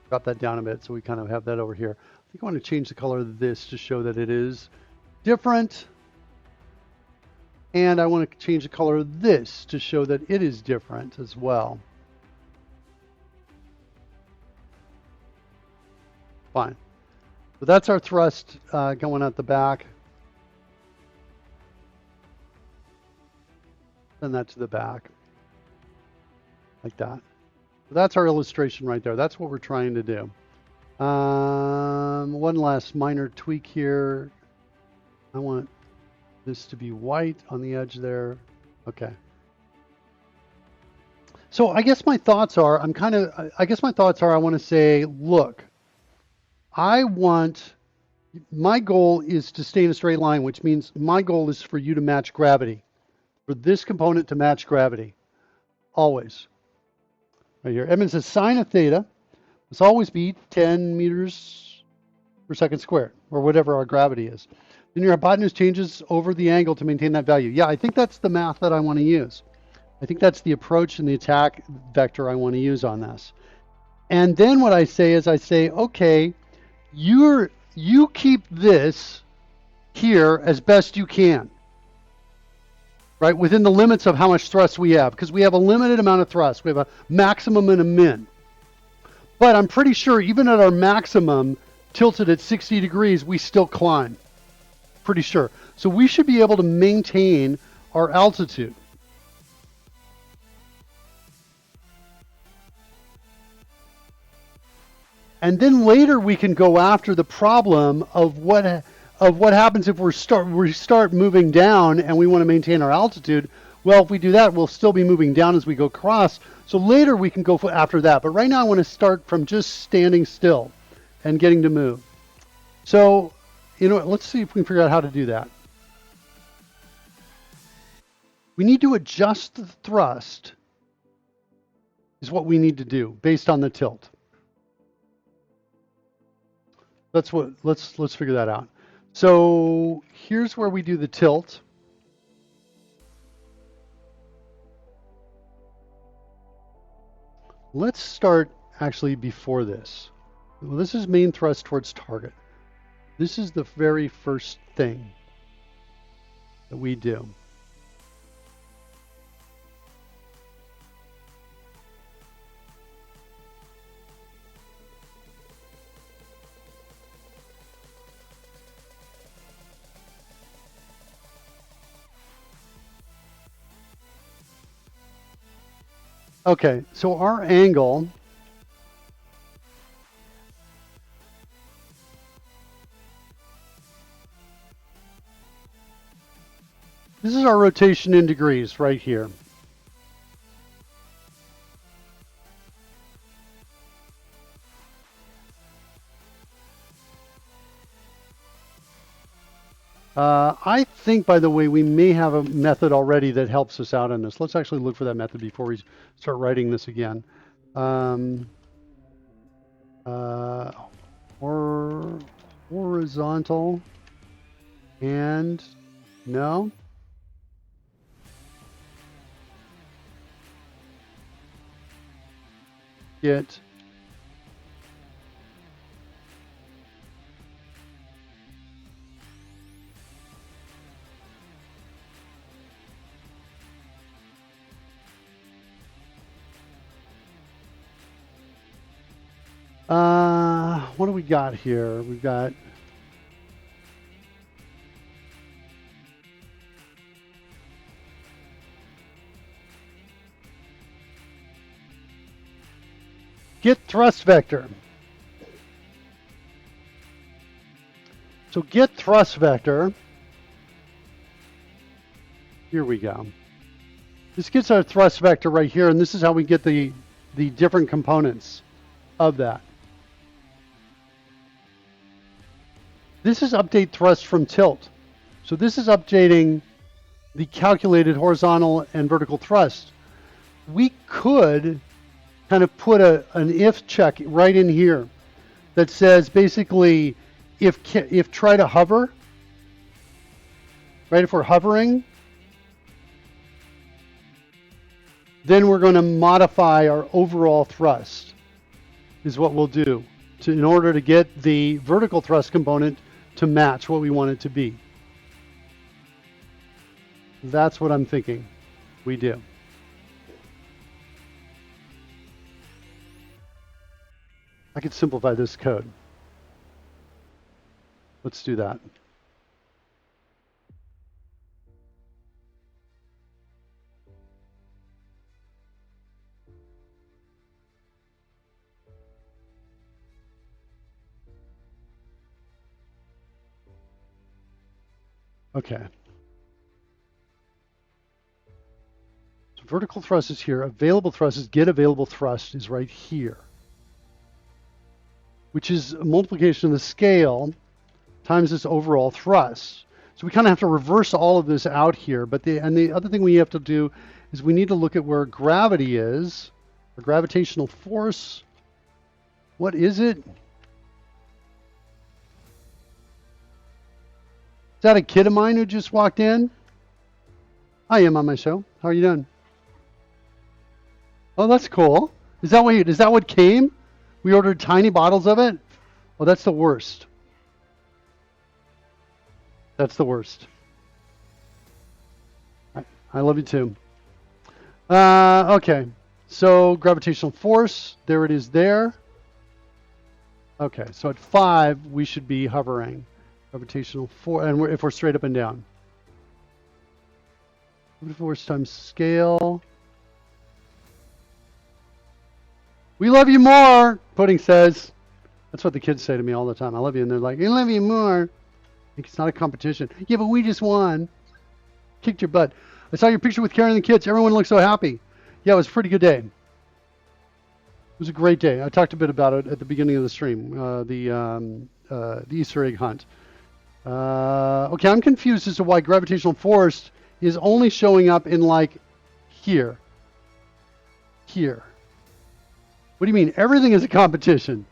S1: drop that down a bit so we kind of have that over here. I think I want to change the color of this to show that it is different. And I want to change the color of this to show that it is different as well. Fine. So that's our thrust going out the back. Send that to the back. Like that. So that's our illustration right there. That's what we're trying to do. One last minor tweak here. I want this to be white on the edge there. Okay. So I guess my thoughts are, I want to say, look, my goal is to stay in a straight line, which means my goal is for you to match gravity, for this component to match gravity, always. Right here, Edmund says sine of theta must always be 10 meters per second squared, or whatever our gravity is. Then your hypotenuse changes over the angle to maintain that value. Yeah, I think that's the math that I want to use. I think that's the approach and the attack vector I want to use on this. And then what I say is okay, you keep this here as best you can, right? Within the limits of how much thrust we have, because we have a limited amount of thrust. We have a maximum and a min. But I'm pretty sure even at our maximum, tilted at 60 degrees, we still climb. Pretty sure. So we should be able to maintain our altitude. And then later we can go after the problem of what happens if we start moving down and we want to maintain our altitude. Well, if we do that, we'll still be moving down as we go across. So later we can go after that. But right now I want to start from just standing still and getting to move. So, you know, let's see if we can figure out how to do that. We need to adjust the thrust is what we need to do based on the tilt. Let's figure that out. So here's where we do the tilt. Let's start actually before this. Well, this is main thrust towards target. This is the very first thing that we do. Okay, so our angle this is our rotation in degrees right here. I think, by the way, we may have a method already that helps us out on this. Let's actually look for that method before we start writing this again. Horizontal and no. Get what do we got here? We've got get thrust vector. So get thrust vector. Here we go. This gets our thrust vector right here, and this is how we get the different components of that. This is update thrust from tilt. So this is updating the calculated horizontal and vertical thrust. We could kind of put an if check right in here that says basically if try to hover, right? If we're hovering, then we're going to modify our overall thrust is what we'll do in order to get the vertical thrust component to match what we want it to be. That's what I'm thinking we do. I could simplify this code. Let's do that. Okay. So vertical thrust is here. Available thrust is get available thrust is right here, which is a multiplication of the scale times this overall thrust. So we kind of have to reverse all of this out here. But the other thing we have to do is we need to look at where gravity is, or gravitational force. What is it? Is that a kid of mine who just walked in? I am on my show. How are you doing? Oh, that's cool. Is that what came? We ordered tiny bottles of it? Oh, that's the worst. That's the worst. I love you too. Okay. So gravitational force, there it is there. Okay, so at 5, we should be hovering. Gravitational force, and if we're straight up and down. Force times scale. We love you more, Pudding says. That's what the kids say to me all the time. I love you, and they're like, I love you more. It's not a competition. Yeah, but we just won. Kicked your butt. I saw your picture with Karen and the kids. Everyone looked so happy. Yeah, it was a pretty good day. It was a great day. I talked a bit about it at the beginning of the stream, the Easter egg hunt. Okay, I'm confused as to why gravitational force is only showing up in like here. Here. What do you mean? Everything is a competition.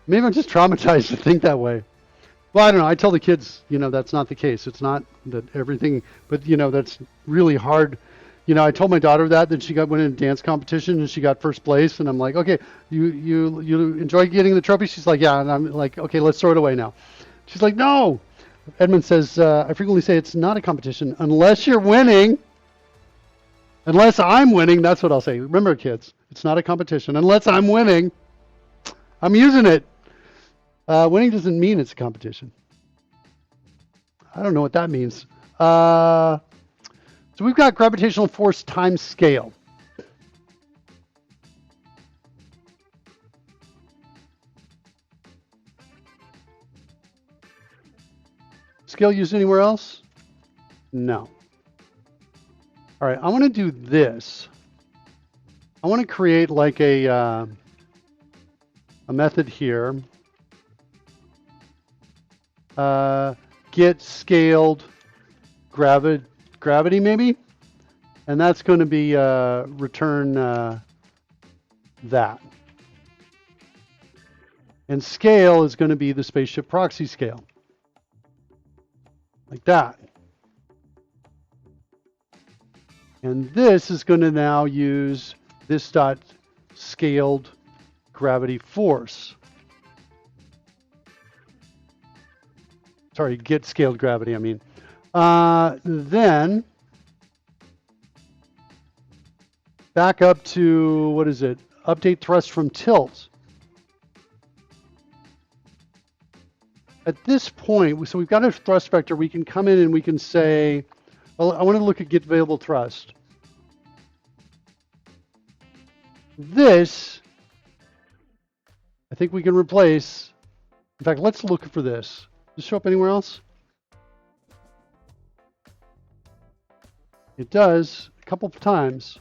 S1: Maybe I'm just traumatized to think that way. Well, I don't know. I tell the kids, that's not the case. It's not that everything, but that's really hard. I told my daughter that she went in a dance competition and she got first place, and I'm like, okay, you enjoy getting the trophy? She's like, yeah, and I'm like, okay, let's throw it away now. She's like, no. Edmund says, I frequently say it's not a competition unless you're winning. Unless I'm winning, that's what I'll say. Remember, kids, it's not a competition. Unless I'm winning, I'm using it. Winning doesn't mean it's a competition. I don't know what that means. So we've got gravitational force times scale. Scale used anywhere else? No. All right, I want to do this. I want to create like a method here. Get scaled gravity maybe, and that's going to be return that. And scale is going to be the spaceship proxy scale, like that. And this is going to now use this dot scaled gravity force. Sorry, get scaled gravity, I mean. Then back up to, what is it? Update thrust from tilt. At this point, so we've got a thrust vector. We can come in and we can say, well, I want to look at get available thrust. This, I think we can replace. In fact, let's look for this. Does it show up anywhere else? It does a couple of times.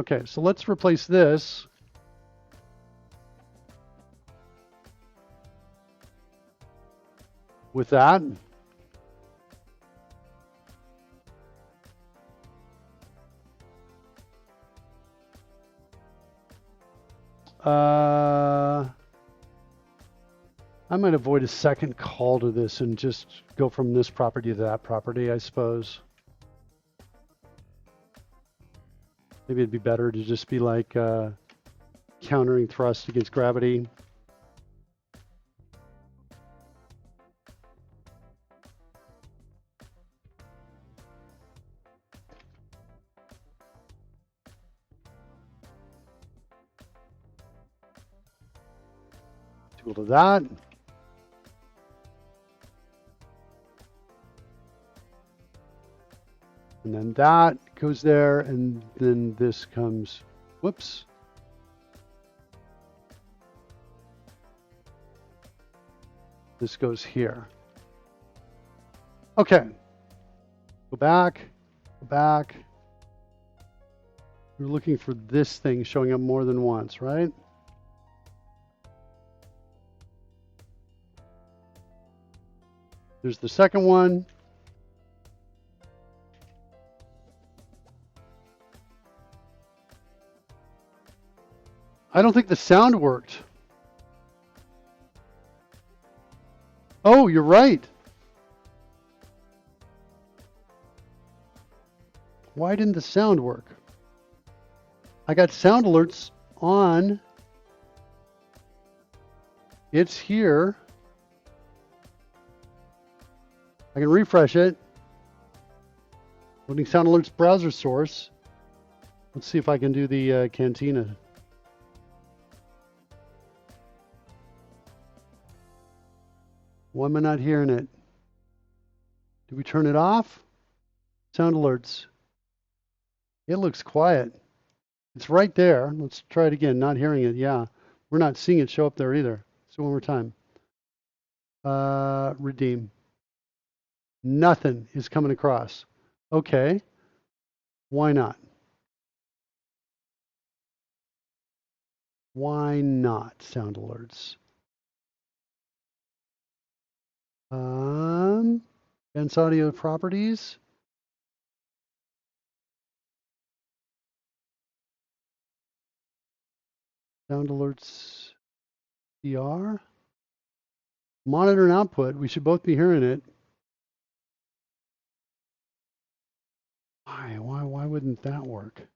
S1: Okay, so let's replace this. With that. I might avoid a second call to this and just go from this property to that property, I suppose. Maybe it'd be better to just be like countering thrust against gravity. Equal to that. And then that goes there, and then this comes, whoops. This goes here. Okay. Go back, go back. We're looking for this thing showing up more than once, right? There's the second one. I don't think the sound worked. Oh, you're right. Why didn't the sound work? I got sound alerts on. It's here. I can refresh it. Loading sound alerts browser source. Let's see if I can do the cantina. Why am I not hearing it? Did we turn it off? Sound alerts. It looks quiet. It's right there. Let's try it again. Not hearing it. Yeah. We're not seeing it show up there either. So one more time. Redeem. Nothing is coming across. Okay. Why not? Why not sound alerts? Advanced audio properties. Sound alerts DR. Monitor and output. We should both be hearing it. Why wouldn't that work? Let's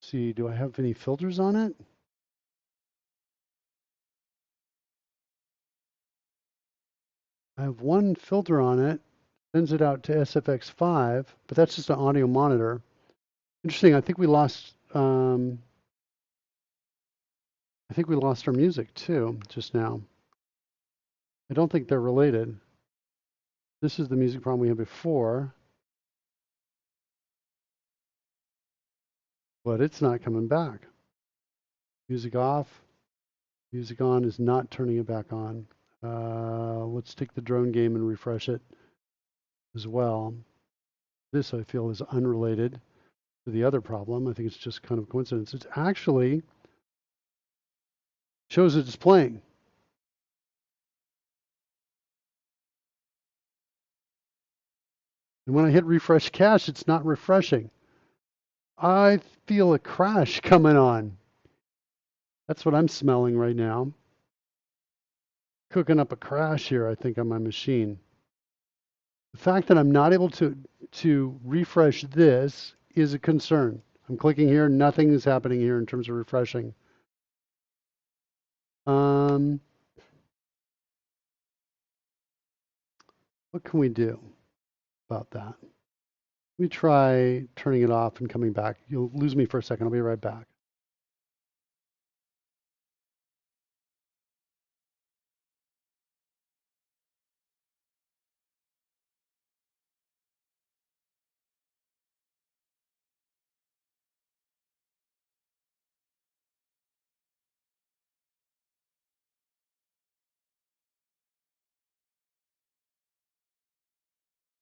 S1: see, do I have any filters on it? I have one filter on it, sends it out to SFX5, but that's just an audio monitor. Interesting, I think we lost our music too, just now. I don't think they're related. This is the music problem we had before. But it's not coming back. Music off. Music on is not turning it back on. Let's take the drone game and refresh it as well. This, I feel, is unrelated to the other problem. I think it's just kind of coincidence. It actually shows it's playing. And when I hit refresh cache, it's not refreshing. I feel a crash coming on. That's what I'm smelling right now. Cooking up a crash here, I think, on my machine. The fact that I'm not able to refresh this is a concern. I'm clicking here, nothing is happening here in terms of refreshing. What can we do about that? Let me try turning it off and coming back. You'll lose me for a second. I'll be right back.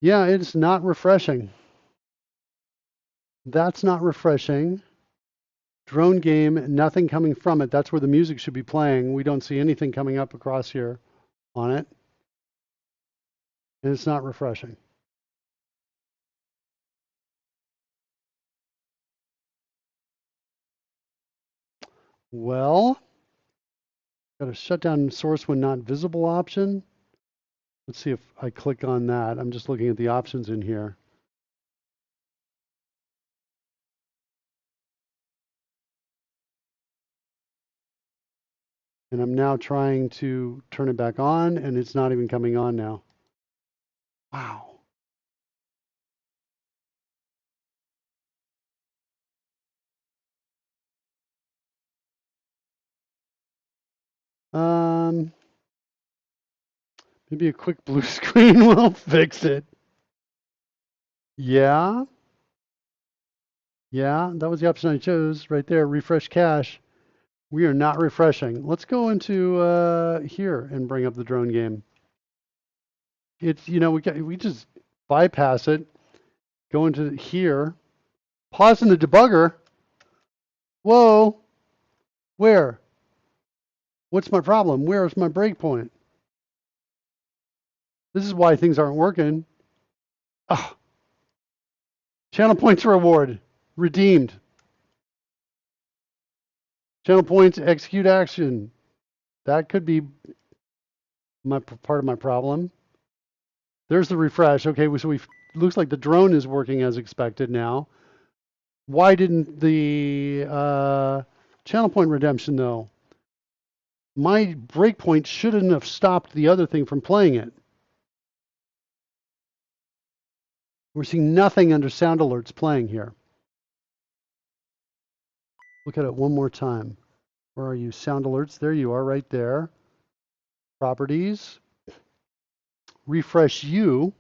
S1: Yeah, it's not refreshing. That's not refreshing. Drone game, nothing coming from it. That's where the music should be playing. We don't see anything coming up across here on it. And it's not refreshing. Well, got a shutdown source when not visible option. Let's see if I click on that. I'm just looking at the options in here. And I'm now trying to turn it back on, and it's not even coming on now. Wow. Maybe a quick blue screen will fix it. Yeah. Yeah, that was the option I chose right there, refresh cache. We are not refreshing. Let's go into here and bring up the drone game. It's, you know, we just bypass it, go into here, pause in the debugger. Whoa, where? What's my problem? Where's my breakpoint? This is why things aren't working. Oh. Channel points reward, redeemed. Channel points, execute action. That could be part of my problem. There's the refresh. Okay, so looks like the drone is working as expected now. Why didn't the channel point redemption though? My breakpoint shouldn't have stopped the other thing from playing it. We're seeing nothing under sound alerts playing here. Look at it one more time. Where are you? Sound alerts. There you are, right there. Properties. Refresh you.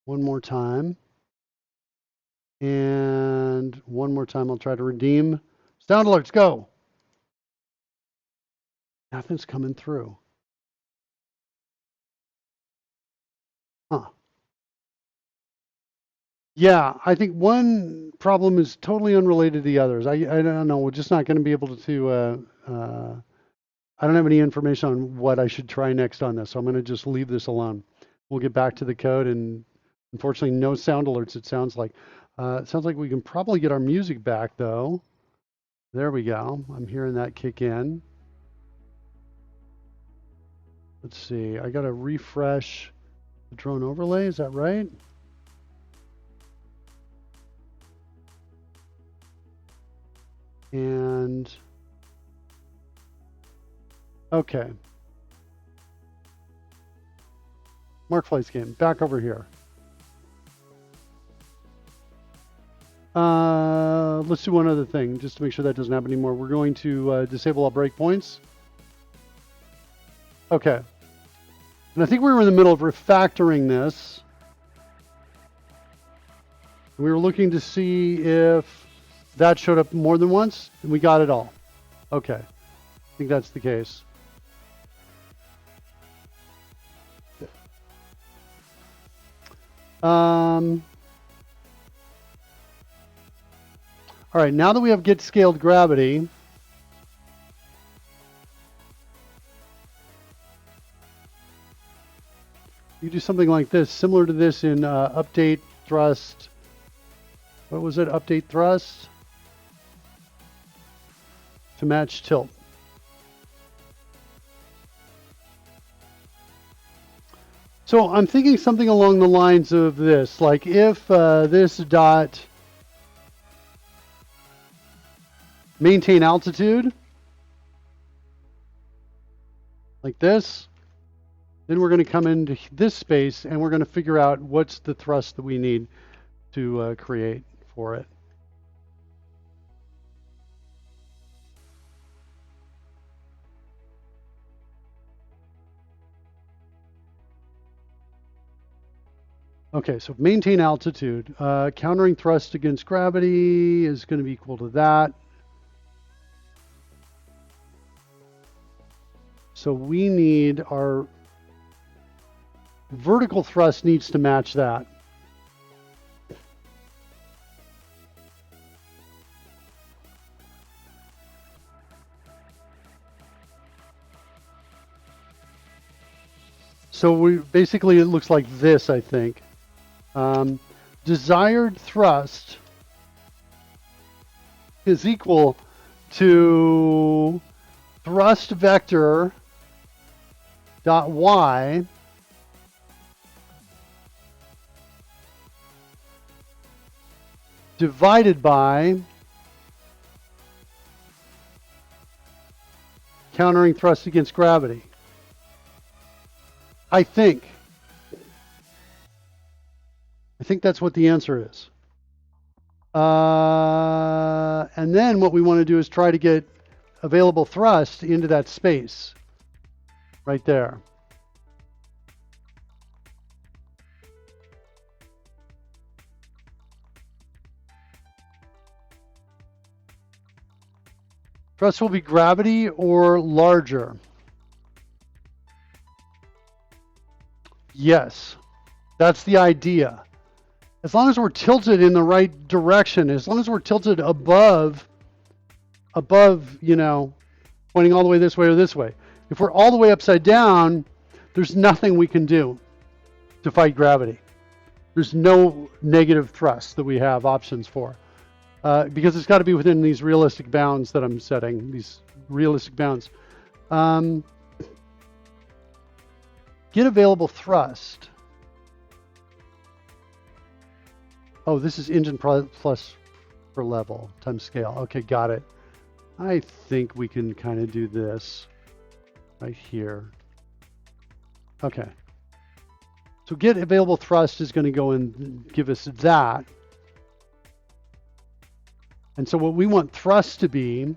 S1: One more time. And one more time, I'll try to redeem. Sound alerts, go. Nothing's coming through. Huh. Yeah, I think one problem is totally unrelated to the others. I don't know. We're just not going to be able to. I don't have any information on what I should try next on this, so I'm going to just leave this alone. We'll get back to the code, and unfortunately, no sound alerts. It sounds like. It sounds like we can probably get our music back though. There we go. I'm hearing that kick in. Let's see. I got to refresh the drone overlay. Is that right? And okay. Mark Flight's game. Back over here. Let's do one other thing just to make sure that doesn't happen anymore. We're going to disable all breakpoints. Okay. And I think we were in the middle of refactoring this. We were looking to see if that showed up more than once, and we got it all. Okay. I think that's the case. All right, now that we have get scaled gravity, you do something like this, similar to this in update thrust. What was it? Update thrust to match tilt. So I'm thinking something along the lines of this, like if this dot maintain altitude, like this, then we're going to come into this space and we're going to figure out what's the thrust that we need to create for it. Okay, so maintain altitude. Countering thrust against gravity is going to be equal to that. So we need our vertical thrust needs to match that. So we basically, it looks like this, I think. Desired thrust is equal to thrust vector dot y divided by countering thrust against gravity. I think that's what the answer is. And then what we want to do is try to get available thrust into that space right there. Thrust will be gravity or larger. Yes, that's the idea. As long as we're tilted in the right direction, as long as we're tilted above, you know, pointing all the way this way or this way. If we're all the way upside down, there's nothing we can do to fight gravity. There's no negative thrust that we have options for. Because it's got to be within these realistic bounds that I'm setting, these realistic bounds. Get available thrust. Oh, this is engine plus per level times scale. Okay, got it. I think we can kind of do this right here. Okay. So get available thrust is going to go and give us that. And so what we want thrust to be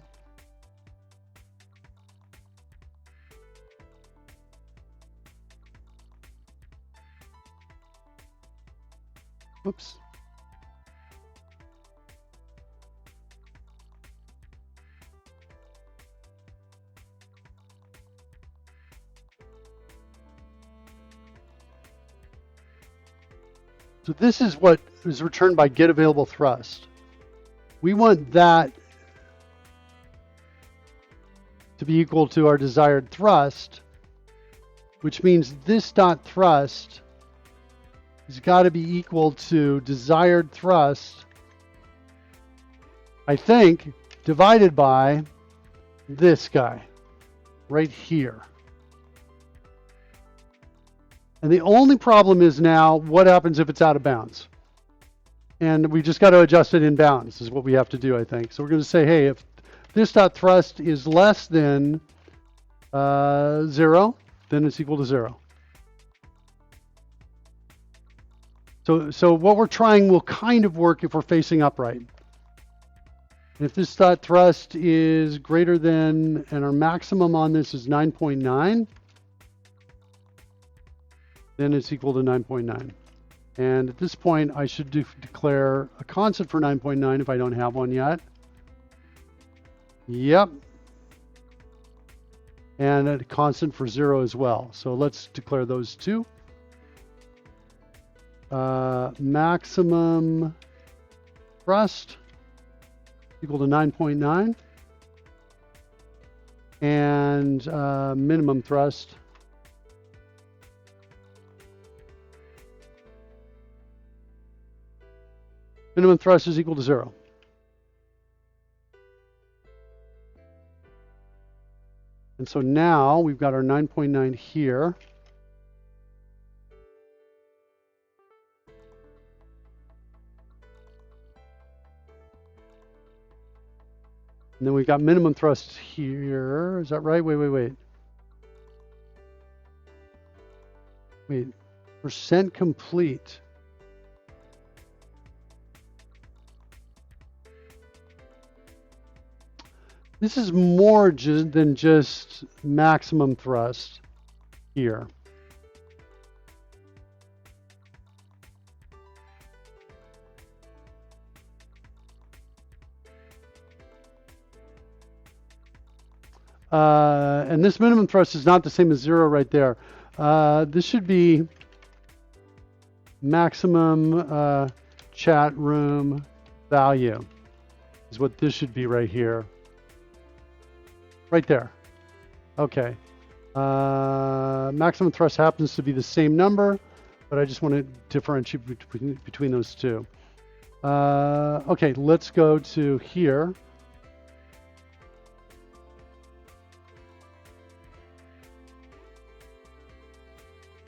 S1: oops. So this is what is returned by get available thrust. We want that to be equal to our desired thrust, which means this dot thrust has got to be equal to desired thrust, I think, divided by this guy right here. And the only problem is now what happens if it's out of bounds? And we just got to adjust it in bounds is what we have to do, I think. So we're going to say, hey, if this dot thrust is less than 0, then it's equal to 0. So what we're trying will kind of work if we're facing upright. And if this dot thrust is greater than, and our maximum on this is 9.9, then it's equal to 9.9. And at this point, I should declare a constant for 9.9 if I don't have one yet. Yep. And a constant for 0 as well. So let's declare those two. Maximum thrust equal to 9.9. And minimum thrust is equal to 0. And so now we've got our 9.9 here. And then we've got minimum thrust here. Is that right? Wait. Percent complete. This is more than just maximum thrust here. And this minimum thrust is not the same as 0 right there. This should be maximum chat room value is what this should be right here. Right there. Okay. Maximum thrust happens to be the same number, but I just want to differentiate between those two. Okay, let's go to here.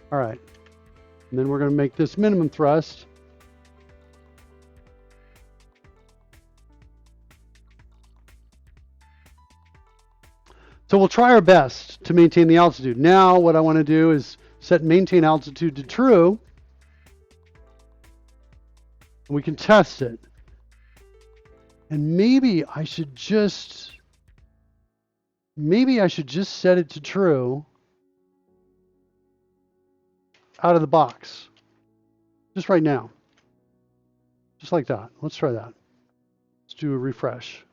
S1: All right. And then we're going to make this minimum thrust. So we'll try our best to maintain the altitude. Now what I want to do is set maintain altitude to true. And we can test it. And maybe I should just set it to true out of the box. Just right now. Just like that. Let's try that. Let's do a refresh.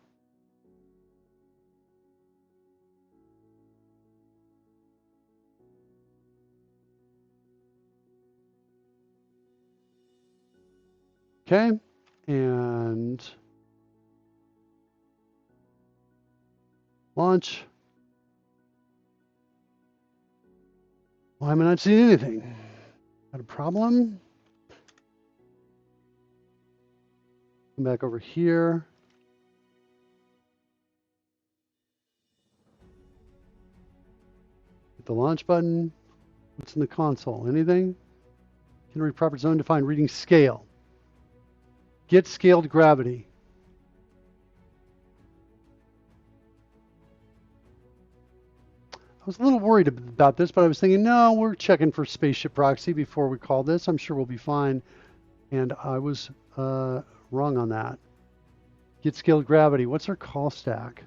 S1: Okay, and launch. Why am I not seeing anything? Got a problem? Come back over here. Hit the launch button. What's in the console? Anything? Can read proper zone defined reading scale. Get scaled gravity. I was a little worried about this, but I was thinking, no, we're checking for spaceship proxy before we call this. I'm sure we'll be fine. And I was wrong on that. Get scaled gravity. What's our call stack?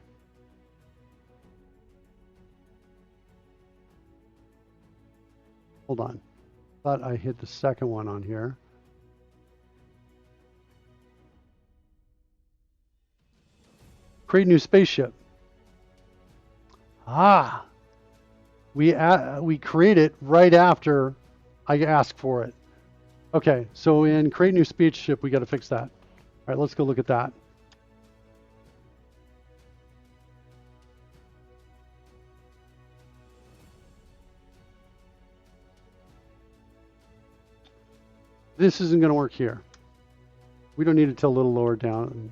S1: Hold on. Thought I hit the second one on here. Create new spaceship. Ah, we create it right after I ask for it. Okay, so in create new spaceship, we got to fix that. All right, let's go look at that. This isn't going to work here. We don't need it till a little lower down,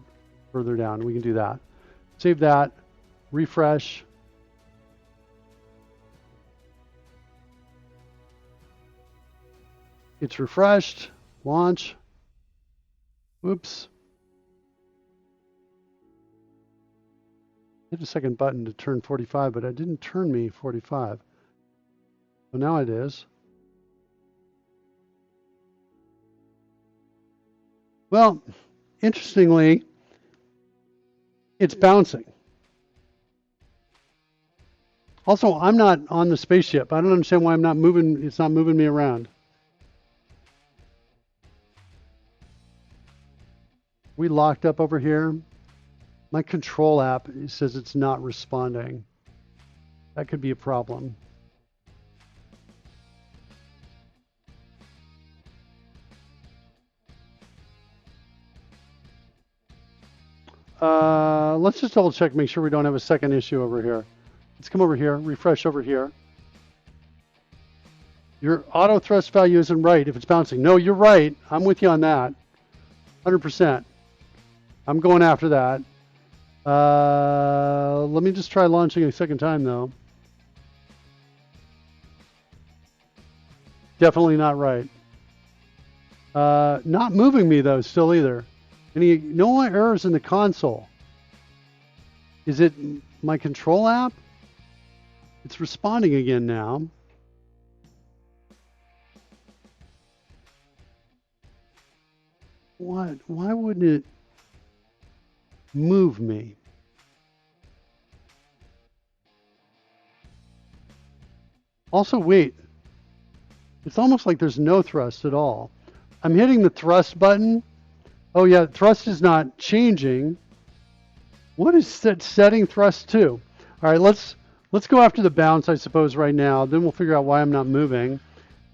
S1: further down. We can do that. Save that, refresh. It's refreshed, launch. Oops. Hit the second button to turn 45, but it didn't turn me 45. So now it is. Well, interestingly, it's bouncing. Also, I'm not on the spaceship. I don't understand why I'm not moving. It's not moving me around. We locked up over here. My control app says it's not responding. That could be a problem. Let's just double check, make sure we don't have a second issue over here. Let's come over here, refresh over here. Your auto thrust value isn't right if it's bouncing. No, you're right. I'm with you on that. 100%. I'm going after that. Let me just try launching a second time though. Definitely not right. Not moving me though, still either. No errors in the console. Is it my control app? It's responding again now. What? Why wouldn't it move me? Also, wait. It's almost like there's no thrust at all. I'm hitting the thrust button. Oh yeah, thrust is not changing. What is setting thrust to? All right, let's go after the bounce, I suppose, right now. Then we'll figure out why I'm not moving.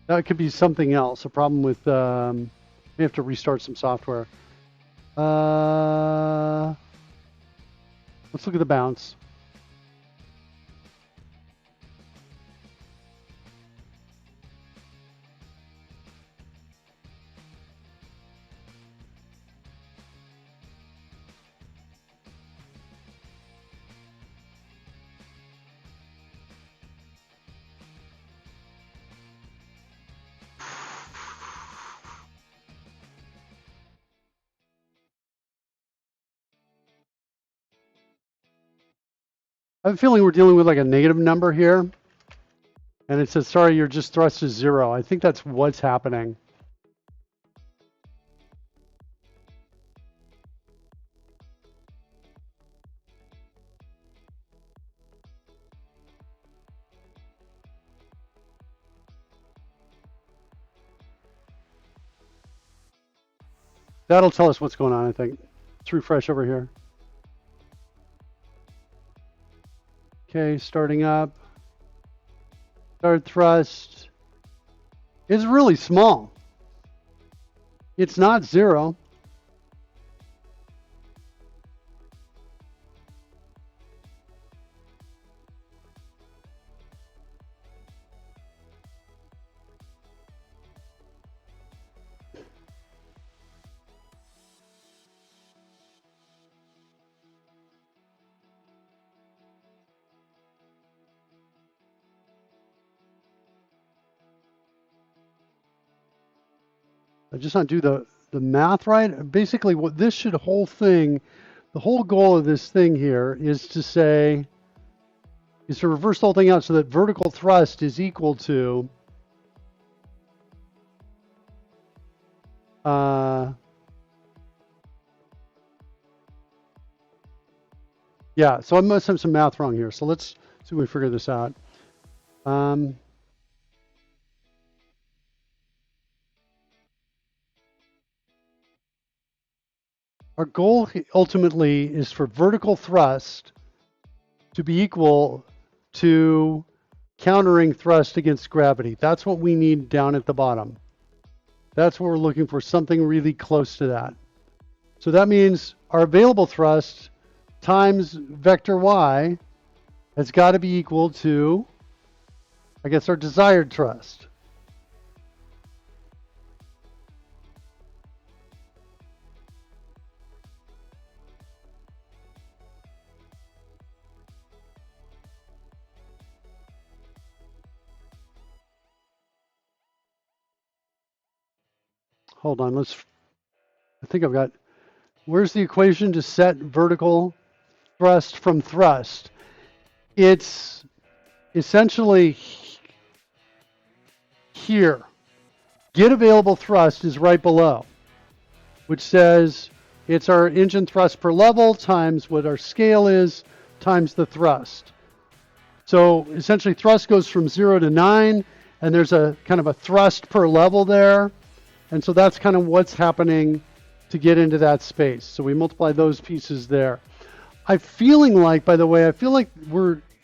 S1: That could be something else. A problem with we have to restart some software. Let's look at the bounce. I have a feeling we're dealing with like a negative number here. And it says, sorry, your just thrust is 0. I think that's what's happening. That'll tell us what's going on, I think. Let's refresh over here. Okay, starting up. Start thrust is really small. It's not 0. I just undo the the math right. Basically, what this should whole thing, the whole goal of this thing here is to say, is to reverse the whole thing out so that vertical thrust is equal to yeah, so I must have some math wrong here. So let's see if we figure this out. Our goal ultimately is for vertical thrust to be equal to countering thrust against gravity. That's what we need down at the bottom. That's what we're looking for, something really close to that. So that means our available thrust times vector y has got to be equal to, I guess, our desired thrust. Hold on, I think I've got, where's the equation to set vertical thrust from thrust? It's essentially here. Get available thrust is right below, which says it's our engine thrust per level times what our scale is times the thrust. So essentially thrust goes from 0 to 9, and there's a kind of a thrust per level there. And so that's kind of what's happening to get into that space. So we multiply those pieces there. I'm feeling like, by the way, I feel like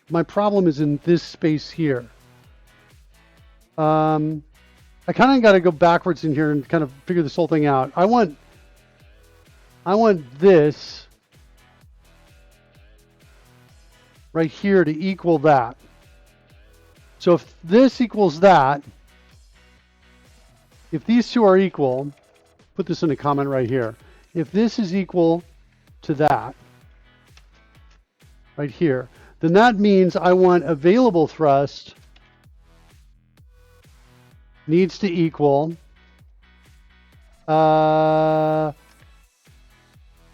S1: my problem is in this space here. I kind of got to go backwards in here and kind of figure this whole thing out. I want this right here to equal that. So if this equals that, if these two are equal, put this in a comment right here. If this is equal to that, right here, then that means I want available thrust needs to equal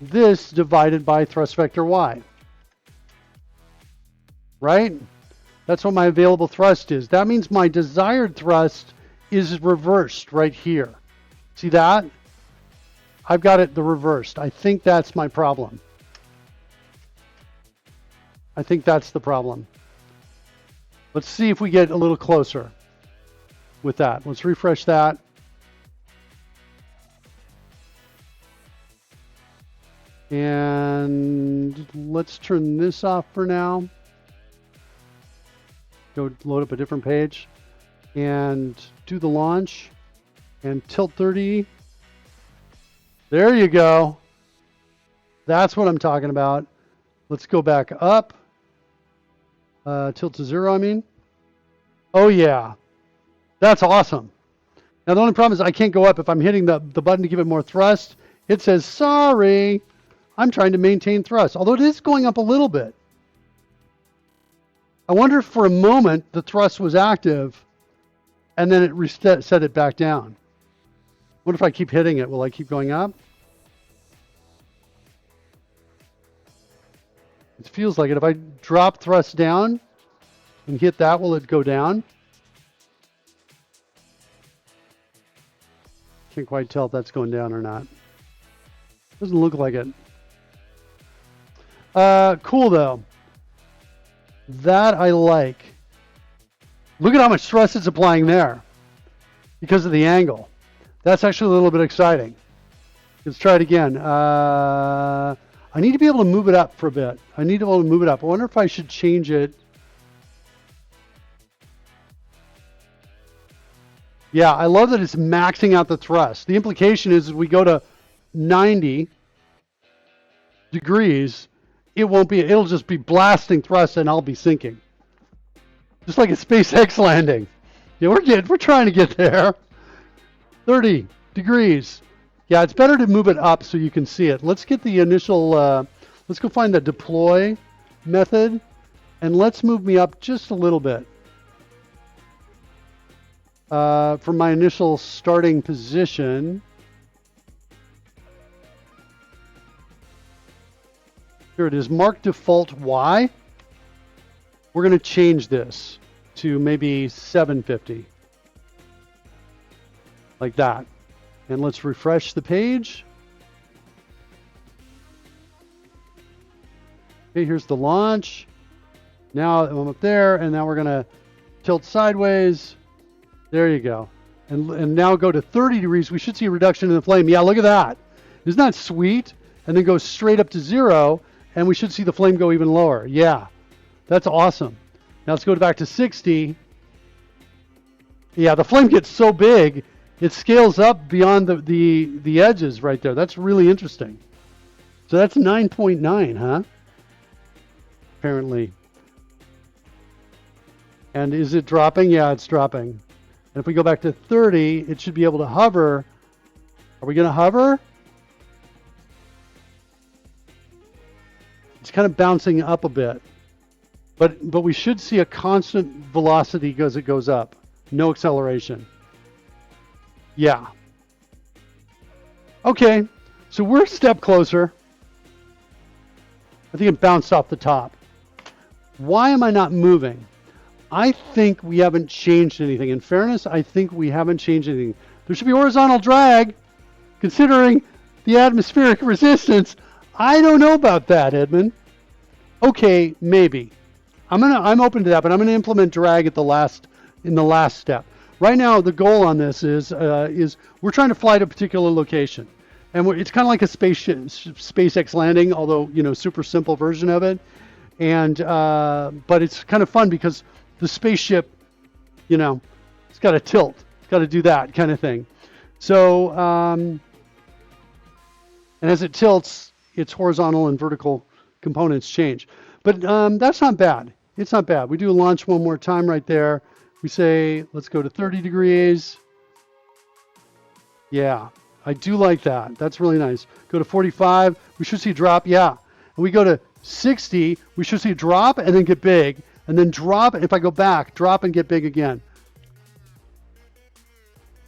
S1: this divided by thrust vector y. Right? That's what my available thrust is. That means my desired thrust is reversed right here. See that? I've got it the reversed. I think that's my problem. I think that's the problem. Let's see if we get a little closer with that. Let's refresh that. And let's turn this off for now. Go load up a different page and do the launch and tilt 30. There you go. That's what I'm talking about. Let's go back up. Tilt to 0, I mean. Oh yeah. That's awesome. Now the only problem is I can't go up. If I'm hitting the button to give it more thrust, it says, sorry, I'm trying to maintain thrust. Although it is going up a little bit. I wonder if for a moment the thrust was active and then it set it back down. What if I keep hitting it? Will I keep going up? It feels like it. If I drop thrust down and hit that, will it go down? Can't quite tell if that's going down or not. Doesn't look like it. Cool though. That I like. Look at how much thrust it's applying there because of the angle. That's actually a little bit exciting. Let's try it again. I need to be able to move it up for a bit. I need to be able to move it up. I wonder if I should change it. Yeah, I love that it's maxing out the thrust. The implication is if we go to 90 degrees, it'll just be blasting thrust and I'll be sinking. Just like a SpaceX landing. Yeah, we're trying to get there. 30 degrees. Yeah, it's better to move it up so you can see it. Let's get the initial, let's go find the deploy method and let's move me up just a little bit. From my initial starting position. Here it is, mark default Y. We're going to change this to maybe 750. Like that. And let's refresh the page. Okay, here's the launch. Now I'm up there, and now we're going to tilt sideways. There you go. And now go to 30 degrees. We should see a reduction in the flame. Yeah, look at that. Isn't that sweet? And then go straight up to 0, and we should see the flame go even lower. Yeah, that's awesome. Now let's go back to 60. Yeah, the flame gets so big, it scales up beyond the edges right there. That's really interesting. So that's 9.9, huh? Apparently. And is it dropping? Yeah, it's dropping. And if we go back to 30, it should be able to hover. Are we going to hover? It's kind of bouncing up a bit. But we should see a constant velocity as it goes up. No acceleration. Yeah. Okay, so we're a step closer. I think it bounced off the top. Why am I not moving? I think we haven't changed anything. In fairness, I think we haven't changed anything. There should be horizontal drag, considering the atmospheric resistance. I don't know about that, Edmund. Okay, maybe. I'm open to that, but I'm going to implement drag at in the last step. Right now, the goal on this is we're trying to fly to a particular location, and it's kind of like a SpaceX landing, although super simple version of it. And but it's kind of fun because the spaceship, it's got to tilt, it's got to do that kind of thing. So and as it tilts, its horizontal and vertical components change. But that's not bad. It's not bad. We do a launch one more time right there. We say, let's go to 30 degrees. Yeah, I do like that. That's really nice. Go to 45. We should see a drop. Yeah. And we go to 60. We should see a drop and then get big. And then drop. If I go back, drop and get big again.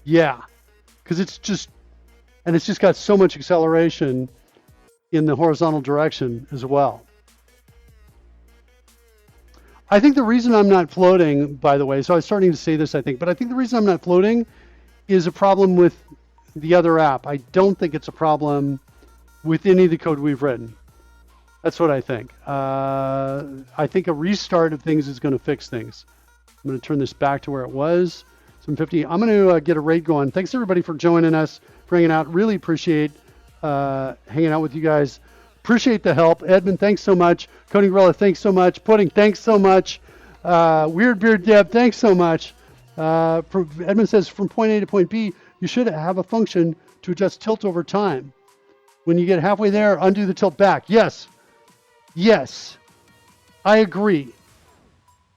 S1: Yeah. Because it's just got so much acceleration in the horizontal direction as well. I think the reason I'm not floating, by the way, so I was starting to say this, I think, but I think the reason I'm not floating is a problem with the other app. I don't think it's a problem with any of the code we've written. That's what I think. I think a restart of things is going to fix things. I'm going to turn this back to where it was. 750. I'm going to get a raid going. Thanks everybody for joining us, for hanging out. Really appreciate hanging out with you guys. Appreciate the help. Edmund, thanks so much. Coding Gorilla, thanks so much. Pudding, thanks so much. Weird Beard Deb, thanks so much. Edmund says, from point A to point B, you should have a function to adjust tilt over time. When you get halfway there, undo the tilt back. Yes. Yes. I agree.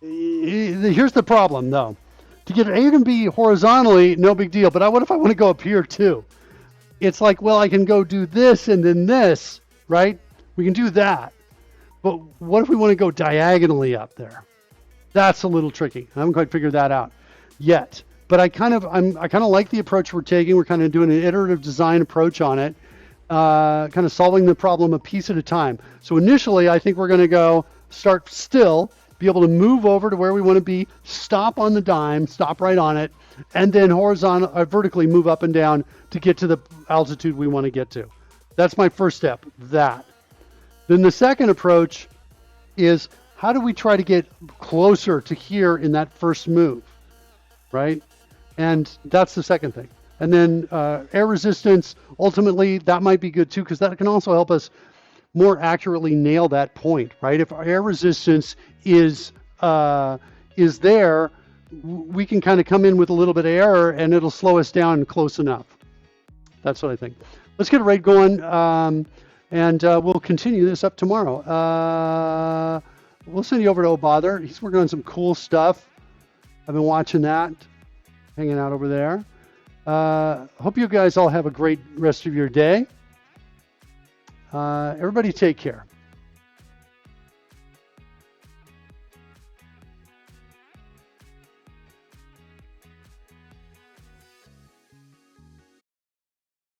S1: Here's the problem, though. To get A and B horizontally, no big deal. But what if I want to go up here, too? It's like, well, I can go do this and then this. Right? We can do that. But what if we want to go diagonally up there? That's a little tricky. I haven't quite figured that out yet. But I kind of like the approach we're taking. We're kind of doing an iterative design approach on it, kind of solving the problem a piece at a time. So initially, I think we're going to start still, be able to move over to where we want to be, stop on the dime, stop right on it, and then vertically move up and down to get to the altitude we want to get to. That's my first step, that. Then the second approach is, how do we try to get closer to here in that first move, right? And that's the second thing. And then air resistance, ultimately, that might be good too, because that can also help us more accurately nail that point, right? If our air resistance is there, we can kind of come in with a little bit of error and it'll slow us down close enough. That's what I think. Let's get a raid going, and we'll continue this up tomorrow. We'll send you over to Obother. He's working on some cool stuff. I've been watching that, hanging out over there. Hope you guys all have a great rest of your day. Everybody take care.